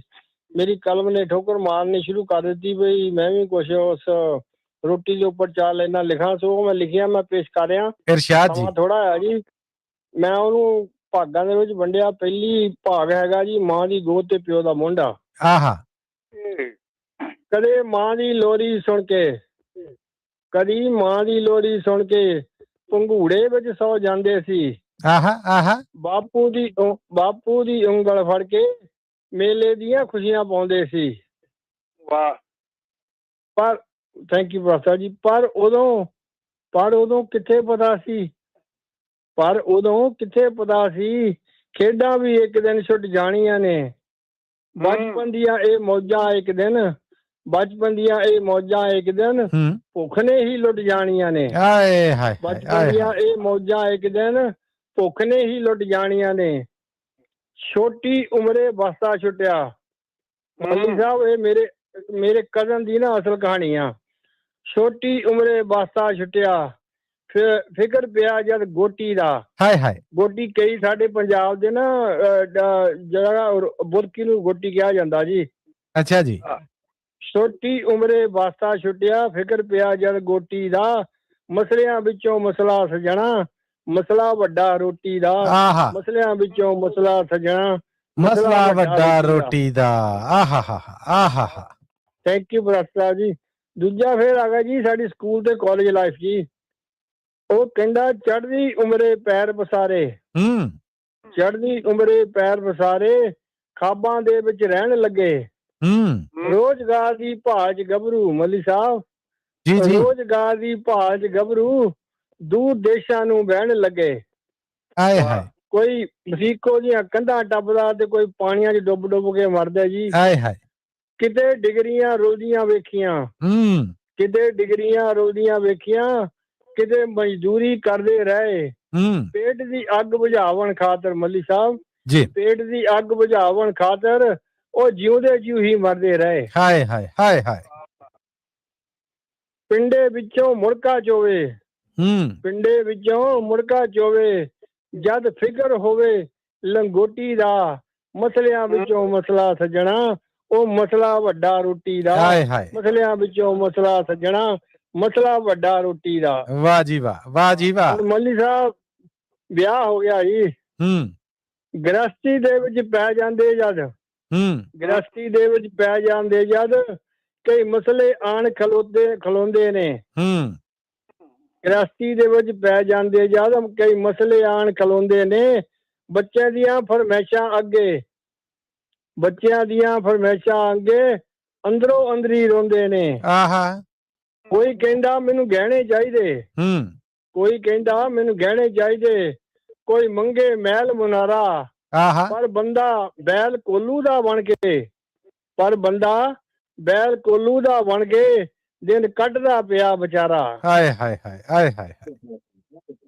ਮੇਰੀ ਕਲਮ ਨੇ ਠੋਕਰ ਮਾਰਨੀ ਸ਼ੁਰੂ ਕਰ ਦਿੱਤੀ ਬਈ ਮੈਂ ਵੀ ਕੁਛ ਉਸ ਰੋਟੀ ਦੇ ਉੱਪਰ ਚਾਰ ਲਾਈਨਾਂ ਲਿਖਾਂ। ਸੋ ਮੈਂ ਲਿਖਿਆ, ਮੈਂ ਪੇਸ਼ ਕਰ ਰਿਹਾ। ਇਰਸ਼ਾਦ ਜੀ। ਥੋੜਾ ਹੈ ਜੀ, ਮੈਂ ਉਹਨੂੰ ਭਾਗਾਂ ਦੇ ਵਿੱਚ ਵੰਡਿਆ। ਪਹਿਲੀ ਭਾਗ ਹੈਗਾ ਜੀ ਮਾਂ ਦੀ ਗੋਦ ਤੇ ਪਿਓ ਦਾ ਮੋਢਾ। ਆਹਾ। ਕਦੇ ਮਾਂ ਦੀ ਲੋਰੀ ਸੁਣ ਕੇ, ਕਦੀ ਮਾਂ ਦੀ ਲੋਰੀ ਸੁਣ ਕੇ ਪੰਘੂੜੇ ਵਿੱਚ ਸੌ ਜਾਂਦੇ ਸੀ। ਆਹਾ ਆਹਾ। ਬਾਪੂ ਦੀ ਉਂਗਲ ਫੜ ਕੇ ਮੇਲੇ ਦੀਆਂ ਖੁਸ਼ੀਆਂ ਪਾਉਂਦੇ ਸੀ। ਵਾਹ। ਪਰ ਥੈਂਕ ਯੂ ਪ੍ਰੋਫੈਸਰ ਜੀ। ਪਰ ਉਦੋਂ ਕਿੱਥੇ ਪਤਾ ਸੀ, ਪਰ ਉਦੋਂ ਕਿੱਥੇ ਪਤਾ ਸੀ ਖੇਡਾਂ ਵੀ ਇੱਕ ਦਿਨ ਛੁੱਟ ਜਾਣੀਆਂ ਨੇ। ਬਚਪਨ ਦੀਆਂ ਇਹ ਮੌਜਾਂ ਇੱਕ ਦਿਨ, ਬਚਪਨ ਦੀਆਂ ਇਹ ਮੌਜਾਂ ਇੱਕ ਦਿਨ ਭੁੱਖ ਨੇ ਹੀ ਲੁੱਟ ਜਾਣੀਆਂ ਨੇ। ਬਚਪਨ ਦੀਆਂ ਇਹ ਮੌਜਾਂ ਇੱਕ ਦਿਨ ਭੁੱਖ ਨੇ ਹੀ ਲੁੱਟ ਜਾਣੀਆਂ ਨੇ। ਛੋਟੀ ਉਮਰੇ ਬਸਤਾ ਛੁੱਟਿਆ। ਮੱਲੀ ਸਾਹਿਬ ਇਹ ਮੇਰੇ ਕਜ਼ਨ ਦੀ ਨਾ ਅਸਲ ਕਹਾਣੀ ਆ। ਛੋਟੀ ਉਮਰੇ ਬਸਤਾ ਛੁੱਟਿਆ, ਫਿਕਰ ਪਿਆ ਜਦ ਗੋਟੀ ਦਾ। ਹਾਏ ਹਾਏ। ਗੋਟੀ ਕਈ ਸਾਡੇ ਪੰਜਾਬ ਦੇ ਨਾ ਜਗ੍ਹਾ ਬੁਰਕੀ ਨੂੰ ਗੋਟੀ ਕਿਹਾ ਜਾਂਦਾ ਜੀ। ਅੱਛਾ ਜੀ। ਛੋਟੀ ਉਮਰੇ ਬਸਤਾ ਛੁੱਟਿਆ, ਫਿਕਰ ਪਿਆ ਜਦ ਗੋਟੀ ਦਾ। ਮਸਲਿਆਂ ਵਿੱਚੋਂ ਮਸਲਾ ਸਜਣਾ, ਮਸਲਾ ਵੱਡਾ ਰੋਟੀ ਦਾ। ਮਸਲਿਆਂ ਵਿੱਚੋਂ ਮਸਲਾ ਸਜਣਾ, ਮਸਲਾ ਵੱਡਾ ਰੋਟੀ ਦਾ। ਆਹਾ ਹਾ ਆਹਾ ਹਾ। ਥੈਂਕ ਯੂ ਪ੍ਰੋਫੈਸਰ ਜੀ। ਦੂਜਾ ਫੇਰ ਆ ਗਿਆ ਜੀ ਸਾਡੀ ਸਕੂਲ ਤੇ ਕਾਲਜ ਲਾਈਫ ਜੀ। ਉਹ ਕਹਿੰਦਾ ਚੜ੍ਹਦੀ ਉਮਰੇ ਪੈਰ ਪਸਾਰੇ, ਚੜ੍ਹਦੀ ਉਮਰੇ ਪੈਰ ਪਸਾਰੇ, ਖਾਬਾਂ ਦੇ ਵਿੱਚ ਰਹਿਣ ਲੱਗੇ। ਰੋਜ਼ਗਾਰ ਦੀ ਭਾਲ 'ਚ ਗੱਭਰੂ, ਮੱਲੀ ਸਾਹਿਬ ਰੋਜ਼ਗਾਰ ਦੀ ਭਾਲ 'ਚ ਗੱਭਰੂ ਦੂਰ ਦੇਸ਼ਾਂ ਨੂੰ ਬਹਿਣ ਲੱਗੇ। ਹਾਏ ਹਾਏ। ਕੋਈ ਮਸੀਕੋ ਦੀਆਂ ਕੰਧਾਂ ਟੱਪਦਾ ਤੇ ਕੋਈ ਪਾਣੀਆਂ 'ਚ ਡੁੱਬ ਡੁੱਬ ਕੇ ਮਰਦਾ ਜੀ। ਹਾਏ ਹਾਏ। ਕਿਤੇ ਡਿਗਰੀਆਂ ਰੁਲਦੀਆਂ ਵੇਖੀਆਂ, ਕਿਤੇ ਡਿਗਰੀਆਂ ਰੁਲਦੀਆਂ ਵੇਖੀਆਂ, ਕਿਤੇ ਮਜ਼ਦੂਰੀ ਕਰਦੇ ਰਹੇ। ਪੇਟ ਦੀ ਅੱਗ ਬੁਝਾਵਣ ਖਾਤਰ, ਮੱਲੀ ਸਾਹਿਬ ਜੀ, ਪੇਟ ਦੀ ਅੱਗ ਬੁਝਾਵਣ ਖਾਤਰ ਉਹ ਜਿਉਂਦੇ ਜਿਉ ਹੀ ਮਰਦੇ ਰਹੇ। ਹਾਏ ਹਾਏ ਹਾਏ ਹਾਏ। ਪਿੰਡੇ ਵਿੱਚੋਂ ਮੁੜਕਾ ਚੋਵੇ, ਪਿੰਡੇ ਵਿੱਚੋਂ ਮੁੜਕਾ ਚੋਵੇ, ਜਦ ਫਿਕਰ ਹੋਵੇ ਲੰਗੋਟੀ ਦਾ। ਮਸਲਿਆਂ ਵਿੱਚੋਂ ਮਸਲਾ ਸੱਜਣਾ, ਉਹ ਮਸਲਾ ਵੱਡਾ ਰੋਟੀ ਦਾ। ਮਸਲਿਆਂ ਵਿੱਚੋਂ ਮਸਲਾ ਸੱਜਣਾ, ਮਸਲਾ ਵੱਡਾ ਰੋਟੀ ਦਾ। ਵਾਹ ਜੀ ਵਾਹ, ਵਾਹ ਜੀ ਵਾਹ। ਮੱਲੀ ਸਾਹਿਬ ਵਿਆਹ ਹੋ ਗਿਆ ਜੀ। ਗ੍ਰਸਤੀ ਦੇ ਵਿੱਚ ਪੈ ਜਾਂਦੇ ਜਦ, ਗ੍ਰਸਤੀ ਦੇ ਵਿੱਚ ਪੈ ਜਾਂਦੇ ਜਦ ਕਈ ਮਸਲੇ ਆਣ ਖਲੋਂਦੇ ਨੇ। ਗ੍ਰਸਤੀ ਦੇ ਵਿੱਚ ਪੈ ਜਾਂਦੇ ਜਦ ਕਈ ਮਸਲੇ ਆਣ ਖਲੋਂਦੇ ਨੇ। ਬੱਚਿਆਂ ਦੀਆਂ ਫਰਮੈਸ਼ਾਂ ਅੱਗੇ, ਬੱਚਿਆਂ ਦੀਆਂ ਫਰਮੈਸ਼ਾਂ ਅੱਗੇ ਅੰਦਰੋਂ ਅੰਦਰੀ ਰੋਂਦੇ ਨੇ। ਕੋਈ ਕਹਿੰਦਾ ਮੈਨੂੰ ਗਹਿਣੇ ਚਾਹੀਦੇ, ਕੋਈ ਕਹਿੰਦਾ ਮੈਨੂੰ ਗਹਿਣੇ ਚਾਹੀਦੇ, ਕੋਈ ਮੰਗੇ ਮਹਿਲ ਮੁਨਾਰਾ, ਪਰ ਬੰਦਾ ਬੈਲ ਕੋਲੂ ਦਾ ਬਣ ਕੇ, ਪਰ ਬੰਦਾ ਬੈਲ ਕੋਲੂ ਦਾ ਬਣ ਕੇ ਦਿਨ ਕੱਢਦਾ ਪਿਆ ਵਿਚਾਰਾ। ਹਾਏ ਹਾਏ ਹਾਏ ਹਾਏ ਹਾਏ।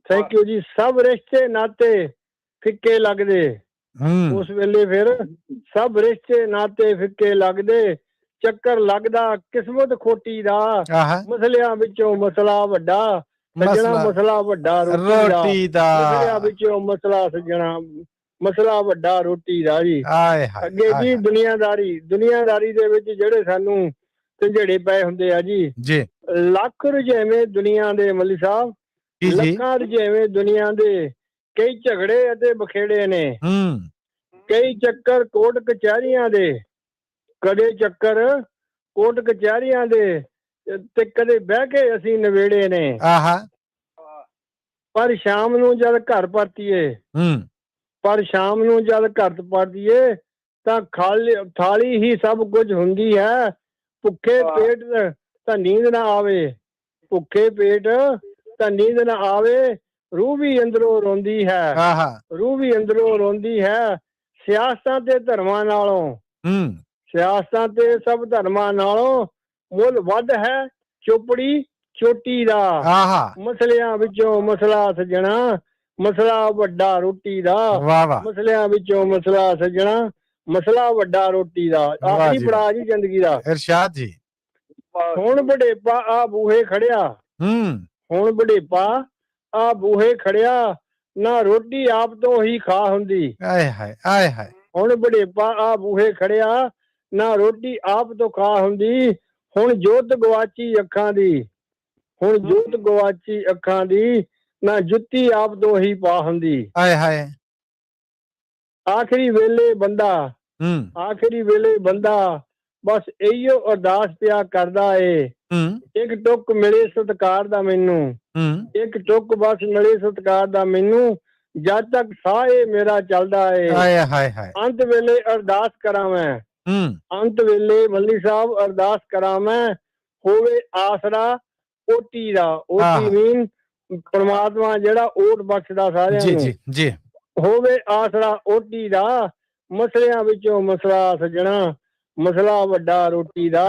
ਥੈਂਕ ਯੂ ਜੀ। ਸਭ ਰਿਸ਼ਤੇ ਨਾਤੇ ਫਿੱਕੇ ਲੱਗਦੇ ਉਸ ਵੇਲੇ, ਫਿਰ ਸਭ ਰਿਸ਼ਤੇ ਨਾਤੇ ਫਿੱਕੇ ਲੱਗਦੇ, ਚੱਕਰ ਲੱਗਦਾ ਕਿਸਮਤ ਖੋਟੀ ਦਾ, ਮਸਲਿਆਂ ਵਿੱਚੋਂ ਮਸਲਾ ਵੱਡਾ ਸੱਜਣਾ, ਮਸਲਾ ਵੱਡਾ ਰੋਟੀ ਦਾ, ਮਸਲਿਆਂ ਵਿੱਚੋਂ ਮਸਲਾ ਸੱਜਣਾ, ਮਸਲਾ ਵੱਡਾ ਰੋਟੀ ਦਾ ਜੀ। ਅੱਗੇ ਜੀ ਦੁਨੀਆਦਾਰੀ, ਦੁਨੀਆਦਾਰੀ ਦੇ ਵਿੱਚ ਜਿਹੜੇ ਸਾਨੂੰ ਝੰਜੇੜੇ ਪਏ ਹੁੰਦੇ ਆ ਜੀ, ਲੱਖ ਰੁਝੇਵੇਂ ਦੁਨੀਆ ਦੇ ਮੱਲੀ ਸਾਹਿਬ, ਲੱਖਾਂ ਰੁਝੇਵੇਂ ਦੁਨੀਆ ਦੇ, ਕਈ ਝਗੜੇ ਅਤੇ ਬਖੇੜੇ ਨੇ, ਕਈ ਚੱਕਰ ਕੋਰਟ ਕਚਹਿਰੀਆਂ ਦੇ, ਕਦੇ ਚੱਕਰ ਕੋਰਟ ਕਚਹਿਰੀਆਂ ਦੇ, ਤੇ ਕਦੇ ਬਹਿ ਕੇ ਅਸੀਂ ਨਵੇੜੇ ਨੇ। ਪਰ ਸ਼ਾਮ ਨੂੰ ਜਦ ਘਰ ਪਰਤੀਏ, ਪਰ ਸ਼ਾਮ ਨੂੰ ਜਦ ਘਰ ਪਰਤੀਏ ਤਾਂ ਥਾਲੀ ਹੀ ਸਭ ਕੁਝ ਹੁੰਦੀ ਹੈ। ਭੁੱਖੇ ਪੇਟ ਤਾਂ ਨੀਂਦ ਨਾ ਆਵੇ, ਭੁੱਖੇ ਪੇਟ ਤਾਂ ਨੀਂਦ ਨਾ ਆਵੇ, ਰੂਹ ਵੀ ਅੰਦਰੋਂ ਰੋਂਦੀ ਹੈ, ਰੂਹ ਵੀ ਅੰਦਰੋਂ ਰੋਂਦੀ ਹੈ। ਸਿਆਸਤਾਂ ਤੇ ਧਰਮਾਂ ਨਾਲੋਂ, ਸਿਆਸਤਾਂ ਤੇ ਸਭ ਧਰਮਾਂ ਨਾਲੋਂ ਮੁੱਲ ਵੱਧ ਹੈ ਚੋਪੜੀ ਛੋਟੀ ਦਾ, ਮਸਲਿਆਂ ਵਿੱਚੋਂ ਮਸਲਾ ਸੱਜਣਾ, ਮਸਲਾ ਵੱਡਾ ਰੋਟੀ ਦਾ, ਮਸਲਿਆਂ ਵਿੱਚੋਂ ਮਸਲਾ ਸੱਜਣਾ, ਮਸਲਾ ਵੱਡਾ ਰੋਟੀ ਦਾ। ਆਖਰੀ ਪੜਾਅ ਜੀ ਜ਼ਿੰਦਗੀ ਦਾ। ਇਰਸ਼ਾਦ ਜੀ। ਹੁਣ ਵਡੇਪਾ ਆ ਬੂਹੇ ਖੜਿਆ, ਹੁਣ ਵਡੇਪਾ ਆ ਬੂਹੇ ਖੜਿਆ, ਨਾ ਰੋਟੀ ਆਪ ਤੋਂ ਹੀ ਖਾ ਹੁੰਦੀ। ਆਏ ਹਾਏ ਆਏ ਹਾਏ। ਹੁਣ ਵਡੇਪਾ ਆ ਬੂਹੇ ਖੜਿਆ, ਨਾ ਰੋਟੀ ਆਪ ਤੋਂ ਖਾ ਹੁੰਦੀ। ਹੁਣ ਜੋਤ ਗਵਾਚੀ ਅੱਖਾਂ ਦੀ, ਹੁਣ ਜੋਤ ਗਵਾਚੀ ਅੱਖਾਂ ਦੀ, ਨਾ ਜੁੱਤੀ ਆਪ ਤੋਂ ਹੀ ਪਾ ਹੁੰਦੀ। ਆਏ ਹਾਏ। ਆਖਰੀ ਵੇਲੇ ਬੰਦਾ, ਆਖਰੀ ਵੇਲੇ ਬੰਦਾ ਬਸ ਇਹੀਓ ਅਰਦਾਸ ਪਿਆ ਕਰਦਾ ਏ, ਇੱਕ ਟੁੱਕ ਮਿਲੇ ਸਤਿਕਾਰ ਦਾ ਮੈਨੂੰ, ਇੱਕ ਟੁੱਕ ਬਸ ਮਿਲੇ ਸਤਿਕਾਰ ਦਾ ਮੈਨੂੰ, ਜਦ ਤੱਕ ਸਾਹ ਏ ਮੇਰਾ ਚੱਲਦਾ ਏ। ਅੰਤ ਵੇਲੇ ਅਰਦਾਸ ਕਰਾਂ ਮੈਂ, ਅੰਤ ਵੇਲੇ ਮੱਲੀ ਸਾਹਿਬ ਅਰਦਾਸ ਕਰਾਂ ਮੈਂ, ਹੋਵੇ ਆਸਰਾ ਓਟੀ ਦਾ। ਓਟੀ ਮੀਨ ਪਰਮਾਤਮਾ ਜਿਹੜਾ ਓਟ ਬਖਸ਼ਦਾ ਸਾਰਿਆਂ ਨੂੰ, ਹੋਵੇ ਆਸਰਾ ਓਟੀ ਦਾ, ਮਸਲਿਆਂ ਵਿੱਚੋਂ ਮਸਲਾ ਸੱਜਣਾ, ਮਸਲਾ ਵੱਡਾ ਰੋਟੀ ਦਾ,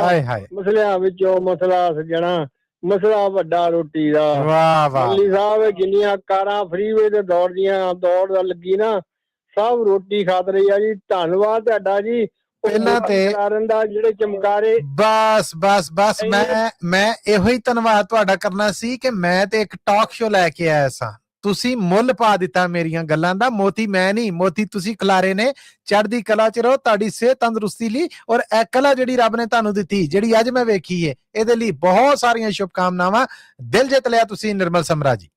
ਮਸਲਿਆਂ ਵਿੱਚੋਂ ਮਸਲਾ ਸੱਜਣਾ, ਮਸਲਾ ਵੱਡਾ ਰੋਟੀ ਦਾ। ਮੱਲੀ ਸਾਹਿਬ ਜਿੰਨੀਆਂ ਕਾਰਾਂ ਫਰੀਵੇ ਤੇ ਦੌੜਦੀਆਂ, ਦੌੜ ਲੱਗੀ ਨਾ, ਸਭ ਰੋਟੀ ਖਾਤ ਰਹੀ ਆ ਜੀ। ਧੰਨਵਾਦ ਤੁਹਾਡਾ ਜੀ। ਪਹਿਲਾਂ ਤੇ ਦਾ ਜਿਹੜੇ ਚਮਕਾਰੇ, ਬਸ ਬਸ ਬਸ ਮੈਂ ਇਹੋ ਹੀ ਧੰਨਵਾਦ ਤੁਹਾਡਾ ਕਰਨਾ ਸੀ ਕਿ ਮੈਂ ਤੇ ਇੱਕ ਟਾਕ ਸ਼ੋ ਲੈ ਕੇ ਆਇਆ ਸਾਂ, ਤੁਸੀਂ ਮੁੱਲ ਪਾ ਦਿੱਤਾ ਮੇਰੀਆਂ ਗੱਲਾਂ ਦਾ। ਮੋਤੀ ਮੈਂ ਨਹੀਂ, ਮੋਤੀ ਤੁਸੀਂ ਖਿਲਾਰੇ ਨੇ। ਚੜ੍ਹਦੀ ਕਲਾ ਚ ਰਹੋ, ਤੁਹਾਡੀ ਸਿਹਤ ਤੰਦਰੁਸਤੀ ਲਈ, ਔਰ ਇਹ ਕਲਾ ਜਿਹੜੀ ਰੱਬ ਨੇ ਤੁਹਾਨੂੰ ਦਿੱਤੀ, ਜਿਹੜੀ ਅੱਜ ਮੈਂ ਵੇਖੀ ਹੈ, ਇਹਦੇ ਲਈ ਬਹੁਤ ਸਾਰੀਆਂ ਸ਼ੁਭਕਾਮਨਾਵਾਂ। ਦਿਲ ਜਿੱਤ ਲਿਆ ਤੁਸੀਂ ਨਿਰਮਲ ਸਮਰਾ ਜੀ।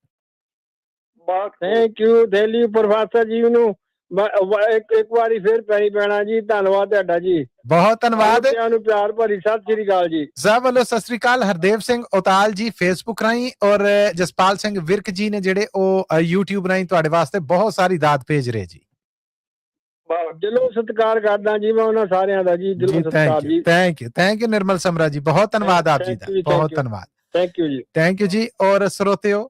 Thank you. ਦਿੱਲੀ ਪ੍ਰੋਫੈਸਰ ਜੀ ਨੂੰ ਇੱਕ ਵਾਰੀ ਫਿਰ ਪੈਣੀ ਪੈਣਾ ਜੀ। ਧੰਨਵਾਦ ਤੁਹਾਡਾ ਜੀ, ਬਹੁਤ ਧੰਨਵਾਦ। ਨੂੰ ਪਿਆਰ ਭਰੀ ਸਤਿ ਸ੍ਰੀ ਅਕਾਲ ਜੀ। ਸਭ ਵੱਲੋਂ ਸਤਿ ਸ੍ਰੀ ਅਕਾਲ। ਹਰਦੇਵ ਸਿੰਘ ਉਤਾਲ ਜੀ ਫੇਸਬੁੱਕ ਰਾਹੀਂ, ਔਰ ਜਸਪਾਲ ਸਿੰਘ ਵਿਰਕ ਜੀ ਨੇ ਜਿਹੜੇ ਉਹ YouTube ਰਾਹੀਂ ਤੁਹਾਡੇ ਵਾਸਤੇ ਬਹੁਤ ਸਾਰੀ ਦਾਤ ਭੇਜ ਰਹੇ ਜੀ। ਦਿਲੋਂ ਸਤਿਕਾਰ ਕਰਦਾ ਜੀ ਮੈਂ ਉਹਨਾਂ ਸਾਰਿਆਂ ਦਾ ਜੀ, ਦਿਲੋਂ ਸਤਿਕਾਰ ਜੀ। ਥੈਂਕ ਯੂ ਨਿਰਮਲ ਸਮਰਾ ਜੀ, ਬਹੁਤ ਧੰਨਵਾਦ ਆਪ ਜੀ ਦਾ, ਬਹੁਤ ਧੰਨਵਾਦ। ਥੈਂਕ ਯੂ ਜੀ, ਥੈਂਕ ਯੂ ਜੀ। ਔਰ ਸਰੋਤਿਓ,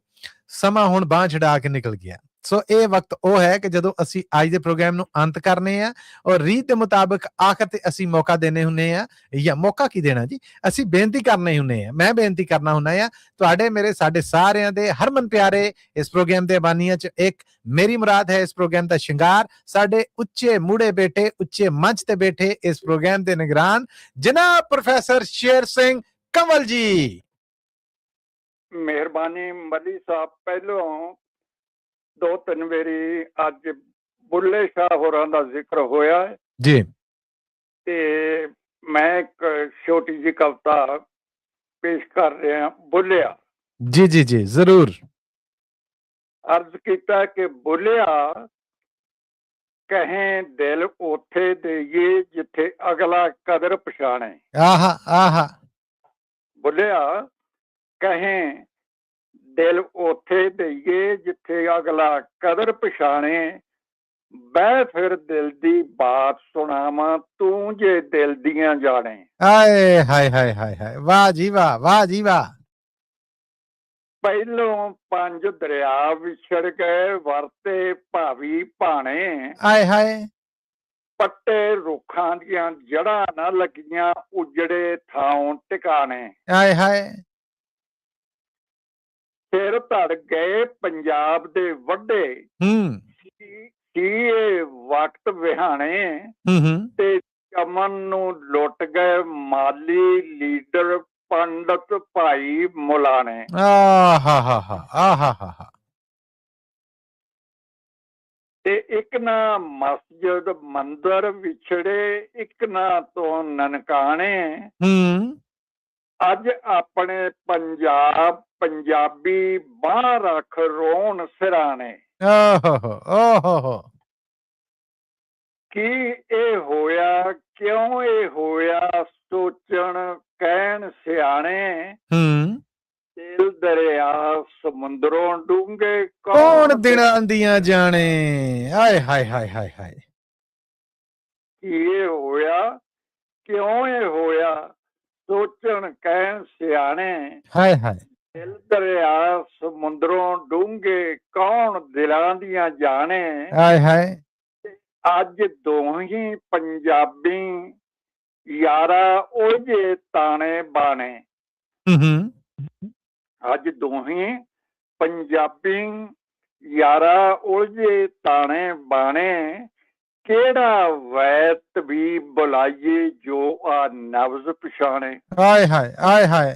ਸਮਾਂ ਹੁਣ ਬਾਂਹ ਛਡਾ ਕੇ ਨਿਕਲ ਗਿਆ। ਸੋ ਇਹ ਵਕਤ ਉਹ ਹੈ ਕਿ ਜਦੋਂ ਅਸੀਂ ਅੱਜ ਦੇ ਪ੍ਰੋਗਰਾਮ ਨੂੰ ਅੰਤ ਕਰਨੇ ਆ, ਔਰ ਰੀਤ ਦੇ ਮੁਤਾਬਕ ਆਖਰ ਤੇ ਅਸੀਂ ਮੌਕਾ ਦੇਣੇ ਹੁੰਨੇ ਆ, ਜਾਂ ਮੌਕਾ ਕੀ ਦੇਣਾ ਜੀ, ਅਸੀਂ ਬੇਨਤੀ ਕਰਨੇ ਹੁੰਨੇ ਆ। ਮੈਂ ਬੇਨਤੀ ਕਰਨਾ ਹੁੰਦਾ ਆ ਤੁਹਾਡੇ, ਮੇਰੇ, ਸਾਡੇ ਸਾਰਿਆਂ ਦੇ ਹਰਮਨ ਪਿਆਰੇ ਇਸ ਪ੍ਰੋਗਰਾਮ ਦੇ ਬਾਨੀਆਂ ਚ ਇੱਕ ਮੇਰੀ ਮੁਰਾਦ ਹੈ, ਇਸ ਪ੍ਰੋਗਰਾਮ ਦਾ ਸ਼ਿੰਗਾਰ, ਸਾਡੇ ਉੱਚੇ ਮੂੜੇ ਬੈਠੇ, ਉੱਚੇ ਮੰਚ ਤੇ ਬੈਠੇ ਇਸ ਪ੍ਰੋਗਰਾਮ ਦੇ ਨਿਗਰਾਨ ਜਨਾਬ ਪ੍ਰੋਫੈਸਰ ਸ਼ੇਰ ਸਿੰਘ ਕੰਵਲ ਜੀ। ਮਿਹਰਬਾਨੀ ਮੱਲੀ ਸਾਹਿਬ। ਪਹਿਲੋਂ 2-3 ਵਾਰੀ ਅੱਜ ਬੁੱਲੇ ਸ਼ਾਹ ਹੋਰਾਂ ਦਾ ਜ਼ਿਕਰ ਹੋਇਆ ਹੈ ਜੀ, ਤੇ ਮੈਂ ਇੱਕ ਛੋਟੀ ਜਿਹੀ ਕਵਿਤਾ ਪੇਸ਼ ਕਰ ਰਿਹਾ। ਬੁੱਲਿਆ ਜੀ ਜੀ ਜੀ ਜ਼ਰੂਰ। अर्ज किया कि बोलिया कहें दिल ओथे देइए जिथे अगला कदर पछाणे। आहा आहा। बोलिया कहें दिल ओथे देइए जिथे अगला कदर पछाणे, ਬਹਿ ਫਿਰ ਦਿਲ ਦੀ ਬਾਤ ਸੁਣਾਵਾਂ ਤੂੰ ਜੇ ਦਿਲ ਦੀਆਂ ਜਾਣੇ। ਆਏ ਹਾਏ ਹਾਏ ਹਾਏ ਹਾਏ, ਵਾਹ ਜੀ ਵਾਹ, ਵਾਹ ਜੀ ਵਾਹ। ਪਹਿਲੋਂ 5 ਦਰਿਆ ਵਿਛੜ ਗਏ ਵਰਤੇ ਭਾਵੀ ਭਾਣੇ। ਆਏ ਹਾਏ। ਪੱਟੇ ਰੁੱਖਾਂ ਦੀਆਂ ਜੜ੍ਹਾਂ ਨਾ ਲੱਗੀਆਂ ਉਜੜੇ ਥਾਂ ਟਿਕਾਣੇ। ਆਏ ਹਾਏ। ਸਿਰ ਧੜ ਗਏ ਪੰਜਾਬ ਦੇ ਵੱਡੇ ਕੀ ਇਹ ਵਕਤ ਵਿਹਾਣੇ। ਤੇ ਚਮਨ ਨੂੰ ਲੁੱਟ ਗਏ ਮਾਲੀ ਲੀਡਰ ਪੰਡਤ ਭਾਈ ਮੁਲਾਣੇ। ਤੇ ਇੱਕ ਨਾ ਮਸਜਿਦ ਮੰਦਰ ਵਿਛੜੇ ਇੱਕ ਨਾ ਤੋਂ ਨਨਕਾਣੇ। ਅੱਜ ਆਪਣੇ ਪੰਜਾਬ ਪੰਜਾਬੀ ਬਾਹ ਰੱਖ ਰੋਣ ਸਿਰਾਣੇ। ਕੀ ਇਹ ਹੋਇਆ ਕਿਉਂ ਇਹ ਹੋਇਆ ਸੋਚਣ ਕਹਿਣ ਸਿਆਣੇ। ਦਿਲ ਦਰਿਆ ਸਮੁੰਦਰੋਂ ਡੂੰਘੇ ਕੌਣ ਦਿਨਾਂ ਦੀਆਂ ਜਾਣੇ। ਆਏ ਹਾਏ ਹਾਏ ਹਾਏ ਹਾਏ। ਕੀ ਇਹ ਹੋਇਆ ਕਿਉਂ ਇਹ ਹੋਇਆ ਸੋਚਣ ਕਹਿਣ ਸਿਆਣੇ। ਹਾਏ ਹਾਏ। ਦਿਲ ਦਰਿਆ ਸਮੁੰਦਰੋਂ ਡੂੰਘੇ ਕੌਣ ਦਿਲਾਂ ਦੀਆਂ ਜਾਣੇ। ਹਾਏ ਹਾਏ। ਅੱਜ ਦੋਹੀਂ ਪੰਜਾਬੀ ਯਾਰਾ ਉਹਦੇ ਤਾਣੇ ਬਾਣੇ। ਅੱਜ ਦੋਹੀਂ ਪੰਜਾਬੀ ਯਾਰਾ ਉਲਝੇ ਤਾਣੇ ਬਾਣੇ। ਕਿਹੜਾ ਵੈਤ ਵੀ ਬੁਲਾਈਏ ਜੋ ਆ ਨਬਜ਼ ਪਛਾਣੇ। ਆਏ ਹਾਏ ਆਏ ਹਾਏ।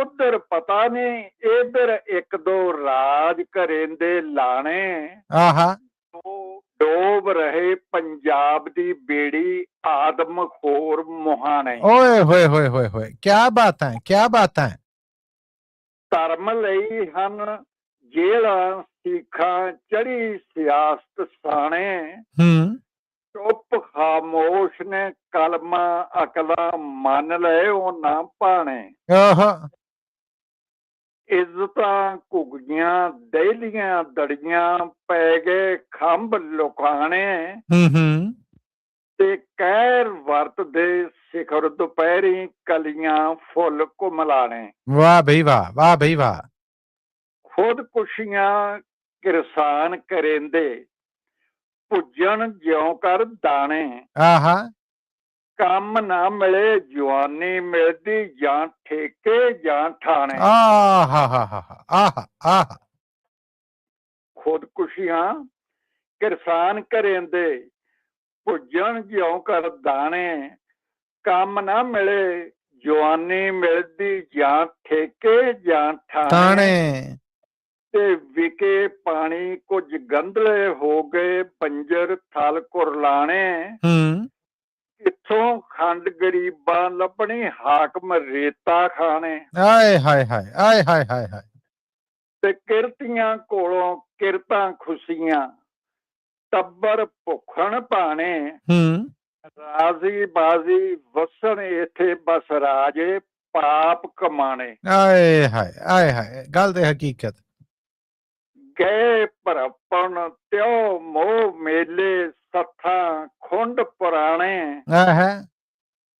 ਉਧਰ ਪਤਾ ਨਹੀਂ ਇਧਰ ਇੱਕ ਦੋ ਰਾਜ ਘਰੇਂਦੇ ਲਾਣੇ। ਆਹਾ। ਡੋਬ ਰਹੇ ਪੰਜਾਬ ਦੀ ਬੇੜੀ ਆਦਮ ਖੋਰ ਮੁਹਾਣੇ। ਓਏ ਹੋਏ ਹੋਏ ਹੋਏ ਹੋਏ, ਕਿਆ ਬਾਤਾਂ ਕਿਆ ਬਾਤਾਂ। ਧਰਮ ਲਈ ਹਨ ਜੇਲਾਂ ਸਿੱਖਾਂ ਚੜੀ ਸਿਆਸਤ ਸਾਣੇ। ਚੁੱਪ ਖਾਮੋਸ਼ ਨੇ ਕਲਮਾ ਅਕਲਾਂ ਮੰਨ ਲਏ ਉਹ ਨਾ ਪਾਣੇ। ਇੱਜ਼ਤਾਂ ਘੁੱਗੀਆਂ ਦਹਿਲੀਆਂ ਦੜੀਆਂ ਪੈ ਗਏ ਖੰਭ ਲੁਕਾਣੇ। ਤੇ ਕਹਿਰ ਵਰਤਦੇ ਸਿਖਰ ਦੁਪਹਿਰੀ ਕਲੀਆਂ ਫੁੱਲ ਘੁਮਲਾਣੇ। ਵਾਹ ਬਈ ਵਾਹ, ਵਾਹ ਬਈ ਵਾਹ। ਖੁਦਕੁਸ਼ੀਆਂ ਕਿਰਸਾਨ ਕਰੇਂਦੇ ਭੁੱਜਣ ਜਿਉਂ ਕਰ ਦਾਣੇ। ਆਹਾ। ਕੰਮ ਨਾ ਮਿਲੇ ਜਵਾਨੀ ਮਿਲਦੀ ਜਾਂ ਠੇਕੇ ਜਾਂ ਠਾਣੇ। ਖੁਦਕੁਸ਼ੀਆਂ ਕਿਰਸਾਨ ਕਰੇਂਦੇ ਭੁੱਜਣ ਜਿਉਂ ਕਰ ਦਾਣੇ। ਕੰਮ ਨਾ ਮਿਲੇ ਜਵਾਨੀ ਮਿਲਦੀ ਜਾਂ ਠੇਕੇ ਜਾਂ ਠਾਣੇ। ਤੇ ਵਿਕੇ ਪਾਣੀ ਕੁਝ ਗੰਧਲੇ ਹੋ ਗਏ ਬੰਜਰ ਥਲ ਕੁਰਲਾਣੇ। ਕਿੱਥੋਂ ਖੰਡ ਗਰੀਬਾਂ ਲੱਭਣੀ ਹਾਕਮ ਰੇਤਾ ਖਾਣੇ। ਆਏ ਹਾਏ ਹਾਏ ਆਏ ਹਾਏ ਹਾਏ ਹਾਏ। ਤੇ ਕਿਰਤੀਆਂ ਕੋਲੋਂ ਕਿਰਤਾਂ ਖੁਸ਼ੀਆਂ ਟੱਬਰ ਭੁੱਖਣ ਭਾਣੇ। ਰਾਜ਼ੀ ਬਾਜ਼ੀ ਵਸਣ ਇੱਥੇ ਬਸ ਰਾਜੇ ਪਾਪ ਕਮਾਣੇ। ਆਏ ਹਾਏ ਆਏ ਹਾਏ, ਗੱਲ ਤੇ ਹਕੀਕਤ। ਗਏ ਭਰਪਣ ਤਿਉ ਮੋਹ ਮੇਲੇ ਸੱਥਾਂ ਖੁੰਡ ਪੁਰਾਣੇ।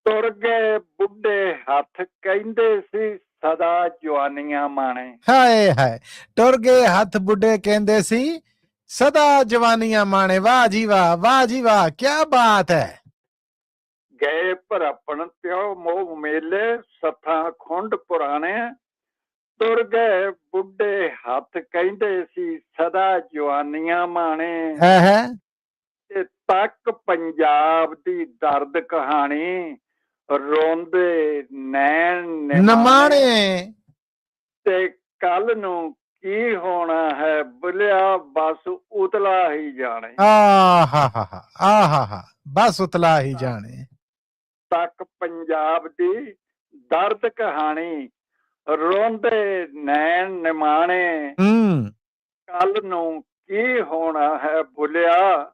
ਤੁਰ ਗਏ ਬੁੱਢੇ ਹੱਥ ਕਹਿੰਦੇ ਸੀ ਸਦਾ ਜਵਾਨੀਆਂ ਮਾਣੇ। ਹਾਏ ਹਾਏ, ਟੁਰ ਗਏ ਹੱਥ ਬੁੱਢੇ ਕਹਿੰਦੇ ਸੀ ਸਦਾ ਜਵਾਨੀਆਂ ਮਾਣੇ। ਵਾਹ ਜੀ ਵਾਹ, ਵਾਹ ਜੀ ਵਾਹ, ਕਿਆ ਬਾਤ ਹੈ। ਗਏ ਭਰਪਣ ਤਿਉ ਮੋਹ ਮੇਲੇ ਸੱਥਾਂ ਖੁੰਡ ਪੁਰਾਣੇ। ਤੁਰ ਗਏ ਬੁੱਢੇ ਹੱਥ ਕਹਿੰਦੇ ਸੀ ਸਦਾ ਜਵਾਨੀਆਂ ਮਾਣੇ। ਤੇ ਤੱਕ ਪੰਜਾਬ ਦੀ ਦਰਦ ਕਹਾਣੀ ਰੋਂਦੇ ਨੈਣ ਨਿਮਾਣੇ। ਤੇ ਕੱਲ ਨੂੰ ਕੀ ਹੋਣਾ ਹੈ ਬੁਲਿਆ ਬਸ ਉਤਲਾ ਹੀ ਜਾਣੇ। ਬਸ ਉਤਲਾ ਹੀ ਜਾਣੇ। ਤੱਕ ਪੰਜਾਬ ਦੀ ਦਰਦ ਕਹਾਣੀ ਰੋਂਦੇ ਨੈਣ ਨਿਮਾਣੇ। ਕੱਲ ਨੂੰ ਕੀ ਹੋਣਾ ਹੈ ਬੁਲਿਆ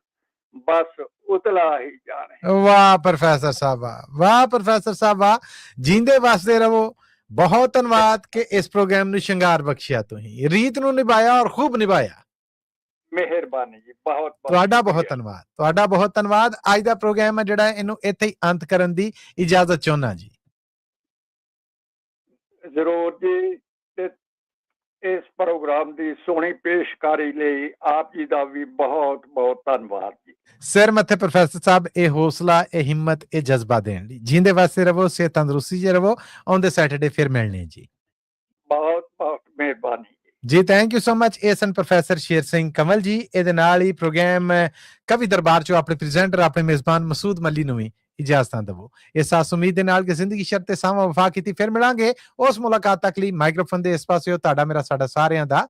ਬਸ ਉਤਲਾ ਹੀ ਜਾਣੇ। ਵਾਹ ਪ੍ਰੋਫੈਸਰ ਸਾਹਿਬ, ਵਾਹ ਪ੍ਰੋਫੈਸਰ ਸਾਹਿਬ, ਵਾਹ। ਜੀਂਦੇ ਵਸਦੇ ਰਹੋ। ਬਹੁਤ ਧੰਨਵਾਦ ਕਿ ਇਸ ਪ੍ਰੋਗਰਾਮ ਨੂੰ ਸ਼ਿੰਗਾਰ ਬਖਸ਼ਿਆ, ਤੁਸੀਂ ਰੀਤ ਨੂੰ ਨਿਭਾਇਆ ਔਰ ਖੂਬ ਨਿਭਾਇਆ। ਮਿਹਰਬਾਨੀ ਜੀ, ਬਹੁਤ ਤੁਹਾਡਾ ਬਹੁਤ ਧੰਨਵਾਦ, ਤੁਹਾਡਾ ਬਹੁਤ ਧੰਨਵਾਦ। ਅੱਜ ਦਾ ਪ੍ਰੋਗਰਾਮ ਹੈ ਜਿਹੜਾ ਇਹਨੂੰ ਇੱਥੇ ਹੀ ਅੰਤ ਕਰਨ ਦੀ ਇਜਾਜ਼ਤ ਚਾਹੁੰਦਾ ਜੀ। ਜ਼ਰੂਰ ਜੀ, ਤੇ ਇਸ ਪ੍ਰੋਗਰਾਮ ਦੀ ਸੋਹਣੀ ਪੇਸ਼ਕਾਰੀ ਲਈ ਆਪ ਜੀ ਦਾ ਵੀ ਬਹੁਤ ਬਹੁਤ ਧੰਨਵਾਦ ਜੀ। ਸਿਰ ਮੱਥੇ ਪ੍ਰੋਫੈਸਰ ਸਾਹਿਬ, ਇਹ ਹੌਸਲਾ, ਇਹ ਹਿੰਮਤ, ਇਹ ਜਜ਼ਬਾ ਦੇਣ ਲਈ ਜਿੰਦੇ ਵਾਸਤੇ ਰਵੋ, ਸਿਹਤ ਤੰਦਰੁਸਤੀ 'ਚ ਰਵੋ। ਆਉਂਦੇ ਸੈਟਰਡੇ ਫਿਰ ਮਿਲਣੇ ਜੀ। ਬਹੁਤ ਬਹੁਤ ਮਿਹਰਬਾਨੀ ਜੀ, ਥੈਂਕ ਯੂ ਸੋ ਮਚ। ਇਹ ਸਨ ਪ੍ਰੋਫੈਸਰ ਸ਼ੇਰ ਸਿੰਘ ਕੰਵਲ ਜੀ। ਇਹਦੇ ਨਾਲ ਹੀ ਪ੍ਰੋਗਰਾਮ ਕਵੀ ਦਰਬਾਰ 'ਚੋਂ ਆਪਣੇ ਪ੍ਰੈਜ਼ੈਂਟਰ, ਆਪਣੇ ਮੇਜ਼ਬਾਨ ਮਸੂਦ ਮੱਲੀ ਨੂੰ ਵੀ ਇਜਾਜ਼ਤਾਂ ਦੇਵੋ। ਇਸ ਆਸ ਉਮੀਦ ਦੇ ਨਾਲ ਕਿ ਜ਼ਿੰਦਗੀ ਸ਼ਰਤ ਤੇ ਸਾਵਾਂ ਵਫਾ ਕੀਤੀ। ਫਿਰ ਮਿਲਾਂਗੇ। ਉਸ ਮੁਲਾਕਾਤ ਤੱਕ ਲਈ ਮਾਈਕ੍ਰੋਫੋਨ ਦੇ ਇਸ ਪਾਸੇ ਤੁਹਾਡਾ ਮੇਰਾ ਸਾਡਾ ਸਾਰਿਆਂ ਦਾ